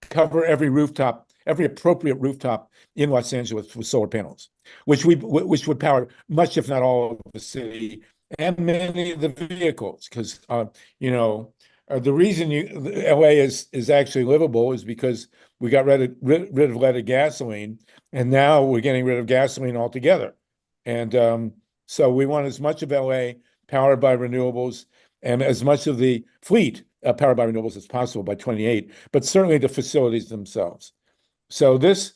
cover every rooftop, every appropriate rooftop in Los Angeles with solar panels, which would power much, if not all, of the city and many of the vehicles. Because the reason LA is actually livable is because we got rid of leaded gasoline, and now we're getting rid of gasoline altogether. And so we want as much of LA powered by renewables and as much of the fleet powered by renewables as possible by 28, but certainly the facilities themselves. So this,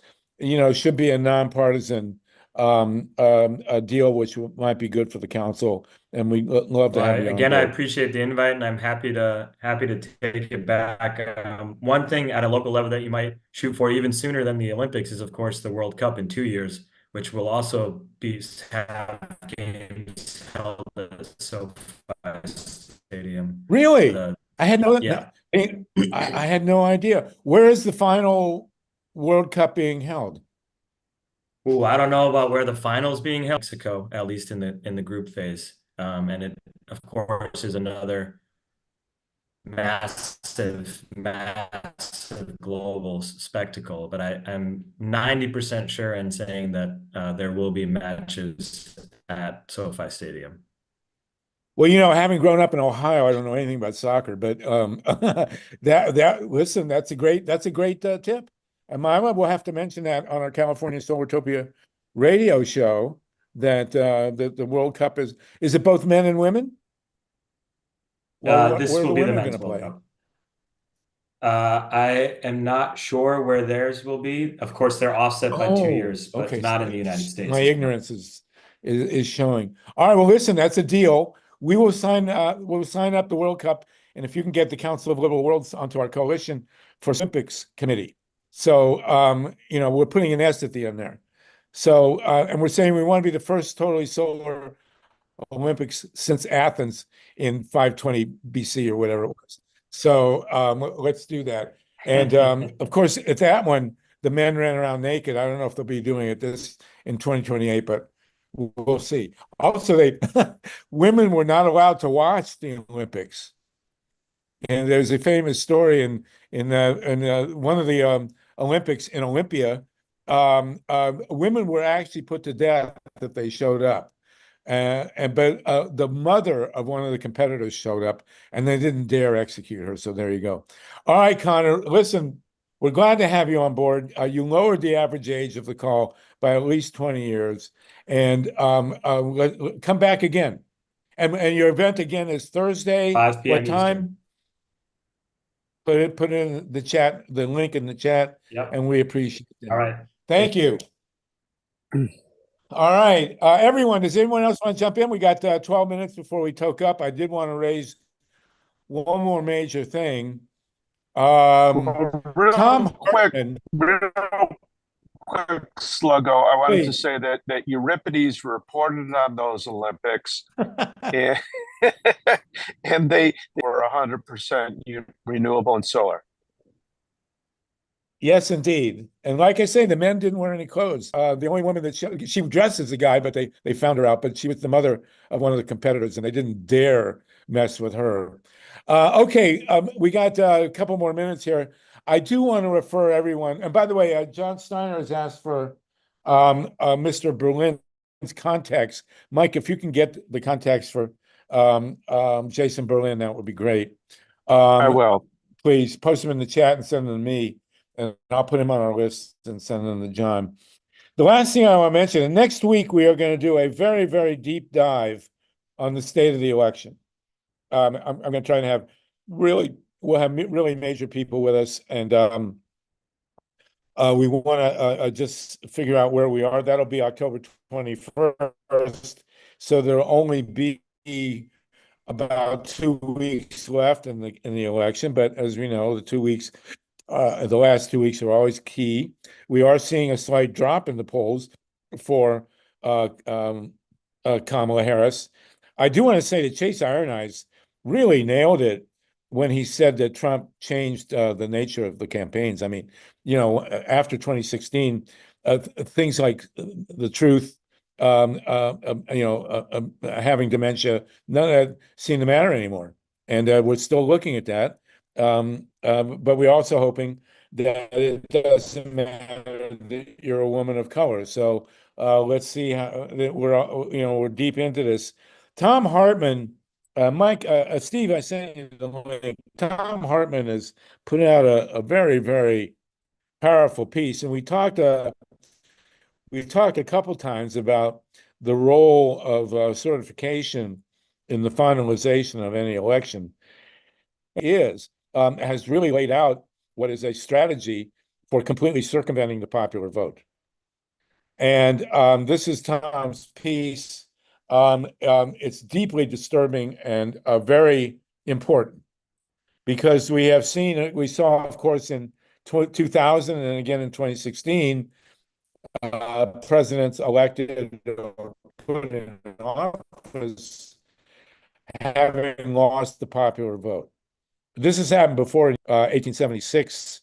should be a nonpartisan a deal, which might be good for the council, and we love to have you on Again, I board. appreciate the invite, and I'm happy to take it back. One thing at a local level that you might shoot for even sooner than the Olympics is, of course, the World Cup in 2 years, which will also have games held at SoFi Stadium. Really? I had no Yeah. I had no idea. Where is the final World Cup being held? Oh, I don't know about where the finals being held. Mexico, at least in the group phase. And it, of course, is another massive global spectacle. But I'm 90% sure in saying that there will be matches at SoFi Stadium. Well, having grown up in Ohio, I don't know anything about soccer, but listen, that's a great tip. And MYLA will have to mention that on our California Solartopia radio show that the World Cup is it both men and women? This will be the men's World Cup. I am not sure where theirs will be. Of course, they're offset by 2 years, but not in the United States. My ignorance is showing. All right, well, listen, that's a deal. We will sign up the World Cup, and if you can get the Council of Livable Worlds onto our coalition for Olympics committee. So we're putting an S at the end there. So and we're saying we want to be the first totally solar Olympics since Athens in 520 BC or whatever it was. So let's do that. And of course, at that one, the men ran around naked. I don't know if they'll be doing it in 2028, but we'll see. Also, women were not allowed to watch the Olympics. And there's a famous story in one of the Olympics in Olympia. Women were actually put to death if they showed up. But the mother of one of the competitors showed up, and they didn't dare execute her. So there you go. All right, Connor, listen, we're glad to have you on board. You lowered the average age of the call by at least 20 years, and come back again. And your event again is Thursday. 5 p.m. What time? Eastern. Put in the chat, the link in the chat, and we appreciate it. All right. Thank you. All right, everyone, does anyone else want to jump in? We got 12 minutes before we toke up. I did want to raise one more major thing. Tom quick, Sluggo, I wanted to say that Euripides reported on those Olympics, and, and they were 100% renewable and solar. Yes, indeed. And like I say, the men didn't wear any clothes. The only woman that she dressed as a guy, but they found her out, but she was the mother of one of the competitors, and they didn't dare mess with her. Okay, we got a couple more minutes here. I do want to refer everyone, and by the way, John Steiner has asked for Mr. Berlin's contacts. Mike, if you can get the contacts for Jason Berlin, that would be great. I will. Please post them in the chat and send them to me, and I'll put him on our list and send them to John. The last thing I want to mention, and next week we are going to do a very, very deep dive on the state of the election. I'm going to try and have we'll have really major people with us, and we want to just figure out where we are. That'll be October 21st. So there'll only be about 2 weeks left in the election. But as we know, the last 2 weeks are always key. We are seeing a slight drop in the polls for Kamala Harris. I do want to say that Chase Ironeyes really nailed it when he said that Trump changed the nature of the campaigns. I mean, after 2016, things like the truth having dementia, none of that seemed to matter anymore. And we're still looking at that. But we're also hoping that it doesn't matter that you're a woman of color. So let's see how we're deep into this. Tom Hartman, Mike, Steve, I sent you the link. Tom Hartman has put out a very, very powerful piece, and we've talked a couple times about the role of certification in the finalization of any election. Has really laid out what is a strategy for completely circumventing the popular vote. And this is Tom's piece. It's deeply disturbing and very important because we saw, of course, in 2000 and again in 2016, presidents elected or put in office having lost the popular vote. This has happened before in 1876.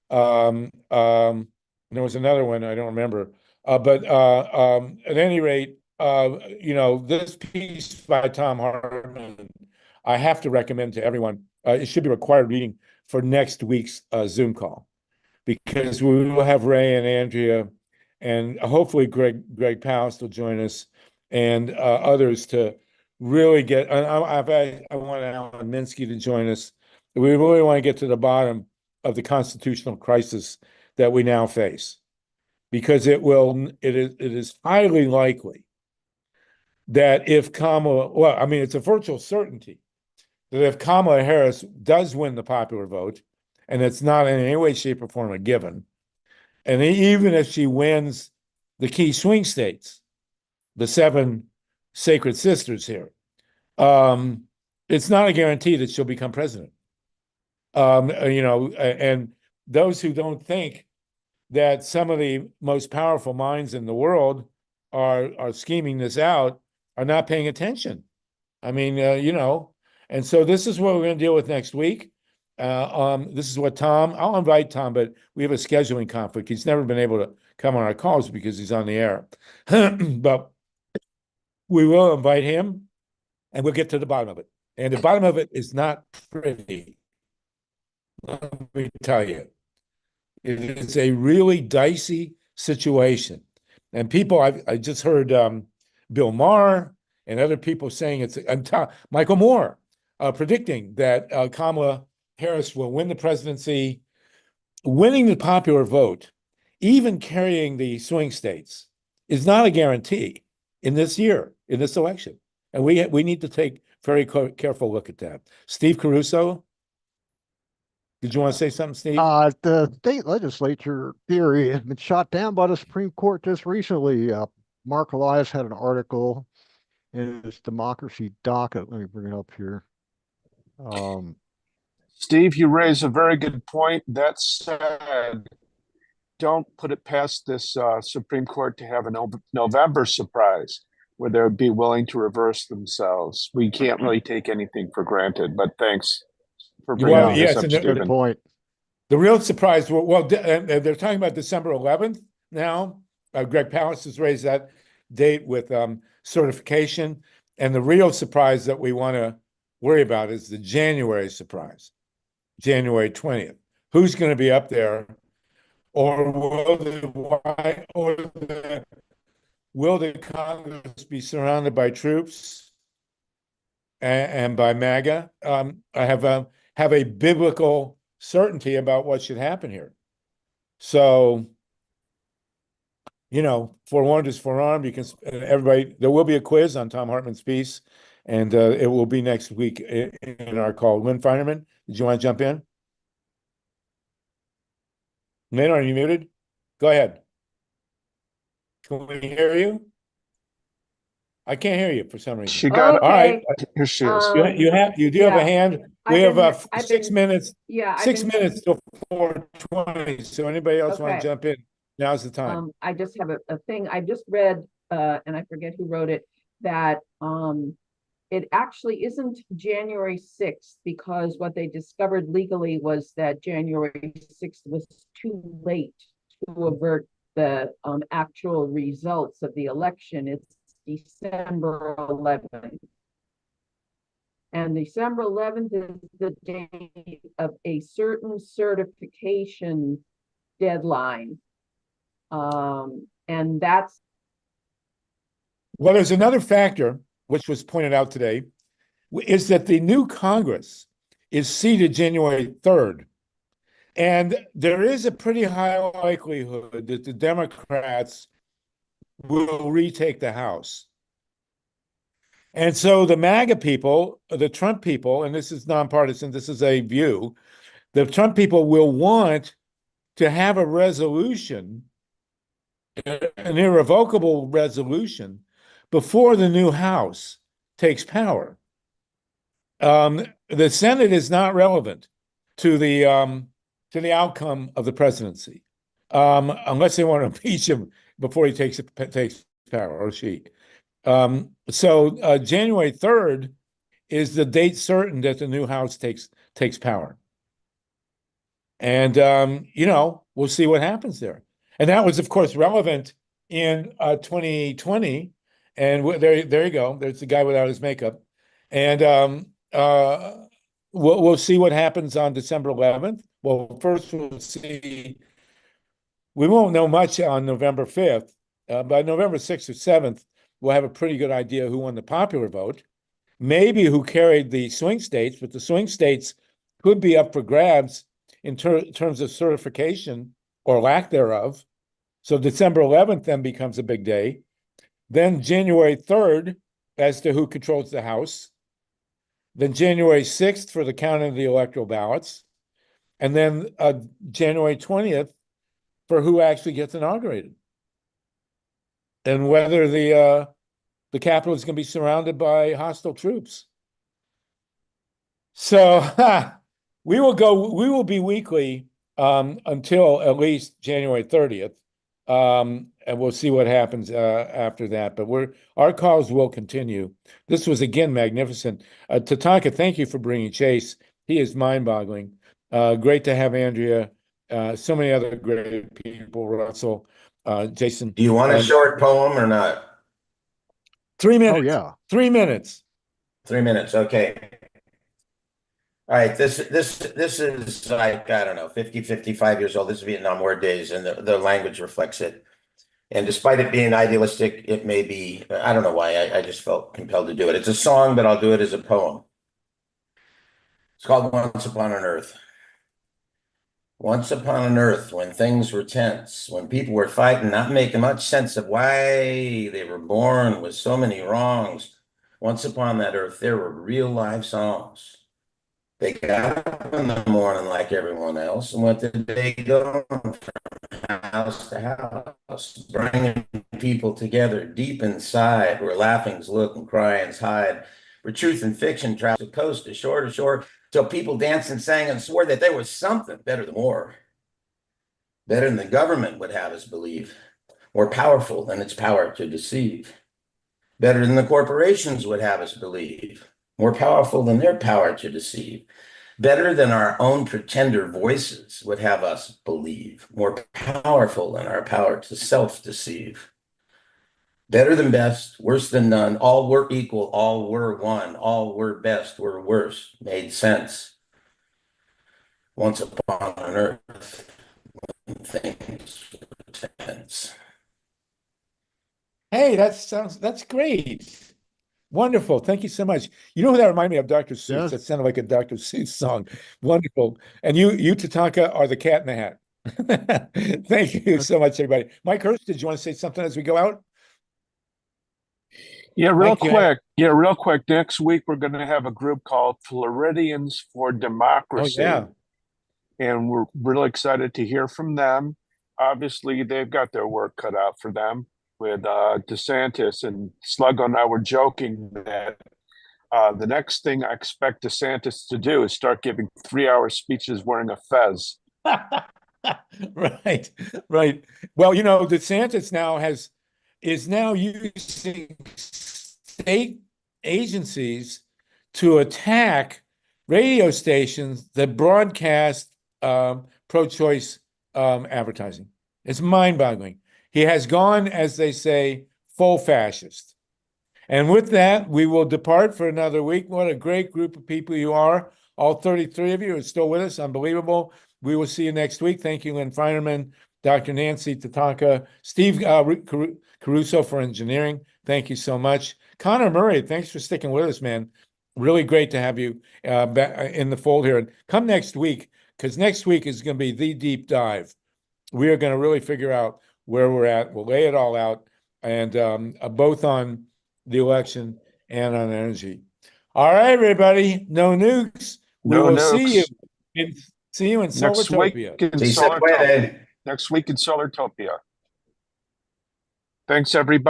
There was another one, I don't remember. But at any rate, this piece by Tom Hartman, I have to recommend to everyone. It should be required reading for next week's Zoom call, because we will have Ray and Andrea and hopefully Greg Powell will join us and others to really get. I want Alan Minsky to join us. We really want to get to the bottom of the constitutional crisis that we now face, because it is highly likely that if it's a virtual certainty that if Kamala Harris does win the popular vote, and it's not in any way, shape, or form a given, and even if she wins the key swing states, the 7 sacred sisters here, it's not a guarantee that she'll become president. And those who don't think that some of the most powerful minds in the world are scheming this out are not paying attention. I mean, and so this is what we're going to deal with next week. This is what I'll invite Tom, but we have a scheduling conflict. He's never been able to come on our calls because he's on the air. But we will invite him and we'll get to the bottom of it. And the bottom of it is not pretty. Let me tell you, it is a really dicey situation. And people, I just heard Bill Maher and other people saying Michael Moore predicting that Kamala Harris will win the presidency, winning the popular vote, even carrying the swing states, is not a guarantee in this election. And we need to take very careful look at that. Steve Caruso, did you want to say something, Steve? The state legislature theory has been shot down by the Supreme Court just recently. Mark Elias had an article in his Democracy docket. Let me bring it up here. Steve, you raise a very good point. That said, don't put it past this Supreme Court to have a November surprise where they would be willing to reverse themselves. We can't really take anything for granted, but thanks for bringing this up, Stephen. Good point. The real surprise, they're talking about December 11th now. Greg Powell has raised that date with certification. And the real surprise that we want to worry about is the January surprise, January 20th. Who's going to be up there? Or will the Congress be surrounded by troops and by MAGA? I have a biblical certainty about what should happen here. So, forewarned is forearmed. Everybody, there will be a quiz on Tom Hartman's piece, and it will be next week in our call. Lynn Finerman, did you want to jump in? Lynn, are you muted? Go ahead. Can we hear you? I can't hear you for some reason. She got All right. Here she is. You do have a hand. We have 6 minutes. Yeah. 6 minutes till 4:20. So anybody else want to jump in? Now's the time. I just have a thing. I just read, and I forget who wrote it, that it actually isn't January 6th, because what they discovered legally was that January 6th was too late to avert the actual results of the election. It's December 11th. And December 11th is the date of a certain certification deadline. And that's. Well, there's another factor, which was pointed out today, is that the new Congress is seated January 3rd. And there is a pretty high likelihood that the Democrats will retake the House. And so the MAGA people, the Trump people, and this is nonpartisan, this is a view, the Trump people will want to have a resolution, an irrevocable resolution, before the new House takes power. The Senate is not relevant to the outcome of the presidency, unless they want to impeach him before he takes power, or she. So January 3rd is the date certain that the new House takes power. And, we'll see what happens there. And that was, of course, relevant in 2020. And there you go. There's the guy without his makeup. And we'll see what happens on December 11th. Well, first we'll see. We won't know much on November 5th. By November 6th or 7th, we'll have a pretty good idea who won the popular vote, maybe who carried the swing states, but the swing states could be up for grabs in terms of certification or lack thereof. So December 11th then becomes a big day. Then January 3rd as to who controls the House. Then January 6th for the counting of the electoral ballots. And then January 20th for who actually gets inaugurated. And whether the Capitol is going to be surrounded by hostile troops. So we will be weekly until at least January 30th. And we'll see what happens after that. But our calls will continue. This was again magnificent. Tatanka, thank you for bringing Chase. He is mind-boggling. Great to have Andrea. So many other great people, Russell, Jason. Do you want a short poem or not? 3 minutes. Oh, yeah. 3 minutes. 3 minutes. Okay. All right. This is like, I don't know, 50, 55 years old. This is Vietnam War days, and the language reflects it. And despite it being idealistic, it may be, I don't know why, I just felt compelled to do it. It's a song, but I'll do it as a poem. It's called Once Upon an Earth. Once upon an earth when things were tense, when people were fighting, not making much sense of why they were born with so many wrongs. Once upon that earth, there were real live songs. They got up in the morning like everyone else and went the day going from house to house, bringing people together deep inside where laughings look and cryings hide, where truth and fiction traveled coast to shore, till people danced and sang and swore that there was something better than war, better than the government would have us believe, more powerful than its power to deceive, better than the corporations would have us believe, more powerful than their power to deceive, better than our own pretender voices would have us believe, more powerful than our power to self-deceive. Better than best, worse than none, all were equal, all were one, all were best, were worse, made sense. Once upon an earth, when things were tense. Hey, that's great. Wonderful. Thank you so much. You know who that reminded me of? Dr. Seuss. Yes. That sounded like a Dr. Seuss song. Wonderful. And you Tatanka, are the cat in the hat. Thank you so much, everybody. Mike Hurst, did you want to say something as we go out? Yeah, real Mike, quick. Next week, we're going to have a group called Floridians for Democracy. Oh, yeah. And we're really excited to hear from them. Obviously, they've got their work cut out for them with DeSantis, and Sluggo and I were joking that the next thing I expect DeSantis to do is start giving 3-hour speeches wearing a fez. Right. Well, DeSantis now is now using state agencies to attack radio stations that broadcast pro-choice advertising. It's mind-boggling. He has gone, as they say, full fascist. And with that, we will depart for another week. What a great group of people you are. All 33 of you are still with us. Unbelievable. We will see you next week. Thank you, Lynn Feinerman, Dr. Nancy Tatanka, Steve Caruso for engineering. Thank you so much. Connor Murray, thanks for sticking with us, man. Really great to have you in the fold here. And come next week, because next week is going to be the deep dive. We are going to really figure out where we're at. We'll lay it all out, and both on the election and on energy. All right, everybody. No nukes. We will see you. See you in Solartopia. Next week in Solartopia. Thanks, everybody.